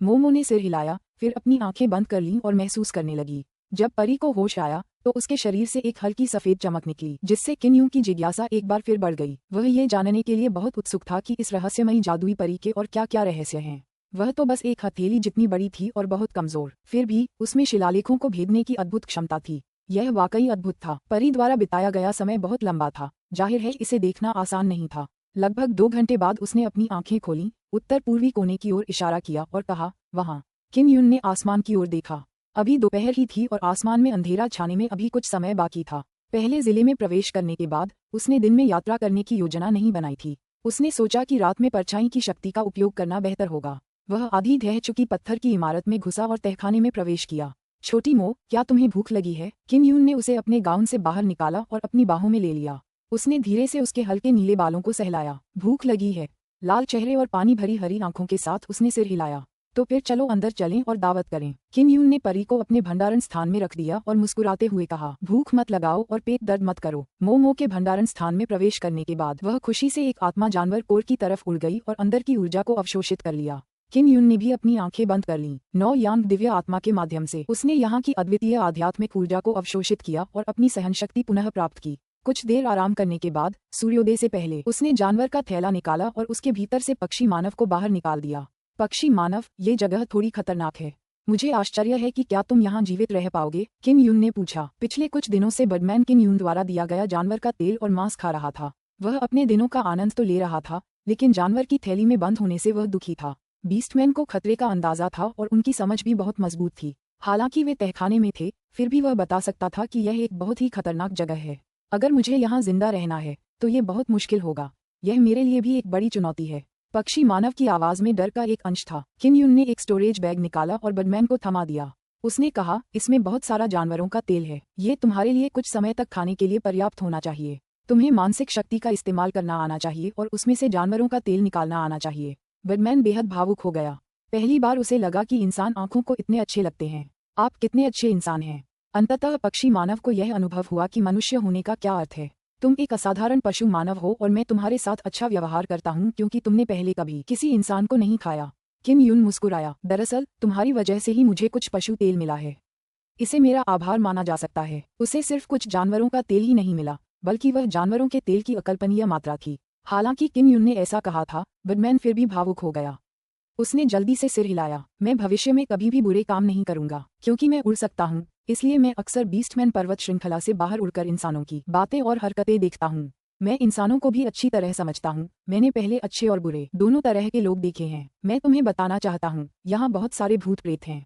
मोमो ने सिर हिलाया, फिर अपनी आंखें बंद कर लीं और महसूस करने लगी। जब परी को होश आया तो उसके शरीर से एक हल्की सफेद चमक निकली, जिससे किन यून की जिज्ञासा एक बार फिर बढ़ गई। वह ये जानने के लिए बहुत उत्सुक था कि इस रहस्यमयी जादुई परी के और क्या क्या रहस्य हैं। वह तो बस एक हथेली जितनी बड़ी थी और बहुत कमजोर, फिर भी उसमें शिलालेखों को भेदने की अद्भुत क्षमता थी। यह वाकई अद्भुत था। परी द्वारा बिताया गया समय बहुत लंबा था, जाहिर है इसे देखना आसान नहीं था। लगभग 2 घंटे बाद उसने अपनी आंखें खोलीं, उत्तर पूर्वी कोने की ओर इशारा किया और कहा, वहाँ। किन यून ने आसमान की ओर देखा। अभी दोपहर ही थी और आसमान में अंधेरा छाने में अभी कुछ समय बाकी था। पहले जिले में प्रवेश करने के बाद उसने दिन में यात्रा करने की योजना नहीं बनाई थी। उसने सोचा कि रात में परछाई की शक्ति का उपयोग करना बेहतर होगा। वह आधी ढह चुकी पत्थर की इमारत में घुसा और तहखाने में प्रवेश किया। छोटी मो, क्या तुम्हें भूख लगी है? किन यून ने उसे अपने गाउन से बाहर निकाला और अपनी बाहों में ले लिया। उसने धीरे से उसके हल्के नीले बालों को सहलाया। भूख लगी है? लाल चेहरे और पानी भरी हरी आंखों के साथ उसने सिर हिलाया। तो फिर चलो अंदर चलें और दावत करें। किन यून ने परी को अपने भंडारण स्थान में रख दिया और मुस्कुराते हुए कहा, भूख मत लगाओ और पेट दर्द मत करो। मोमो के भंडारण स्थान में प्रवेश करने के बाद वह खुशी से एक आत्मा जानवर कोर की तरफ उड़ गई और अंदर की ऊर्जा को अवशोषित कर लिया। किन यून ने भी अपनी आंखें बंद कर लीं। 9 यांग दिव्य आत्मा के माध्यम से उसने यहाँ की अद्वितीय आध्यात्मिक ऊर्जा को अवशोषित किया और अपनी सहनशक्ति पुनः प्राप्त की। कुछ देर आराम करने के बाद सूर्योदय से पहले उसने जानवर का थैला निकाला और उसके भीतर से पक्षी मानव को बाहर निकाल दिया। पक्षी मानव, ये जगह थोड़ी खतरनाक है। मुझे आश्चर्य है कि क्या तुम यहाँ जीवित रह पाओगे? किन यून ने पूछा। पिछले कुछ दिनों से बर्डमैन किन यून द्वारा दिया गया जानवर का तेल और मांस खा रहा था। वह अपने दिनों का आनंद तो ले रहा था, लेकिन जानवर की थैली में बंद होने से वह दुखी था। बीस्टमैन को खतरे का अंदाजा था और उनकी समझ भी बहुत मजबूत थी। हालांकि वे तहखाने में थे, फिर भी वह बता सकता था कि यह एक बहुत ही खतरनाक जगह है। अगर मुझे यहाँ जिंदा रहना है तो ये बहुत मुश्किल होगा। यह मेरे लिए भी एक बड़ी चुनौती है। पक्षी मानव की आवाज में डर का एक अंश था। किन यून ने एक स्टोरेज बैग निकाला और बर्डमैन को थमा दिया। उसने कहा, इसमें बहुत सारा जानवरों का तेल है। ये तुम्हारे लिए कुछ समय तक खाने के लिए पर्याप्त होना चाहिए। तुम्हें मानसिक शक्ति का इस्तेमाल करना आना चाहिए और उसमें से जानवरों का तेल निकालना आना चाहिए। बर्डमैन बेहद भावुक हो गया। पहली बार उसे लगा कि इंसान आंखों को इतने अच्छे लगते हैं। आप कितने अच्छे इंसान हैं। अंततः पक्षी मानव को यह अनुभव हुआ कि मनुष्य होने का क्या अर्थ है। तुम एक असाधारण पशु मानव हो और मैं तुम्हारे साथ अच्छा व्यवहार करता हूँ क्योंकि तुमने पहले कभी किसी इंसान को नहीं खाया। किन यून मुस्कुराया। दरअसल तुम्हारी वजह से ही मुझे कुछ पशु तेल मिला है। इसे मेरा आभार माना जा सकता है। उसे सिर्फ कुछ जानवरों का तेल ही नहीं मिला, बल्कि वह जानवरों के तेल की अकल्पनीय मात्रा थी। हालांकि किन यून ने ऐसा कहा था, बर्डमैन फिर भी भावुक हो गया। उसने जल्दी से सिर हिलाया। मैं भविष्य में कभी भी बुरे काम नहीं करूंगा, क्योंकि मैं उड़ सकता हूँ। इसलिए मैं अक्सर बीस्टमैन पर्वत श्रृंखला से बाहर उड़कर इंसानों की बातें और हरकतें देखता हूँ। मैं इंसानों को भी अच्छी तरह समझता हूँ। मैंने पहले अच्छे और बुरे दोनों तरह के लोग देखे हैं। मैं तुम्हें बताना चाहता हूँ, यहाँ बहुत सारे भूत प्रेत हैं।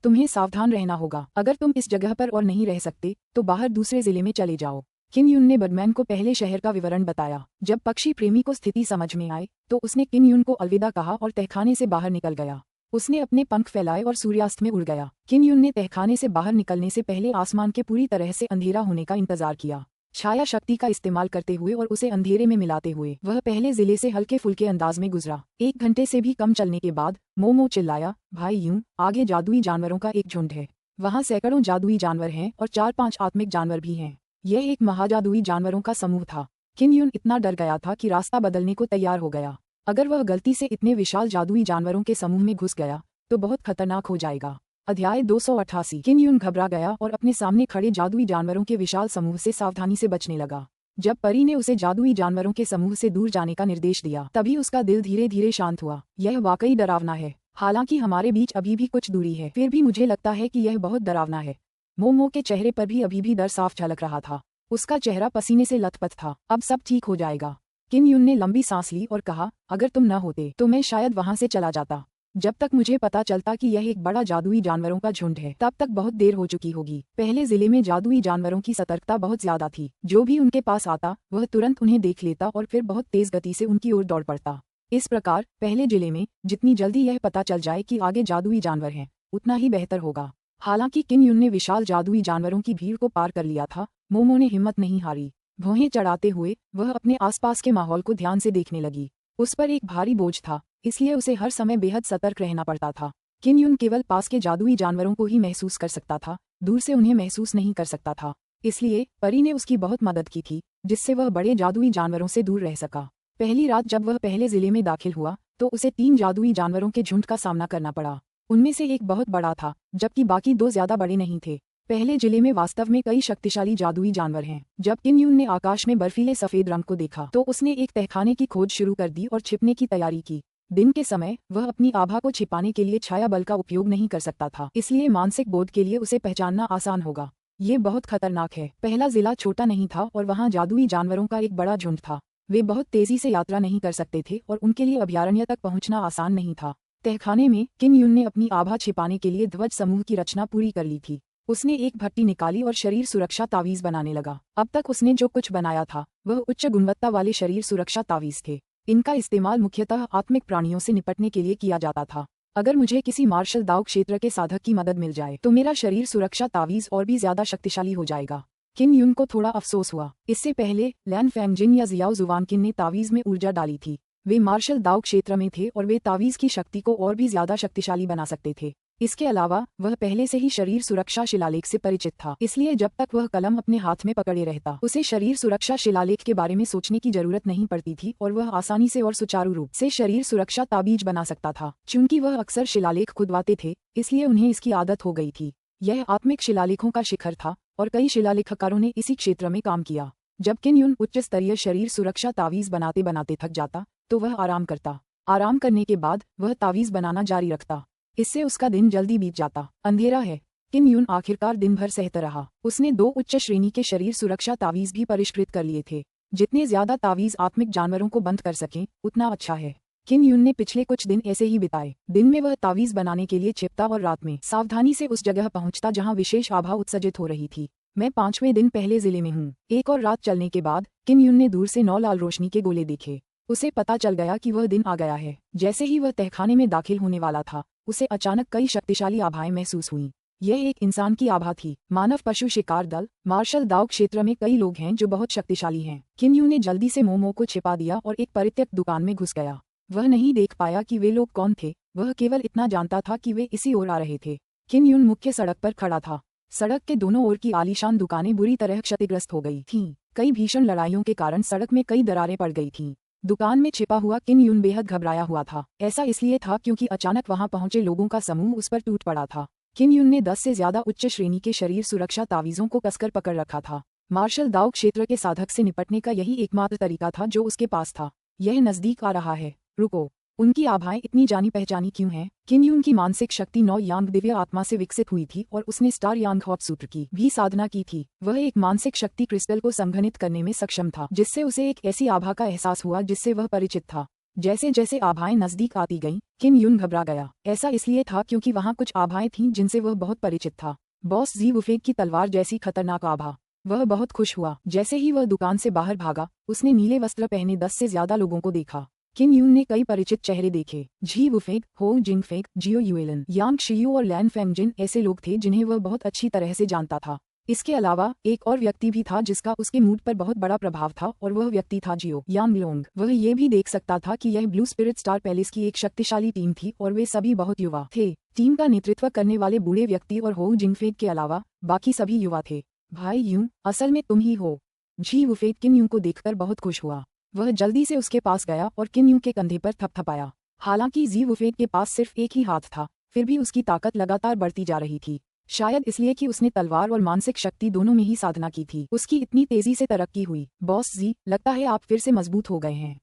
तुम्हें सावधान रहना होगा। अगर तुम इस जगह पर और नहीं रह सकते तो बाहर दूसरे जिले में चले जाओ। किन यून ने बर्डमैन को पहले शहर का विवरण बताया। जब पक्षी प्रेमी को स्थिति समझ में आए तो उसने किन यून को अलविदा कहा और तहखाने से बाहर निकल गया। उसने अपने पंख फैलाए और सूर्यास्त में उड़ गया। किन युन ने तहखाने से बाहर निकलने से पहले आसमान के पूरी तरह से अंधेरा होने का इंतजार किया। छाया शक्ति का इस्तेमाल करते हुए और उसे अंधेरे में मिलाते हुए वह पहले जिले से हल्के फुल्के अंदाज में गुजरा। 1 घंटे से भी कम चलने के बाद मोमो चिल्लाया, भाई यूं, आगे जादुई जानवरों का एक झुंड है। वहाँ सैकड़ों जादुई जानवर हैं और 4-5 आत्मिक जानवर भी हैं। यह एक महाजादुई जानवरों का समूह था। किन युन इतना डर गया था कि रास्ता बदलने को तैयार हो गया। अगर वह गलती से इतने विशाल जादुई जानवरों के समूह में घुस गया तो बहुत खतरनाक हो जाएगा। अध्याय 288। किन युन घबरा गया और अपने सामने खड़े जादुई जानवरों के विशाल समूह से सावधानी से बचने लगा। जब परी ने उसे जादुई जानवरों के समूह से दूर जाने का निर्देश दिया तभी उसका दिल धीरे धीरे शांत हुआ। यह वाकई डरावना है। हालांकि हमारे बीच अभी भी कुछ दूरी है, फिर भी मुझे लगता है कि यह बहुत डरावना है। मोमो के चेहरे पर भी अभी भी डर साफ झलक रहा था। उसका चेहरा पसीने से लथपथ था। अब सब ठीक हो जाएगा। किन युन ने लंबी सांस ली और कहा, अगर तुम न होते तो मैं शायद वहां से चला जाता। जब तक मुझे पता चलता कि यह एक बड़ा जादुई जानवरों का झुंड है तब तक बहुत देर हो चुकी होगी। पहले जिले में जादुई जानवरों की सतर्कता बहुत ज्यादा थी। जो भी उनके पास आता वह तुरंत उन्हें देख लेता और फिर बहुत तेज गति से उनकी ओर दौड़ पड़ता। इस प्रकार पहले जिले में जितनी जल्दी यह पता चल जाए कि आगे जादुई जानवर हैं, उतना ही बेहतर होगा। हालांकि किन युन ने विशाल जादुई जानवरों की भीड़ को पार कर लिया था, मोमो ने हिम्मत नहीं हारी। भौहें चढ़ाते हुए वह अपने आसपास के माहौल को ध्यान से देखने लगी। उस पर एक भारी बोझ था, इसलिए उसे हर समय बेहद सतर्क रहना पड़ता था। किन युन केवल पास के जादुई जानवरों को ही महसूस कर सकता था, दूर से उन्हें महसूस नहीं कर सकता था। इसलिए परी ने उसकी बहुत मदद की थी, जिससे वह बड़े जादुई जानवरों से दूर रह सका। पहली रात जब वह पहले जिले में दाखिल हुआ तो उसे 3 जादुई जानवरों के झुंड का सामना करना पड़ा। उनमें से एक बहुत बड़ा था, जबकि बाकी 2 ज्यादा बड़े नहीं थे। पहले जिले में वास्तव में कई शक्तिशाली जादुई जानवर हैं। जब किन युन ने आकाश में बर्फीले सफेद रंग को देखा तो उसने एक तहखाने की खोज शुरू कर दी और छिपने की तैयारी की। दिन के समय वह अपनी आभा को छिपाने के लिए छाया बल का उपयोग नहीं कर सकता था, इसलिए मानसिक बोध के लिए उसे पहचानना आसान होगा। ये बहुत खतरनाक है। पहला जिला छोटा नहीं था और वहाँ जादुई जानवरों का एक बड़ा झुंड था। वे बहुत तेजी से यात्रा नहीं कर सकते थे और उनके लिए अभयारण्य तक पहुँचना आसान नहीं था। तहखाने में किन युन ने अपनी आभा छिपाने के लिए ध्वज समूह की रचना पूरी कर ली थी। उसने एक भट्टी निकाली और शरीर सुरक्षा तावीज बनाने लगा। अब तक उसने जो कुछ बनाया था वह उच्च गुणवत्ता वाले शरीर सुरक्षा तावीज थे। इनका इस्तेमाल मुख्यतः आत्मिक प्राणियों से निपटने के लिए किया जाता था। अगर मुझे किसी मार्शल दाव क्षेत्र के साधक की मदद मिल जाए तो मेरा शरीर सुरक्षा तावीज और भी ज्यादा शक्तिशाली हो जाएगा। किन युन को थोड़ा अफसोस हुआ। इससे पहले लैन फैंगजिन या जियाओ जुवानकिन ने तावीज में ऊर्जा डाली थी। वे मार्शल दाव क्षेत्र में थे और वे तावीज की शक्ति को और भी ज्यादा शक्तिशाली बना सकते थे। इसके अलावा वह पहले से ही शरीर सुरक्षा शिलालेख से परिचित था, इसलिए जब तक वह कलम अपने हाथ में पकड़े रहता उसे शरीर सुरक्षा शिलालेख के बारे में सोचने की जरूरत नहीं पड़ती थी और वह आसानी से और सुचारू रूप से शरीर सुरक्षा ताबीज बना सकता था। चूंकि वह अक्सर शिलालेख खुदवाते थे, इसलिए उन्हें इसकी आदत हो गई थी। यह आत्मिक शिलालेखों का शिखर था और कई शिलालेखकारों ने इसी क्षेत्र में काम किया। जब किन युन उच्च स्तरीय शरीर सुरक्षा तावीज बनाते बनाते थक जाता तो वह आराम करता। आराम करने के बाद वह तावीज बनाना जारी रखता। इससे उसका दिन जल्दी बीत जाता। अंधेरा है। किन युन आखिरकार दिन भर सहता रहा। उसने 2 उच्च श्रेणी के शरीर सुरक्षा तावीज भी परिष्कृत कर लिए थे। जितने ज्यादा तावीज आत्मिक जानवरों को बंद कर सकें उतना अच्छा है। किन युन ने पिछले कुछ दिन ऐसे ही बिताए। दिन में वह तावीज बनाने के लिए छिपता और रात में सावधानी से उस जगह पहुंचता जहां विशेष आभा उत्सर्जित हो रही थी। मैं 5वें दिन पहले जिले में हूँ। एक और रात चलने के बाद किन युन ने दूर से 9 लाल रोशनी के गोले देखे। उसे पता चल गया कि वह दिन आ गया है। जैसे ही वह तहखाने में दाखिल होने वाला था उसे अचानक कई शक्तिशाली आभाएं महसूस हुईं। यह एक इंसान की आभा थी। मानव पशु शिकार दल मार्शल दाव क्षेत्र में कई लोग हैं जो बहुत शक्तिशाली हैं। किन युन ने जल्दी से मोमो को छिपा दिया और एक परित्यक्त दुकान में घुस गया। वह नहीं देख पाया कि वे लोग कौन थे, वह केवल इतना जानता था कि वे इसी ओर आ रहे थे। किन युन मुख्य सड़क पर खड़ा था। सड़क के दोनों ओर की आलीशान दुकानें बुरी तरह क्षतिग्रस्त हो गई थीं। कई भीषण लड़ाइयों के कारण सड़क में कई दरारें पड़ गई थीं। दुकान में छिपा हुआ किन युन बेहद घबराया हुआ था। ऐसा इसलिए था क्योंकि अचानक वहां पहुंचे लोगों का समूह उस पर टूट पड़ा था। किन युन ने 10 से ज्यादा उच्च श्रेणी के शरीर सुरक्षा तावीजों को कसकर पकड़ रखा था। मार्शल दाव क्षेत्र के साधक से निपटने का यही एकमात्र तरीका था जो उसके पास था। यह नजदीक आ रहा है, रुको। उनकी आभाएं इतनी जानी पहचानी क्यों हैं? किन युन की मानसिक शक्ति 9 यांग दिव्य आत्मा से विकसित हुई थी और उसने स्टार यांग हॉप सूत्र की भी साधना की थी। वह एक मानसिक शक्ति क्रिस्टल को संघनित करने में सक्षम था, जिससे उसे एक ऐसी आभा का एहसास हुआ जिससे वह परिचित था। जैसे जैसे आभाएं नजदीक आती गईं, किन युन घबरा गया। ऐसा इसलिए था क्योंकि वहां कुछ आभाएं थीं जिनसे वह बहुत परिचित था। बॉस जी वुफेग की तलवार जैसी खतरनाक आभा। वह बहुत खुश हुआ। जैसे ही वह दुकान से बाहर भागा, उसने नीले वस्त्र पहने 10 से ज्यादा लोगों को देखा। किन यून ने कई परिचित चेहरे देखे। जी वुफेंग, हो जिंगफेंग, जियो युएलन, यांग शियू और लैन फेंगजिन ऐसे लोग थे जिन्हें वह बहुत अच्छी तरह से जानता था। इसके अलावा एक और व्यक्ति भी था जिसका उसके मूड पर बहुत बड़ा प्रभाव था और वह व्यक्ति था जियो यांगलोंग। वह ये भी देख सकता था कि यह ब्लू स्पिरिट स्टार पैलेस की एक शक्तिशाली टीम थी और वे सभी बहुत युवा थे। टीम का नेतृत्व करने वाले बूढ़े व्यक्ति और हो जिंगफेंग के अलावा बाकी सभी युवा थे। भाई यूं, असल में तुम ही हो। जी वुफेंग किन यूं को देखकर बहुत खुश हुआ। वह जल्दी से उसके पास गया और किन यूं के कंधे पर थपथपाया। हालांकि जी वुफेंग के पास सिर्फ एक ही हाथ था, फिर भी उसकी ताकत लगातार बढ़ती जा रही थी। शायद इसलिए कि उसने तलवार और मानसिक शक्ति दोनों में ही साधना की थी। उसकी इतनी तेजी से तरक्की हुई। बॉस जी, लगता है आप फिर से मजबूत हो गए हैं।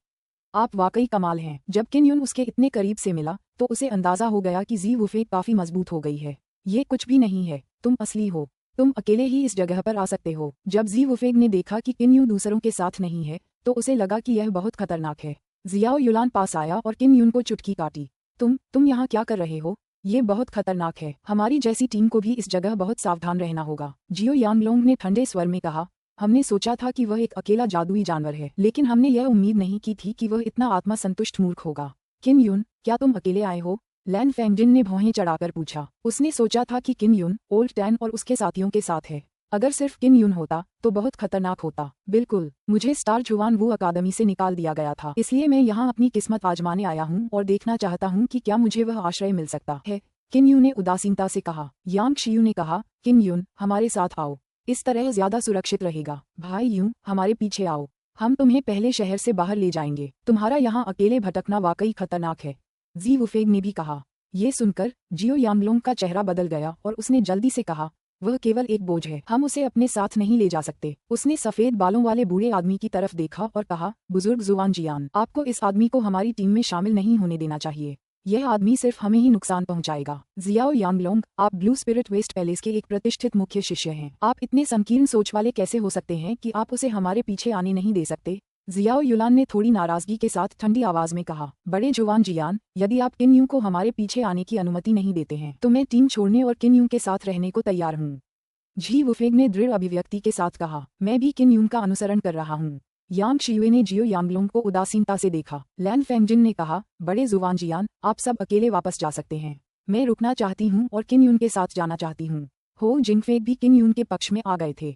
आप वाकई कमाल हैं। जब किन यून उसके इतने करीब से मिला तो उसे अंदाजा हो गया कि जी वुफेंग काफी मजबूत हो गई है। ये कुछ भी नहीं है, तुम असली हो। तुम अकेले ही इस जगह पर आ सकते हो। जब जी वुफेंग ने देखा कि किन यून दूसरों के साथ नहीं है तो उसे लगा कि यह बहुत खतरनाक है। जियाओ युलान पास आया और किन यून को चुटकी काटी। तुम यहाँ क्या कर रहे हो? ये बहुत खतरनाक है। हमारी जैसी टीम को भी इस जगह बहुत सावधान रहना होगा। जियो यांगलोंग ने ठंडे स्वर में कहा। हमने सोचा था कि वह एक अकेला जादुई जानवर है, लेकिन हमने यह उम्मीद नहीं की थी कि वह इतना आत्मसंतुष्ट मूर्ख होगा। किन यून, क्या तुम अकेले आए हो? लैन फेंगजिन ने भौहें चढ़ाकर पूछा। उसने सोचा था कि किन यून ओल्ड टैन और उसके साथियों के साथ है। अगर सिर्फ किन यून होता तो बहुत खतरनाक होता। बिल्कुल, मुझे स्टार जुवान वू अकादमी से निकाल दिया गया था, इसलिए मैं यहाँ अपनी किस्मत आजमाने आया हूँ और देखना चाहता हूँ कि क्या मुझे वह आश्रय मिल सकता है। किन यून ने उदासीनता से कहा। यांग शियू ने कहा, किन यून, हमारे साथ आओ। इस तरह ज्यादा सुरक्षित रहेगा। भाई यूं, हमारे पीछे आओ। हम तुम्हें पहले शहर से बाहर ले जाएंगे। तुम्हारा यहाँ अकेले भटकना वाकई खतरनाक है। जी वुफेंग ने भी कहा। ये सुनकर जियो यांगलोंग का चेहरा बदल गया और उसने जल्दी से कहा, वह केवल एक बोझ है, हम उसे अपने साथ नहीं ले जा सकते। उसने सफेद बालों वाले बूढ़े आदमी की तरफ देखा और कहा, बुजुर्ग जुआन जियान, आपको इस आदमी को हमारी टीम में शामिल नहीं होने देना चाहिए। यह आदमी सिर्फ हमें ही नुकसान पहुंचाएगा। जियाओ यांगलोंग, आप ब्लू स्पिरिट वेस्ट पैलेस के एक प्रतिष्ठित मुख्य शिष्य हैं। आप इतने संकीर्ण सोच वाले कैसे हो सकते हैं कि आप उसे हमारे पीछे आने नहीं दे सकते? जियाओ युलान ने थोड़ी नाराजगी के साथ ठंडी आवाज में कहा। बड़े जुवान जियान, यदि आप किन यूं को हमारे पीछे आने की अनुमति नहीं देते हैं तो मैं टीम छोड़ने और किन यूं के साथ रहने को तैयार हूँ। जी वुफेंग ने दृढ़ अभिव्यक्ति के साथ कहा। मैं भी किन यून का अनुसरण कर रहा हूँ। यांग शियुए ने जियो यांगलोंग को उदासीनता से देखा। लैन फेंगजिन ने कहा, बड़े जुवान जियान, आप सब अकेले वापस जा सकते हैं। मैं रुकना चाहती हूँ और किन यून के साथ जाना चाहती हूँ। हो जिंगफेंग भी किन यून के पक्ष में आ गए थे।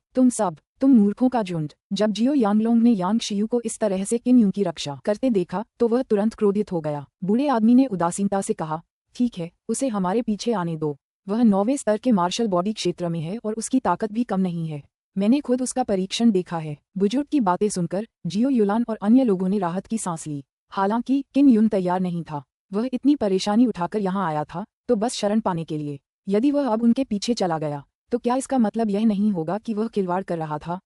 तुम मूर्खों का झुंड। जब जियो यांगलोंग ने यांग शियू को इस तरह से किन यून की रक्षा करते देखा तो वह तुरंत क्रोधित हो गया। बूढ़े आदमी ने उदासीनता से कहा, ठीक है, उसे हमारे पीछे आने दो। वह 9वें स्तर के मार्शल बॉडी क्षेत्र में है और उसकी ताकत भी कम नहीं है। मैंने खुद उसका परीक्षण देखा है। बुजुर्ग की बातें सुनकर जियो युलान और अन्य लोगों ने राहत की सांस ली। हालांकि किन यून तैयार नहीं था। वह इतनी परेशानी उठाकर यहाँ आया था तो बस शरण पाने के लिए। यदि वह अब उनके पीछे चला गया तो क्या इसका मतलब यह नहीं होगा कि वह खिलवाड़ कर रहा था?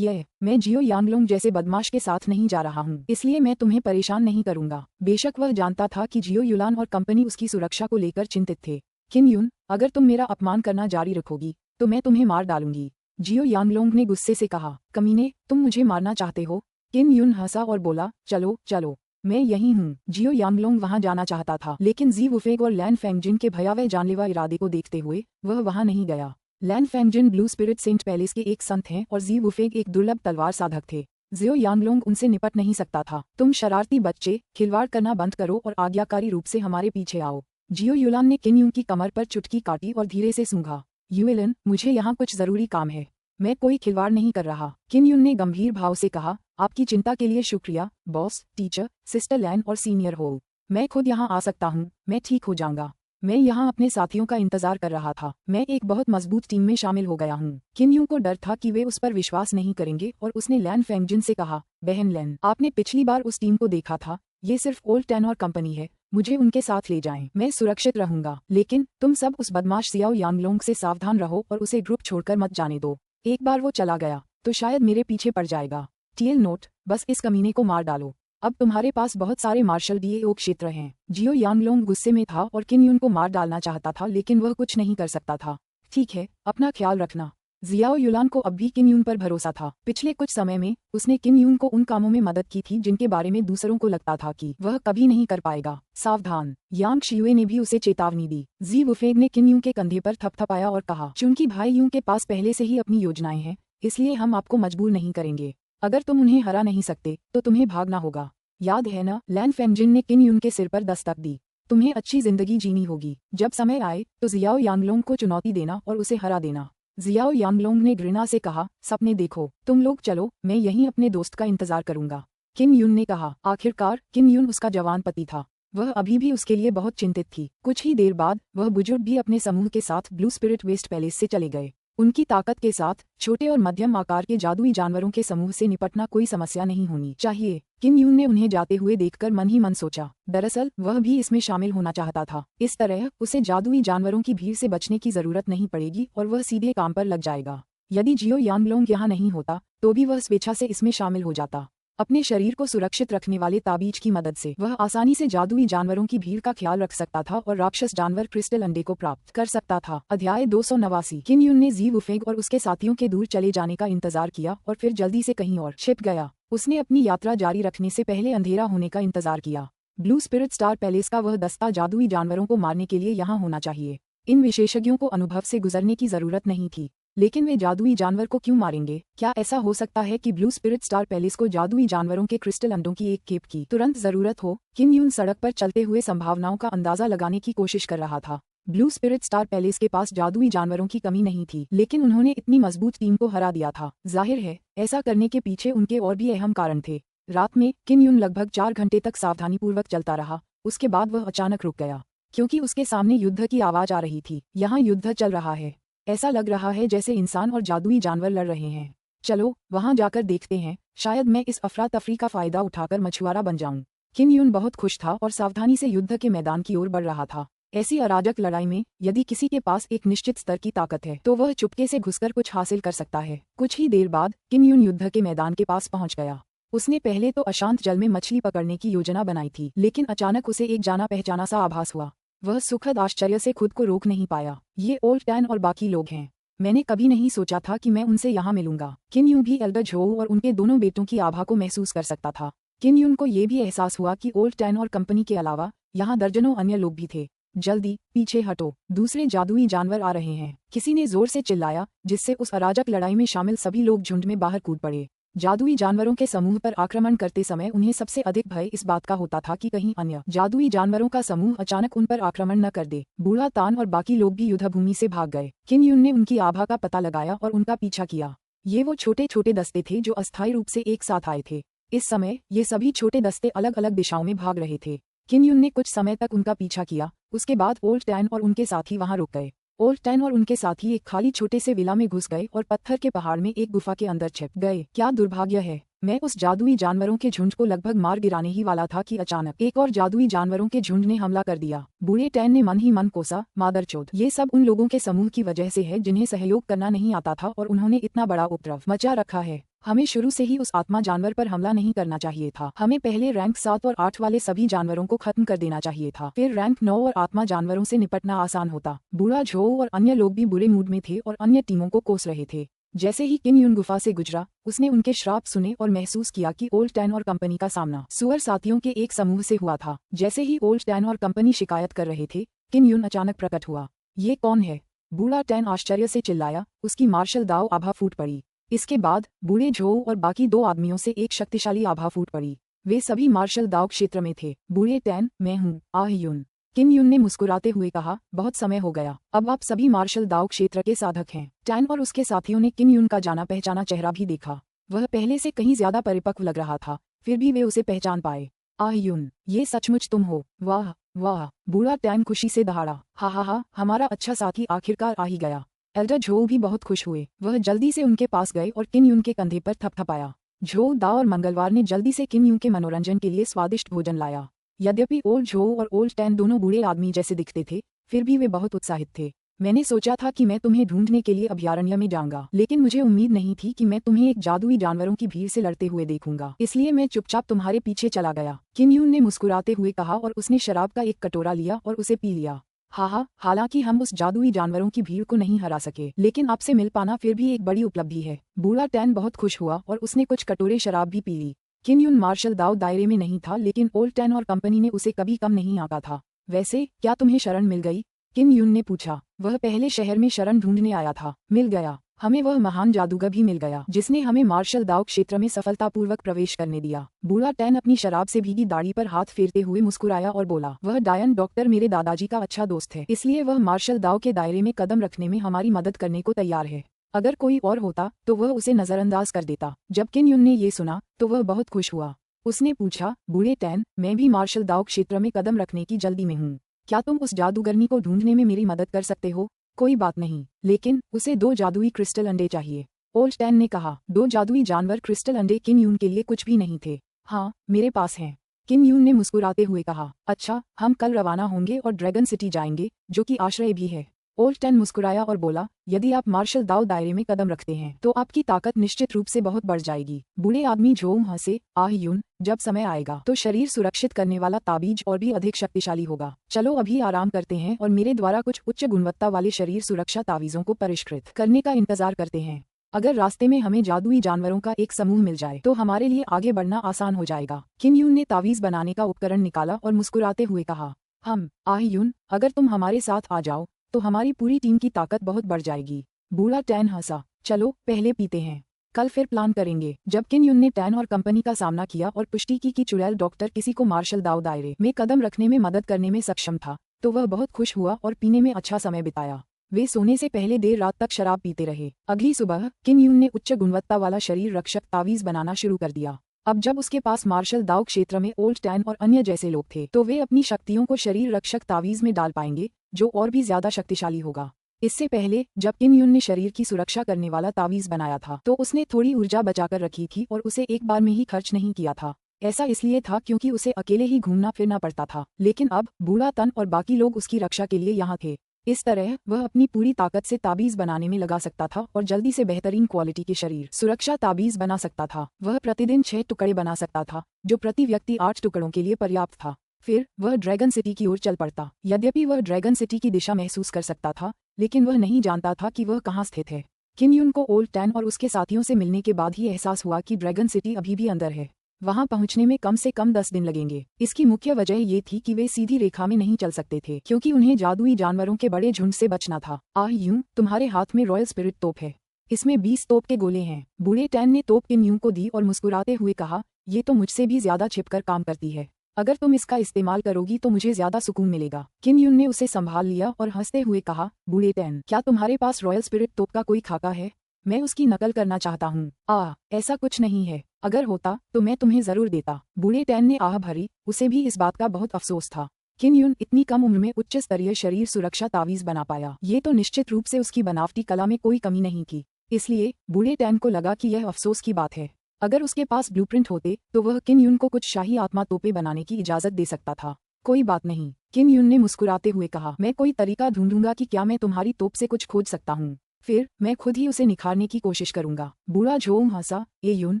मैं जियो यांगलोंग जैसे बदमाश के साथ नहीं जा रहा हूँ, इसलिए मैं तुम्हें परेशान नहीं करूंगा। बेशक वह जानता था कि जियो युलान और कंपनी उसकी सुरक्षा को लेकर चिंतित थे। किन यून, अगर तुम मेरा अपमान करना जारी रखोगी तो मैं तुम्हें मार डालूंगी। जियो यांगलोंग ने गुस्से से कहा। कमीने, तुम मुझे मारना चाहते हो? किन यून हंसा और बोला, चलो चलो, मैं यही हूँ। जियो यांगलोंग वहां जाना चाहता था, लेकिन जी वुफेंग और लैन फेंगजिन के भयावह जानलेवा इरादे को देखते हुए वह वहां नहीं गया। लैन फेंगजिन ब्लू स्पिरिट सेंट पैलेस के एक संत हैं और जी वुफेंग एक दुर्लभ तलवार साधक थे। जियो यांगलोंग उनसे निपट नहीं सकता था। तुम शरारती बच्चे, खिलवाड़ करना बंद करो और आज्ञाकारी रूप से हमारे पीछे आओ। जियो युलान ने किन यून की कमर पर चुटकी काटी और धीरे से सूंघा। युएलन, मुझे यहाँ कुछ जरूरी काम है। मैं कोई खिलवाड़ नहीं कर रहा। किन यून ने गंभीर भाव से कहा, आपकी चिंता के लिए शुक्रिया बॉस, टीचर, सिस्टर लैन और सीनियर होल। मैं खुद यहाँ आ सकता हूँ, मैं ठीक हो जाऊंगा। मैं यहाँ अपने साथियों का इंतजार कर रहा था। मैं एक बहुत मजबूत टीम में शामिल हो गया हूँ। किन यून को डर था कि वे उस पर विश्वास नहीं करेंगे और उसने लैन फेंगजिन से कहा, बहन लैन, आपने पिछली बार उस टीम को देखा था। ये सिर्फ ओल्ड टैन और कंपनी है। मुझे उनके साथ ले जाएं। मैं सुरक्षित रहूंगा। लेकिन तुम सब उस बदमाश जियाओ यांगलोंग से सावधान रहो और उसे ग्रुप छोड़कर मत जाने दो। एक बार वो चला गया तो शायद मेरे पीछे पड़ जाएगा। टीएल नोट, बस इस कमीने को मार डालो। अब तुम्हारे पास बहुत सारे मार्शल डीएओ क्षेत्र हैं। जियो यांगलोंग गुस्से में था और किन यून को मार डालना चाहता था, लेकिन वह कुछ नहीं कर सकता था। ठीक है, अपना ख्याल रखना। जियाओ युलान को अब भी किन यून पर भरोसा था। पिछले कुछ समय में उसने किन यून को उन कामों में मदद की थी जिनके बारे में दूसरों को लगता था कि वह कभी नहीं कर पाएगा। सावधान। यांग शियुए ने भी उसे चेतावनी दी। जी वुफेंग ने किन यून के कंधे पर थपथपाया और कहा, चूंकि भाई यून के पास पहले से ही अपनी योजनाएं हैं, इसलिए हम आपको मजबूर नहीं करेंगे। अगर तुम उन्हें हरा नहीं सकते तो तुम्हें भागना होगा। याद है न, लैन फेंगजिन ने किन यून के सिर पर दस्तक दी। तुम्हें अच्छी जिंदगी जीनी होगी, जब समय आए तो जियाओ यांगलोंग को चुनौती देना और उसे हरा देना। जियाओ यांगलोंग ने घृणा से कहा, सपने देखो, तुम लोग चलो, मैं यहीं अपने दोस्त का इंतजार करूंगा। किन यून ने कहा। आखिरकार किन यून उसका जवान पति था। वह अभी भी उसके लिए बहुत चिंतित थी। कुछ ही देर बाद वह बुजुर्ग भी अपने समूह के साथ ब्लू स्पिरिट वेस्ट पैलेस से चले गए। उनकी ताकत के साथ छोटे और मध्यम आकार के जादुई जानवरों के समूह से निपटना कोई समस्या नहीं होनी चाहिए। किन यून ने उन्हें जाते हुए देखकर मन ही मन सोचा। दरअसल वह भी इसमें शामिल होना चाहता था। इस तरह उसे जादुई जानवरों की भीड़ से बचने की जरूरत नहीं पड़ेगी और वह सीधे काम पर लग जाएगा। यदि जियो यांगलोंग यहाँ नहीं होता तो भी वह स्वेच्छा से इसमें शामिल हो जाता। अपने शरीर को सुरक्षित रखने वाले ताबीज की मदद से वह आसानी से जादुई जानवरों की भीड़ का ख्याल रख सकता था और राक्षस जानवर क्रिस्टल अंडे को प्राप्त कर सकता था। अध्याय 289। किन यून ने जी वुफेंग और उसके साथियों के दूर चले जाने का इंतजार किया और फिर जल्दी से कहीं और छिप गया। उसने अपनी यात्रा जारी रखने से पहले अंधेरा होने का इंतजार किया। ब्लू स्पिरिट स्टार पैलेस का वह दस्ता जादुई जानवरों को मारने के लिए यहाँ होना चाहिए। इन विशेषज्ञों को अनुभव से गुजरने की जरूरत नहीं थी, लेकिन वे जादुई जानवर को क्यों मारेंगे? क्या ऐसा हो सकता है कि ब्लू स्पिरिट स्टार पैलेस को जादुई जानवरों के क्रिस्टल अंडों की एक खेप की तुरंत जरूरत हो? किन यून सड़क पर चलते हुए संभावनाओं का अंदाजा लगाने की कोशिश कर रहा था। ब्लू स्पिरिट स्टार पैलेस के पास जादुई जानवरों की कमी नहीं थी, लेकिन उन्होंने इतनी मजबूत टीम को हरा दिया था। जाहिर है ऐसा करने के पीछे उनके और भी अहम कारण थे। रात में किन यून लगभग 4 घंटे तक सावधानीपूर्वक चलता रहा। उसके बाद वह अचानक रुक गया, क्योंकि उसके सामने युद्ध की आवाज आ रही थी। यहाँ युद्ध चल रहा है। ऐसा लग रहा है जैसे इंसान और जादुई जानवर लड़ रहे हैं। चलो वहां जाकर देखते हैं, शायद मैं इस अफरा तफरी का फायदा उठाकर मछुआरा बन जाऊं। किन यून बहुत खुश था और सावधानी से युद्ध के मैदान की ओर बढ़ रहा था। ऐसी अराजक लड़ाई में यदि किसी के पास एक निश्चित स्तर की ताकत है तो वह चुपके से घुसकर कुछ हासिल कर सकता है। कुछ ही देर बाद किन यून युद्ध के मैदान के पास पहुंच गया। उसने पहले तो अशांत जल में मछली पकड़ने की योजना बनाई थी, लेकिन अचानक उसे एक जाना पहचाना सा आभास हुआ। वह सुखद आश्चर्य से खुद को रोक नहीं पाया। ये ओल्ड टैन और बाकी लोग हैं। मैंने कभी नहीं सोचा था कि मैं उनसे यहाँ मिलूंगा। किन यून भी एल्डर झोउ और उनके दोनों बेटों की आभा को महसूस कर सकता था। किन यून को ये भी एहसास हुआ कि ओल्ड टैन और कंपनी के अलावा यहाँ दर्जनों अन्य लोग भी थे। जल्दी पीछे हटो, दूसरे जादुई जानवर आ रहे हैं, किसी ने जोर से चिल्लाया, जिससे उस अराजक लड़ाई में शामिल सभी लोग झुंड में बाहर कूद पड़े। जादुई जानवरों के समूह पर आक्रमण करते समय उन्हें सबसे अधिक भय इस बात का होता था कि कहीं अन्य जादुई जानवरों का समूह अचानक उन पर आक्रमण न कर दे। बूढ़ा तान और बाकी लोग भी युद्धभूमि से भाग गए। किन यून ने उनकी आभा का पता लगाया और उनका पीछा किया। ये वो छोटे छोटे दस्ते थे जो अस्थायी रूप से एक साथ आए थे। इस समय ये सभी छोटे दस्ते अलग अलग दिशाओं में भाग रहे थे। किन यून ने कुछ समय तक उनका पीछा किया, उसके बाद ओल्ड टैन और उनके साथी वहां रुक गए। ओल्ड टैन और उनके साथी एक खाली छोटे से विला में घुस गए और पत्थर के पहाड़ में एक गुफा के अंदर छिप गए। क्या दुर्भाग्य है, मैं उस जादुई जानवरों के झुंड को लगभग मार गिराने ही वाला था कि अचानक एक और जादुई जानवरों के झुंड ने हमला कर दिया। बूढ़े टैन ने मन ही मन कोसा, मादरचोद, ये सब उन लोगों के समूह की वजह से है जिन्हें सहयोग करना नहीं आता था और उन्होंने इतना बड़ा उपद्रव मचा रखा है। हमें शुरू से ही उस आत्मा जानवर पर हमला नहीं करना चाहिए था। हमें पहले रैंक 7 और 8 वाले सभी जानवरों को खत्म कर देना चाहिए था, फिर रैंक 9 और आत्मा जानवरों से निपटना आसान होता। बूढ़ा झोउ और अन्य लोग भी बुरे मूड में थे और अन्य टीमों को कोस रहे थे। जैसे ही किन यून गुफा से गुजरा, उसने उनके श्राप सुने और महसूस किया कि ओल्ड टैन और कंपनी का सामना सुअर साथियों के एक समूह से हुआ था। जैसे ही ओल्ड टैन और कंपनी शिकायत कर रहे थे, किन यून अचानक प्रकट हुआ। ये कौन है? बूढ़ा टैन आश्चर्य से चिल्लाया, उसकी मार्शल दाव आभा फूट पड़ी। इसके बाद बूढ़े झोउ और बाकी 2 आदमियों से एक शक्तिशाली आभा फूट पड़ी। वे सभी मार्शल दाव क्षेत्र में थे। बूढ़े टैन, मैं हूँ आह यून। किन यून ने मुस्कुराते हुए कहा, बहुत समय हो गया, अब आप सभी मार्शल दाव क्षेत्र के साधक हैं। टैन और उसके साथियों ने किन यून का जाना पहचाना चेहरा भी देखा। वह पहले से कहीं ज्यादा परिपक्व लग रहा था, फिर भी वे उसे पहचान पाए। आह यून, ये सचमुच तुम हो? वाह वाह, बूढ़ा टैन खुशी से दहाड़ा। हा, हमारा अच्छा साथी आखिरकार आ ही गया। एल्डर झोउ भी बहुत खुश हुए। वह जल्दी से उनके पास गए और किन यून के कंधे पर थपथपाया। झोउ दा और मंगलवार ने जल्दी से किन यून के मनोरंजन के लिए स्वादिष्ट भोजन लाया। यद्यपि ओल्ड झोउ और ओल्ड टैन दोनों बूढ़े आदमी जैसे दिखते थे, फिर भी वे बहुत उत्साहित थे। मैंने सोचा था कि मैं तुम्हें ढूंढने के लिए अभयारण्य में जाऊंगा, लेकिन मुझे उम्मीद नहीं थी कि मैं तुम्हें एक जादुई जानवरों की भीड़ से लड़ते हुए देखूंगा, इसलिए मैं चुपचाप तुम्हारे पीछे चला गया। किन यून ने मुस्कुराते हुए कहा और उसने शराब का एक कटोरा लिया और उसे पी लिया। हालांकि हम उस जादुई जानवरों की भीड़ को नहीं हरा सके, लेकिन आपसे मिल पाना फिर भी एक बड़ी उपलब्धि है। बूढ़ा टैन बहुत खुश हुआ और उसने कुछ कटोरे शराब भी पी ली। किन यून मार्शल दाव दायरे में नहीं था, लेकिन ओल्ड टैन और कंपनी ने उसे कभी कम नहीं आंका था। वैसे क्या तुम्हें शरण मिल गई? किन यून ने पूछा। वह पहले शहर में शरण ढूंढने आया था। मिल गया। हमें वह महान जादूगर भी मिल गया जिसने हमें मार्शल दाव क्षेत्र में सफलतापूर्वक प्रवेश करने दिया। बूढ़ा टैन अपनी शराब से भीगी दाढ़ी पर हाथ फेरते हुए मुस्कुराया और बोला, वह डायन डॉक्टर मेरे दादाजी का अच्छा दोस्त है, इसलिए वह मार्शल दाव के दायरे में कदम रखने में हमारी मदद करने को तैयार है। अगर कोई और होता तो वह उसे नजरअंदाज कर देता। जब किन युन ने ये सुना तो वह बहुत खुश हुआ। उसने पूछा, बूढ़े टैन, मैं भी मार्शल दाव क्षेत्र में कदम रखने की जल्दी में हूँ। क्या तुम उस जादूगरनी को ढूंढने में मेरी मदद कर सकते हो? कोई बात नहीं, लेकिन उसे 2 जादुई क्रिस्टल अंडे चाहिए। ओल्ड टैन ने कहा। 2 जादुई जानवर क्रिस्टल अंडे किन यून के लिए कुछ भी नहीं थे। हाँ, मेरे पास हैं, किन यून ने मुस्कुराते हुए कहा। अच्छा, हम कल रवाना होंगे और ड्रैगन सिटी जाएंगे, जो कि आश्रय भी है। ओल्ड टैन मुस्कुराया और बोला, यदि आप मार्शल दाव दायरे में कदम रखते हैं तो आपकी ताकत निश्चित रूप से बहुत बढ़ जाएगी। बूढ़े आदमी झोम हंसे, आह यून, जब समय आएगा तो शरीर सुरक्षित करने वाला ताबीज और भी अधिक शक्तिशाली होगा। चलो अभी आराम करते हैं और मेरे द्वारा कुछ उच्च गुणवत्ता वाले शरीर सुरक्षा तावीजों को परिष्कृत करने का इंतजार करते हैं। अगर रास्ते में हमें जादुई जानवरों का एक समूह मिल जाए तो हमारे लिए आगे बढ़ना आसान हो जाएगा। किन यून ने तावीज बनाने का उपकरण निकाला और मुस्कुराते हुए कहा, आह यून, अगर तुम हमारे साथ आ जाओ तो हमारी पूरी टीम की ताकत बहुत बढ़ जाएगी। बूढ़ा टैन हंसा, चलो पहले पीते हैं, कल फिर प्लान करेंगे। जब किन युन ने टैन और कंपनी का सामना किया और पुष्टि की कि चुड़ैल डॉक्टर किसी को मार्शल दाव दायरे में कदम रखने में मदद करने में सक्षम था, तो वह बहुत खुश हुआ और पीने में अच्छा समय बिताया। वे सोने से पहले देर रात तक शराब पीते रहे। अगली सुबह किन युन ने उच्च गुणवत्ता वाला शरीर रक्षक तावीज बनाना शुरू कर दिया। अब जब उसके पास मार्शल दाव क्षेत्र में ओल्ड टैन और अन्य जैसे लोग थे तो वे अपनी शक्तियों को शरीर रक्षक तावीज में डाल पाएंगे, जो और भी ज्यादा शक्तिशाली होगा। इससे पहले जब किन युन ने शरीर की सुरक्षा करने वाला तावीज बनाया था तो उसने थोड़ी ऊर्जा बचाकर रखी थी और उसे एक बार में ही खर्च नहीं किया था। ऐसा इसलिए था क्योंकि उसे अकेले ही घूमना फिरना पड़ता था, लेकिन अब बूढ़ा तन और बाकी लोग उसकी रक्षा के लिए यहाँ थे। इस तरह वह अपनी पूरी ताकत से ताबीज बनाने में लगा सकता था और जल्दी से बेहतरीन क्वालिटी के शरीर सुरक्षा ताबीज बना सकता था। वह प्रतिदिन 6 टुकड़े बना सकता था, जो प्रति व्यक्ति 8 टुकड़ों के लिए पर्याप्त था। फिर वह ड्रैगन सिटी की ओर चल पड़ता। यद्यपि वह ड्रैगन सिटी की दिशा महसूस कर सकता था, लेकिन वह नहीं जानता था कि वह कहाँ स्थित है। किन युन को ओल्ड टैन और उसके साथियों से मिलने के बाद ही एहसास हुआ कि ड्रैगन सिटी अभी भी अंदर है। वहां पहुंचने में कम से कम 10 दिन लगेंगे। इसकी मुख्य वजह ये थी कि वे सीधी रेखा में नहीं चल सकते थे, क्योंकि उन्हें जादुई जानवरों के बड़े झुंड से बचना था। आह यूं, तुम्हारे हाथ में रॉयल स्पिरिट तोप है, इसमें 20 तोप के गोले हैं। बूढ़े टैन ने तोप किन यूं को दी और मुस्कुराते हुए कहा, ये तो मुझसे भी ज्यादा छिपकर काम करती है। अगर तुम इसका इस्तेमाल करोगी तो मुझे ज्यादा सुकून मिलेगा। किन युन ने उसे संभाल लिया और हंसते हुए कहा, बूढ़े टैन, क्या तुम्हारे पास रॉयल स्पिरिट तोप का कोई खाका है? मैं उसकी नकल करना चाहता हूँ। ऐसा कुछ नहीं है, अगर होता तो मैं तुम्हें जरूर देता। बूढ़े टैन ने आह भरी, उसे भी इस बात का बहुत अफसोस था। किन युन इतनी कम उम्र में उच्च स्तरीय शरीर सुरक्षा तावीज बना पाया, ये तो निश्चित रूप से उसकी बनावटी कला में कोई कमी नहीं थी। इसलिए बूढ़े टैन को लगा कि यह अफसोस की बात है। अगर उसके पास ब्लूप्रिंट होते तो वह किन युन को कुछ शाही आत्मा तोपे बनाने की इजाजत दे सकता था। कोई बात नहीं, किन युन ने मुस्कुराते हुए कहा, मैं कोई तरीका ढूंढूंगा कि क्या मैं तुम्हारी तोप से कुछ खोज सकता हूँ। फिर मैं खुद ही उसे निखारने की कोशिश करूंगा। बूढ़ा झोंग हंसा, ए युन,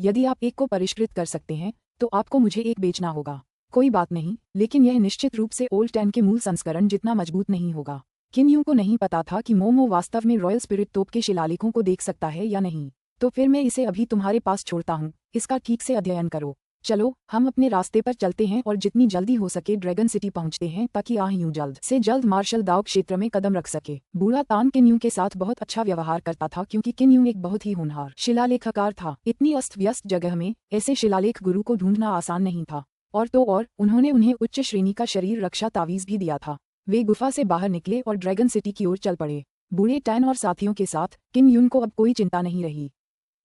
यदि आप एक को परिष्कृत कर सकते हैं तो आपको मुझे एक बेचना होगा। कोई बात नहीं, लेकिन यह निश्चित रूप से ओल्ड टैन के मूल संस्करण जितना मजबूत नहीं होगा। किन युन को नहीं पता था कि मोमो वास्तव में रॉयल स्पिरिट तोप के शिलालेखों को देख सकता है या नहीं। तो फिर मैं इसे अभी तुम्हारे पास छोड़ता हूँ, इसका ठीक से अध्ययन करो। चलो हम अपने रास्ते पर चलते हैं और जितनी जल्दी हो सके ड्रैगन सिटी पहुंचते हैं, ताकि आह यूं जल्द से जल्द मार्शल दाव क्षेत्र में कदम रख सके। बूढ़ा तान किन यूं के साथ बहुत अच्छा व्यवहार करता था, क्योंकि किन यूं एक बहुत ही होनहार शिलालेखकार था। इतनी अस्त व्यस्त जगह में ऐसे शिलालेख गुरु को ढूंढना आसान नहीं था। और तो और उन्होंने उन्हें उच्च श्रेणी का शरीर रक्षा तावीज भी दिया था। वे गुफा से बाहर निकले और ड्रैगन सिटी की ओर चल पड़े। बूढ़े टैन और साथियों के साथ किन यून को अब कोई चिंता नहीं रही।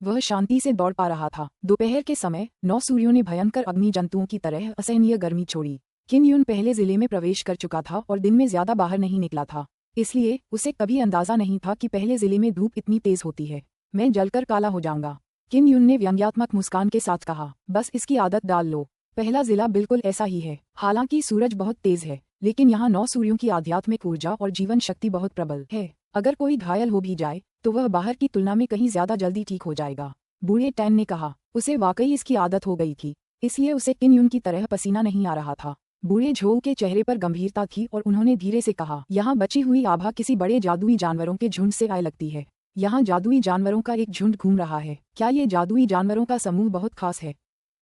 वह शांति से दौड़ पा रहा था। दोपहर के समय 9 सूर्यों ने भयंकर अग्नि जंतुओं की तरह असहनीय गर्मी छोड़ी। किन यून पहले जिले में प्रवेश कर चुका था और दिन में ज्यादा बाहर नहीं निकला था, इसलिए उसे कभी अंदाजा नहीं था कि पहले जिले में धूप इतनी तेज होती है। मैं जलकर काला हो जाऊंगा, किन यून ने व्यंग्यात्मक मुस्कान के साथ कहा। बस इसकी आदत डाल लो, पहला जिला बिल्कुल ऐसा ही है। हालांकि सूरज बहुत तेज है, लेकिन यहाँ 9 सूर्यों की आध्यात्मिक ऊर्जा और जीवन शक्ति बहुत प्रबल है। अगर कोई घायल हो भी जाए तो वह बाहर की तुलना में कहीं ज्यादा जल्दी ठीक हो जाएगा। बूढ़े टैन ने कहा। उसे वाकई इसकी आदत हो गई थी, इसलिए उसे किन यून की तरह पसीना नहीं आ रहा था। बूढ़े झोल के चेहरे पर गंभीरता थी और उन्होंने धीरे से कहा, यहाँ बची हुई आभा किसी बड़े जादुई जानवरों के झुंड से आए लगती है। यहाँ जादुई जानवरों का एक झुंड घूम रहा है। क्या ये जादुई जानवरों का समूह बहुत खास है?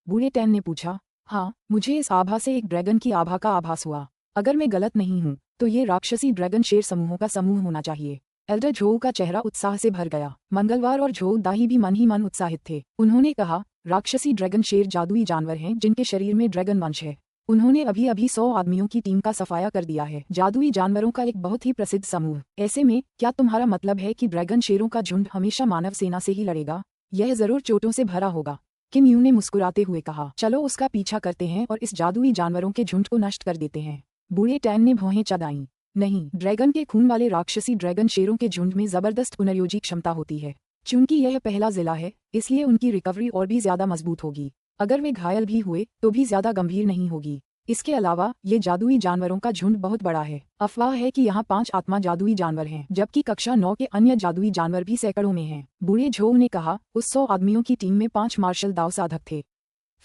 बूढ़े टैन ने पूछा। हाँ, मुझे इस आभा से एक ड्रैगन की आभा का आभास हुआ। अगर मैं गलत नहीं हूँ तो ये राक्षसी ड्रैगन शेर समूहों का समूह होना चाहिए। एल्डर झोऊ का चेहरा उत्साह से भर गया। मंगलवार और झोऊ दाही भी मन ही मन उत्साहित थे। उन्होंने कहा, राक्षसी ड्रैगन शेर जादुई जानवर हैं जिनके शरीर में ड्रैगन वंश है। उन्होंने अभी अभी 100 आदमियों की टीम का सफाया कर दिया है, जादुई जानवरों का एक बहुत ही प्रसिद्ध समूह। ऐसे में क्या तुम्हारा मतलब है कि ड्रैगन शेरों का झुंड हमेशा मानव सेना से ही लड़ेगा? यह जरूर चोटों से भरा होगा। किन यून ने मुस्कुराते हुए कहा, चलो उसका पीछा करते हैं और इस जादुई जानवरों के झुंड को नष्ट कर देते हैं। बूढ़े टैन ने भौहें चढ़ाईं। नहीं, ड्रैगन के खून वाले राक्षसी ड्रैगन शेरों के झुंड में जबरदस्त पुनर्योजी क्षमता होती है। चूंकि यह पहला जिला है, इसलिए उनकी रिकवरी और भी ज्यादा मजबूत होगी। अगर वे घायल भी हुए तो भी ज्यादा गंभीर नहीं होगी। इसके अलावा ये जादुई जानवरों का झुंड बहुत बड़ा है। अफवाह है कि यहाँ 5 आत्मा जादुई जानवर हैं, जबकि कक्षा 9 के अन्य जादुई जानवर भी सैकड़ों में हैं। बूढ़े झोऊ ने कहा, उस 100 आदमियों की टीम में 5 मार्शल दाव साधक थे।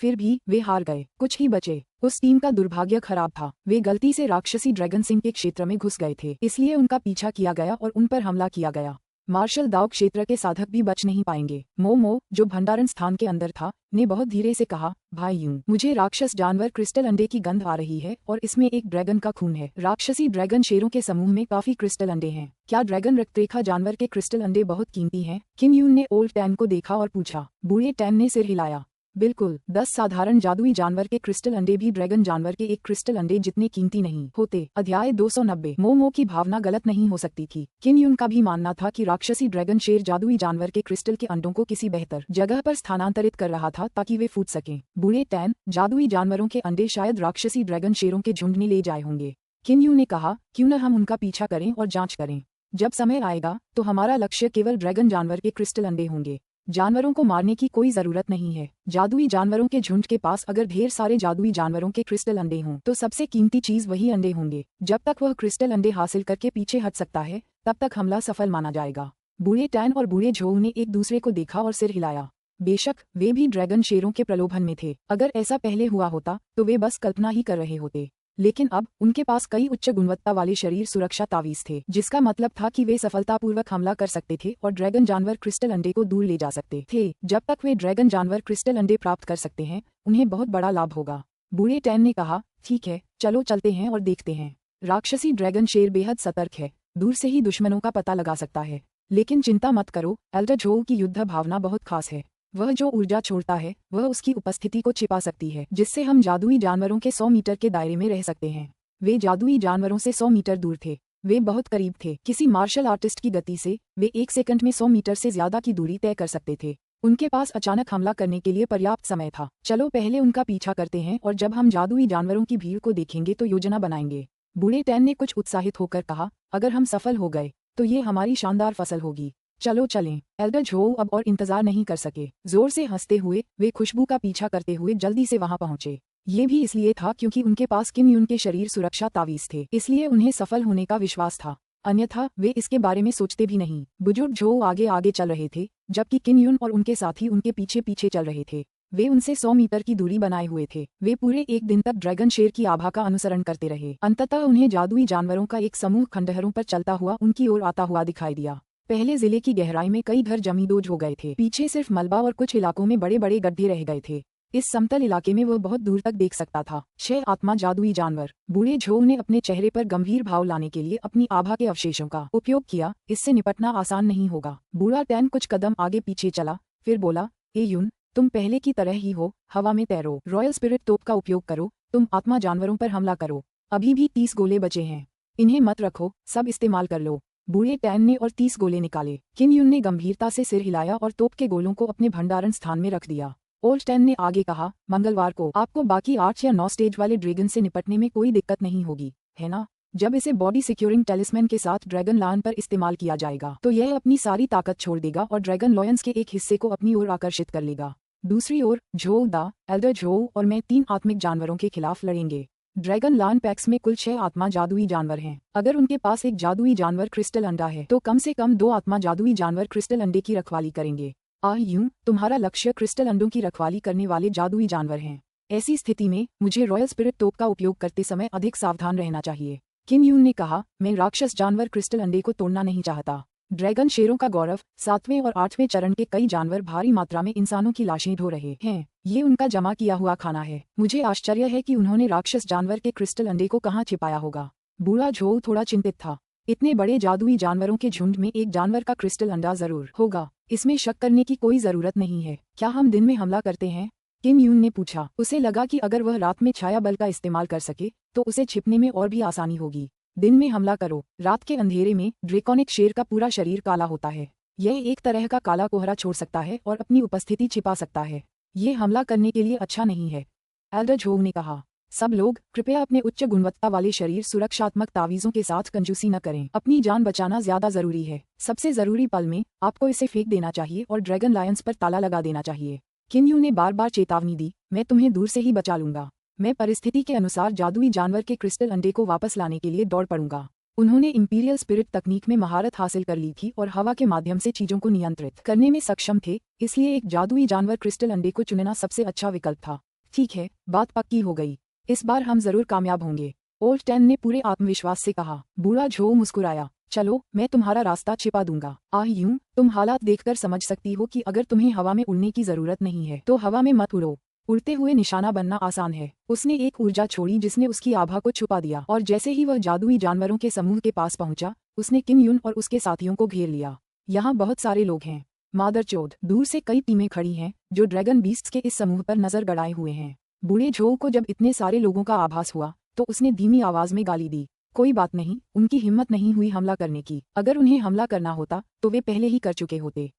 फिर भी वे हार गए, कुछ ही बचे। उस टीम का दुर्भाग्य खराब था। वे गलती से राक्षसी ड्रैगन सिंह के क्षेत्र में घुस गए थे, इसलिए उनका पीछा किया गया और उन पर हमला किया गया। मार्शल दाव क्षेत्र के साधक भी बच नहीं पाएंगे। मोमो, जो भंडारण स्थान के अंदर था, ने बहुत धीरे से कहा, भाई यूं, मुझे राक्षस जानवर क्रिस्टल अंडे की गंध आ रही है और इसमें एक ड्रैगन का खून है। राक्षसी ड्रैगन शेरों के समूह में काफी क्रिस्टल अंडे हैं। क्या ड्रैगन रक्तरेखा जानवर के क्रिस्टल अंडे बहुत कीमती हैं? किन यून ने ओल्ड टैन को देखा और पूछा। बूढ़े टैन ने सिर हिलाया। बिल्कुल, 10 साधारण जादुई जानवर के क्रिस्टल अंडे भी ड्रैगन जानवर के एक क्रिस्टल अंडे जितने कीमती नहीं होते। अध्याय 290। मोमो की भावना गलत नहीं हो सकती थी। किन यून का भी मानना था कि राक्षसी ड्रैगन शेर जादुई जानवर के क्रिस्टल के अंडों को किसी बेहतर जगह पर स्थानांतरित कर रहा था ताकि वे फूट सकें। बूढ़े टैन, जादुई जानवरों के अंडे शायद राक्षसी ड्रैगन शेरों के झुंड ने ले जाए होंगे। किन यून ने कहा, क्यों न हम उनका पीछा करें और जाँच करें। जब समय आएगा तो हमारा लक्ष्य केवल ड्रैगन जानवर के क्रिस्टल अंडे होंगे। जानवरों को मारने की कोई जरूरत नहीं है। जादुई जानवरों के झुंड के पास अगर ढेर सारे जादुई जानवरों के क्रिस्टल अंडे हों तो सबसे कीमती चीज वही अंडे होंगे। जब तक वह क्रिस्टल अंडे हासिल करके पीछे हट सकता है, तब तक हमला सफल माना जाएगा। बूढ़े टैन और बूढ़े झोऊ ने एक दूसरे को देखा और सिर हिलाया। बेशक वे भी ड्रैगन शेरों के प्रलोभन में थे। अगर ऐसा पहले हुआ होता तो वे बस कल्पना ही कर रहे होते, लेकिन अब उनके पास कई उच्च गुणवत्ता वाले शरीर सुरक्षा तावीज थे, जिसका मतलब था कि वे सफलतापूर्वक हमला कर सकते थे और ड्रैगन जानवर क्रिस्टल अंडे को दूर ले जा सकते थे। जब तक वे ड्रैगन जानवर क्रिस्टल अंडे प्राप्त कर सकते हैं, उन्हें बहुत बड़ा लाभ होगा। बूढ़े टैन ने कहा, ठीक है, चलो चलते हैं और देखते हैं। राक्षसी ड्रैगन शेर बेहद सतर्क है, दूर से ही दुश्मनों का पता लगा सकता है। लेकिन चिंता मत करो, एल्डर झोऊ की युद्ध भावना बहुत खास है। वह जो ऊर्जा छोड़ता है वह उसकी उपस्थिति को छिपा सकती है, जिससे हम जादुई जानवरों के 100 मीटर के दायरे में रह सकते हैं। वे जादुई जानवरों से 100 मीटर दूर थे। वे बहुत करीब थे। किसी मार्शल आर्टिस्ट की गति से वे 1 सेकंड में 100 मीटर से ज्यादा की दूरी तय कर सकते थे। उनके पास अचानक हमला करने के लिए पर्याप्त समय था। चलो पहले उनका पीछा करते हैं और जब हम जादुई जानवरों की भीड़ को देखेंगे तो योजना बनाएंगे। बूढ़े टैन ने कुछ उत्साहित होकर कहा, अगर हम सफल हो गए तो ये हमारी शानदार फसल होगी। चलो चलें। एल्डर झोऊ अब और इंतजार नहीं कर सके। जोर से हंसते हुए वे खुशबू का पीछा करते हुए जल्दी से वहां पहुंचे। ये भी इसलिए था क्योंकि उनके पास किन यून के शरीर सुरक्षा तावीज थे, इसलिए उन्हें सफल होने का विश्वास था। अन्यथा वे इसके बारे में सोचते भी नहीं। बुजुर्ग झोऊ आगे आगे चल रहे थे, जबकि किन यून और उनके साथी उनके पीछे पीछे चल रहे थे। वे उनसे 100 मीटर की दूरी बनाए हुए थे। वे पूरे एक दिन तक ड्रैगन शेर की आभा का अनुसरण करते रहे। अंततः उन्हें जादुई जानवरों का एक समूह खंडहरों पर चलता हुआ उनकी ओर आता हुआ दिखाई दिया। पहले जिले की गहराई में कई घर जमींदोज हो गए थे। पीछे सिर्फ मलबा और कुछ इलाकों में बड़े बड़े गड्ढे रह गए थे। इस समतल इलाके में वह बहुत दूर तक देख सकता था। 6 आत्मा जादुई जानवर। बूढ़े झोऊ ने अपने चेहरे पर गंभीर भाव लाने के लिए अपनी आभा के अवशेषों का उपयोग किया। इससे निपटना आसान नहीं होगा। बूढ़ा टैन कुछ कदम आगे पीछे चला, फिर बोला, ए यून, तुम पहले की तरह ही हो, हवा में तैरो। रॉयल स्पिरिट तोप का उपयोग करो। तुम आत्मा जानवरों पर हमला करो। अभी भी 30 गोले बचे हैं, इन्हें मत रखो, सब इस्तेमाल कर लो। बूढ़े टैन ने और 30 गोले निकाले। किन यून ने गंभीरता से सिर हिलाया और तोप के गोलों को अपने भंडारण स्थान में रख दिया। ओल्ड टैन ने आगे कहा, मंगलवार को आपको बाकी 8 या 9 स्टेज वाले ड्रैगन से निपटने में कोई दिक्कत नहीं होगी, है ना? जब इसे बॉडी सिक्योरिंग टेलिस्मैन के साथ ड्रैगन लायन पर इस्तेमाल किया जाएगा तो यह अपनी सारी ताकत छोड़ देगा और ड्रैगन लॉयंस के एक हिस्से को अपनी ओर आकर्षित कर लेगा। दूसरी ओर झोऊ दा, एल्डर झोऊ और मैं 3 आत्मिक जानवरों के खिलाफ लड़ेंगे। ड्रैगन लायन पैक्स में कुल 6 आत्मा जादुई जानवर हैं। अगर उनके पास एक जादुई जानवर क्रिस्टल अंडा है तो कम से कम 2 आत्मा जादुई जानवर क्रिस्टल अंडे की रखवाली करेंगे। यूं, तुम्हारा लक्ष्य क्रिस्टल अंडों की रखवाली करने वाले जादुई जानवर हैं। ऐसी स्थिति में मुझे रॉयल स्पिरिट तोप का उपयोग करते समय अधिक सावधान रहना चाहिए। किन यून ने कहा, मैं राक्षस जानवर क्रिस्टल अंडे को तोड़ना नहीं चाहता। ड्रैगन शेरों का गौरव, 7वें और 8वें चरण के कई जानवर भारी मात्रा में इंसानों की लाशें ढो रहे हैं। ये उनका जमा किया हुआ खाना है। मुझे आश्चर्य है कि उन्होंने राक्षस जानवर के क्रिस्टल अंडे को कहाँ छिपाया होगा। बूढ़ा झोऊ थोड़ा चिंतित था। इतने बड़े जादुई जानवरों के झुंड में एक जानवर का क्रिस्टल अंडा जरूर होगा, इसमें शक करने की कोई जरूरत नहीं है। क्या हम दिन में हमला करते हैं? किम यून ने पूछा। उसे लगा कि अगर वह रात में छाया बल का इस्तेमाल कर सके तो उसे छिपने में और भी आसानी होगी। दिन में हमला करो। रात के अंधेरे में ड्रेकोनिक शेर का पूरा शरीर काला होता है। यह एक तरह का काला कोहरा छोड़ सकता है और अपनी उपस्थिति छिपा सकता है। ये हमला करने के लिए अच्छा नहीं है, एल्डर झोंग ने कहा। सब लोग कृपया अपने उच्च गुणवत्ता वाले शरीर सुरक्षात्मक तावीजों के साथ कंजूसी न करें। अपनी जान बचाना ज्यादा जरूरी है। सबसे जरूरी पल में आपको इसे फेंक देना चाहिए और ड्रैगन लायंस पर ताला लगा देना चाहिए। किम यू ने बार बार चेतावनी दी, मैं तुम्हें दूर से ही बचा लूंगा। मैं परिस्थिति के अनुसार जादुई जानवर के क्रिस्टल अंडे को वापस लाने के लिए दौड़ पड़ूंगा। उन्होंने इंपीरियल स्पिरिट तकनीक में महारत हासिल कर ली थी और हवा के माध्यम से चीजों को नियंत्रित करने में सक्षम थे, इसलिए एक जादुई जानवर क्रिस्टल अंडे को चुनना सबसे अच्छा विकल्प था। ठीक है, बात पक्की हो गई। इस बार हम जरूर कामयाब होंगे, ओल्ड टैन ने पूरे आत्मविश्वास से कहा। बूढ़ा झो मुस्कुराया। चलो, मैं तुम्हारा रास्ता छिपा दूंगा। यूं, तुम हालात देखकर समझ सकती हो कि अगर तुम्हें हवा में उड़ने की जरूरत नहीं है तो हवा में मत उड़ो। उड़ते हुए निशाना बनना आसान है। उसने एक ऊर्जा छोड़ी जिसने उसकी आभा को छुपा दिया और जैसे ही वह जादुई जानवरों के समूह के पास पहुंचा, उसने किम यून और उसके साथियों को घेर लिया। यहाँ बहुत सारे लोग हैं। मादरचोद, दूर से कई टीमें खड़ी हैं जो ड्रैगन बीस्ट्स के इस समूह पर नजर गड़ाए हुए हैं। बूढ़े झो को जब इतने सारे लोगों का आभास हुआ तो उसने धीमी आवाज में गाली दी। कोई बात नहीं, उनकी हिम्मत नहीं हुई हमला करने की। अगर उन्हें हमला करना होता तो वे पहले ही कर चुके होते।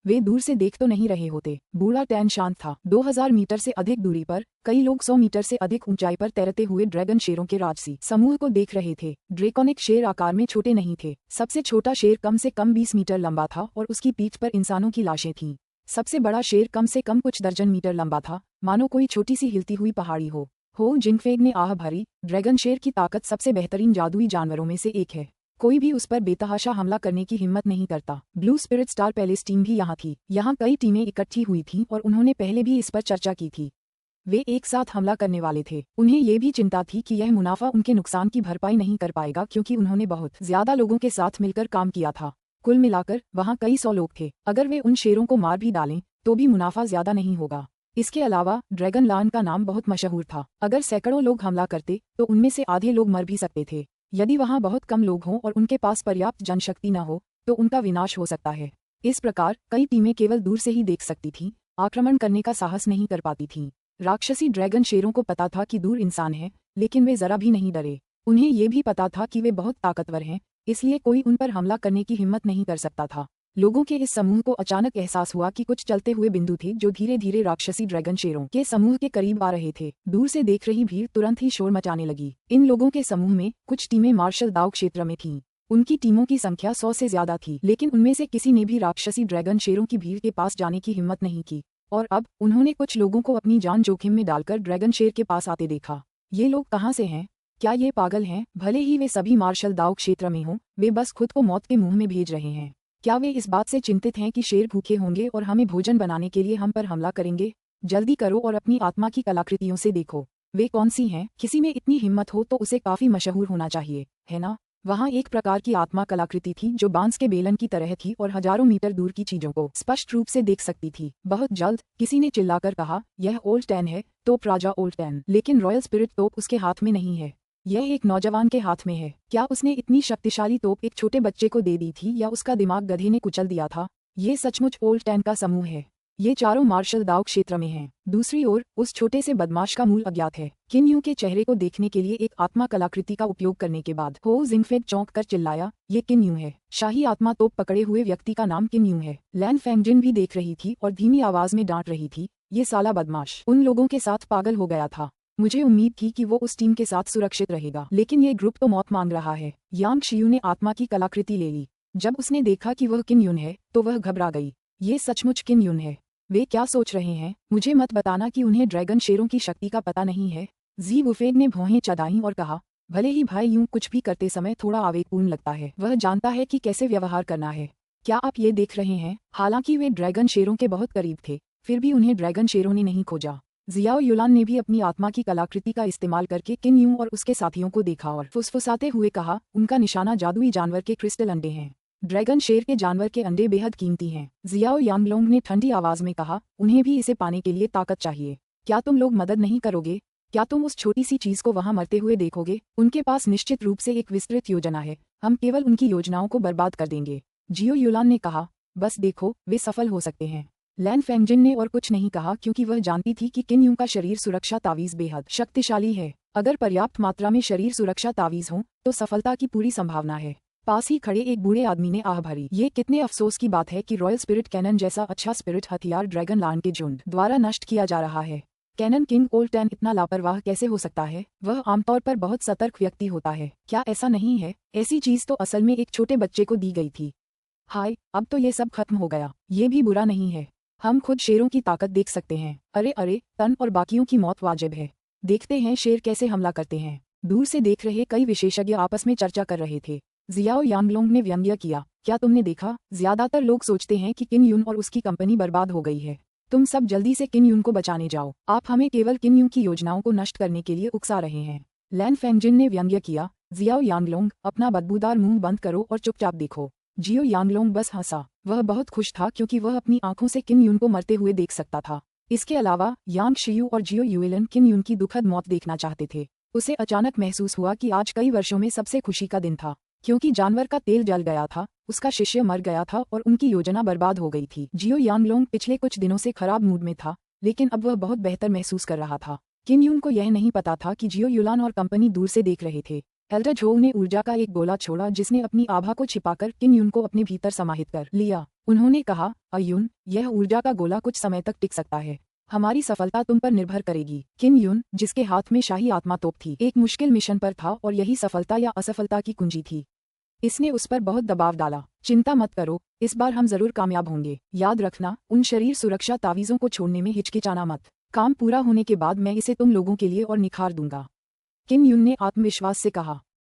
वे दूर से देख तो नहीं रहे होते। बूढ़ा टैन शांत था। 2000 मीटर से अधिक दूरी पर कई लोग 100 मीटर से अधिक ऊंचाई पर तैरते हुए ड्रैगन शेरों के राजसी समूह को देख रहे थे। ड्रेकोनिक शेर आकार में छोटे नहीं थे। सबसे छोटा शेर कम से कम 20 मीटर लंबा था और उसकी पीठ पर इंसानों की लाशें थीं। सबसे बड़ा शेर कम से कम कुछ दर्जन मीटर लंबा था, मानो कोई छोटी सी हिलती हुई पहाड़ी हो जिंगफेंग ने आह भरी। ड्रैगन शेर की ताकत सबसे बेहतरीन जादुई जानवरों में से एक है। कोई भी उस पर बेतहाशा हमला करने की हिम्मत नहीं करता। Blue spirit star palace team भी यहाँ थी। यहाँ कई टीमें इकट्ठी हुई थीं और उन्होंने पहले भी इस पर चर्चा की थी। वे एक साथ हमला करने वाले थे। उन्हें ये भी चिंता थी कि यह मुनाफा उनके नुकसान की भरपाई नहीं कर पाएगा क्योंकि उन्होंने बहुत ज्यादा लोगों के साथ मिलकर काम किया था। कुल मिलाकर वहाँ कई 100 लोग थे। अगर वे उन शेरों को मार भी डालें तो भी मुनाफा ज्यादा नहीं होगा। इसके अलावा ड्रैगन लायन का नाम बहुत मशहूर था। अगर सैकड़ों लोग हमला करते तो उनमें से आधे लोग मर भी सकते थे। यदि वहाँ बहुत कम लोग हों और उनके पास पर्याप्त जनशक्ति न हो तो उनका विनाश हो सकता है। इस प्रकार कई टीमें केवल दूर से ही देख सकती थीं, आक्रमण करने का साहस नहीं कर पाती थीं। राक्षसी ड्रैगन शेरों को पता था कि दूर इंसान है, लेकिन वे जरा भी नहीं डरे। उन्हें ये भी पता था कि वे बहुत ताकतवर हैं, इसलिए कोई उन पर हमला करने की हिम्मत नहीं कर सकता था। लोगों के इस समूह को अचानक एहसास हुआ कि कुछ चलते हुए बिंदु थे जो धीरे धीरे राक्षसी ड्रैगन शेरों के समूह के करीब आ रहे थे। दूर से देख रही भीड़ तुरंत ही शोर मचाने लगी। इन लोगों के समूह में कुछ टीमें मार्शल दाव क्षेत्र में थीं। उनकी टीमों की संख्या 100 से ज्यादा थी, लेकिन उनमें से किसी ने भी राक्षसी ड्रैगन शेरों की भीड़ के पास जाने की हिम्मत नहीं की। और अब उन्होंने कुछ लोगों को अपनी जान जोखिम में डालकर ड्रैगन शेर के पास आते देखा। ये लोग कहाँ से हैं? क्या ये पागल हैं? भले ही वे सभी मार्शल दाव क्षेत्र में हों, वे बस खुद को मौत के मुंह में भेज रहे हैं। क्या वे इस बात से चिंतित हैं कि शेर भूखे होंगे और हमें भोजन बनाने के लिए हम पर हमला करेंगे? जल्दी करो और अपनी आत्मा की कलाकृतियों से देखो, वे कौन सी हैं? किसी में इतनी हिम्मत हो तो उसे काफी मशहूर होना चाहिए, है ना? वहाँ एक प्रकार की आत्मा कलाकृति थी जो बांस के बेलन की तरह थी और हजारों मीटर दूर की चीजों को स्पष्ट रूप से देख सकती थी। बहुत जल्द किसी ने चिल्लाकर कहा, यह ओल्ड टैन है, तोप राजा ओल्ड टैन। लेकिन रॉयल स्पिरिट तोप उसके हाथ में नहीं है, यह एक नौजवान के हाथ में है। क्या उसने इतनी शक्तिशाली तोप एक छोटे बच्चे को दे दी थी या उसका दिमाग गधे ने कुचल दिया था? ये सचमुच ओल्ड टैन का समूह है। ये चारों मार्शल दाव क्षेत्र में हैं। दूसरी ओर उस छोटे से बदमाश का मूल अज्ञात है। किम यू के चेहरे को देखने के लिए एक आत्मा कलाकृति का उपयोग करने के बाद हो जिंगफेंग चौंक कर चिल्लाया, ये किम यू है। शाही आत्मा तोप पकड़े हुए व्यक्ति का नाम किम यू है। लैन फेंगजिन भी देख रही थी और धीमी आवाज में डांट रही थी, ये साला बदमाश उन लोगों के साथ पागल हो गया था। मुझे उम्मीद थी कि वो उस टीम के साथ सुरक्षित रहेगा, लेकिन ये ग्रुप तो मौत मांग रहा है। यांग शियू ने आत्मा की कलाकृति ले ली। जब उसने देखा कि वह किम यून है तो वह घबरा गई। ये सचमुच किम यून है। वे क्या सोच रहे हैं? मुझे मत बताना कि उन्हें ड्रैगन शेरों की शक्ति का पता नहीं है। जी वुफेंग ने भौहें चढ़ाईं और कहा, भले ही भाई यूं कुछ भी करते समय थोड़ा आवेगपूर्ण लगता है, वह जानता है कि कैसे व्यवहार करना है। क्या आप ये देख रहे हैं? हालांकि वे ड्रैगन शेरों के बहुत करीब थे, फिर भी उन्हें ड्रैगन शेरों ने नहीं खोजा। जियाओ युलान ने भी अपनी आत्मा की कलाकृति का इस्तेमाल करके किम यू और उसके साथियों को देखा और फुसफुसाते हुए कहा, उनका निशाना जादुई जानवर के क्रिस्टल अंडे हैं। ड्रैगन शेर के जानवर के अंडे बेहद कीमती हैं। जियाओ यांगलोंग ने ठंडी आवाज में कहा, उन्हें भी इसे पाने के लिए ताकत चाहिए। क्या तुम लोग मदद नहीं करोगे? क्या तुम उस छोटी सी चीज को वहां मरते हुए देखोगे? उनके पास निश्चित रूप से एक विस्तृत योजना है, हम केवल उनकी योजनाओं को बर्बाद कर देंगे। जियो युलान ने कहा, बस देखो, वे सफल हो सकते हैं। लैन फेंगजिन ने और कुछ नहीं कहा क्योंकि वह जानती थी कि किन यूं का शरीर सुरक्षा तावीज़ बेहद शक्तिशाली है। अगर पर्याप्त मात्रा में शरीर सुरक्षा तावीज़ हों तो सफलता की पूरी संभावना है। पास ही खड़े एक बूढ़े आदमी ने आह भरी। ये कितने अफसोस की बात है कि रॉयल स्पिरिट कैनन जैसा अच्छा स्पिरिट हथियार ड्रैगन लैंड के झुंड द्वारा नष्ट किया जा रहा है। कैनन किंग कोल्ट 10 इतना लापरवाह कैसे हो सकता है? वह आमतौर पर बहुत सतर्क व्यक्ति होता है। क्या ऐसा नहीं है? ऐसी चीज तो असल में एक छोटे बच्चे को दी गई थी। हाय, अब तो ये सब खत्म हो गया। ये भी बुरा नहीं है। हम खुद शेरों की ताकत देख सकते हैं। अरे अरे, तन और बाकियों की मौत वाजिब है। देखते हैं शेर कैसे हमला करते हैं। दूर से देख रहे कई विशेषज्ञ आपस में चर्चा कर रहे थे। जियाओ यांगलोंग ने व्यंग्य किया, क्या तुमने देखा? ज्यादातर लोग सोचते हैं कि किन यून और उसकी कंपनी बर्बाद हो गई है। तुम सब जल्दी से किन यून को बचाने जाओ। आप हमें केवल किन यून की योजनाओं को नष्ट करने के लिए उकसा रहे हैं। लैन फेंगजिन ने व्यंग्य किया, जियाओ यांगलोंग, अपना बदबूदार मुंह बंद करो और चुपचाप देखो। जियो यांगलोंग बस हंसा। वह बहुत खुश था क्योंकि वह अपनी आंखों से किन यून को मरते हुए देख सकता था। इसके अलावा यांग शियू और जियो युएलन किन यून की दुखद मौत देखना चाहते थे। उसे अचानक महसूस हुआ कि आज कई वर्षों में सबसे खुशी का दिन था। क्योंकि जानवर का तेल जल गया था, उसका शिष्य मर गया था और उनकी योजना बर्बाद हो गई थी। जियो यांगलोंग पिछले कुछ दिनों से खराब मूड में था, लेकिन अब वह बहुत बेहतर महसूस कर रहा था। किन यून को यह नहीं पता था कि जियो युलान और कंपनी दूर से देख रहे थे। एल्डर झोंग ने ऊर्जा का एक गोला छोड़ा जिसने अपनी आभा को छिपाकर किन यून को अपने भीतर समाहित कर लिया। उन्होंने कहा, अयुन, यह ऊर्जा का गोला कुछ समय तक टिक सकता है। हमारी सफलता तुम पर निर्भर करेगी। किन यून, जिसके हाथ में शाही आत्मा तोप थी, एक मुश्किल मिशन पर था और यही सफलता या असफलता की कुंजी थी। इसने उस पर बहुत दबाव डाला। चिंता मत करो, इस बार हम जरूर कामयाब होंगे। याद रखना, उन शरीर सुरक्षा तावीज़ों को छोड़ने में हिचकिचाना मत। काम पूरा होने के बाद मैं इसे तुम लोगों के लिए और निखार दूंगा। किम यून ने आत्मविश्वास से कहा।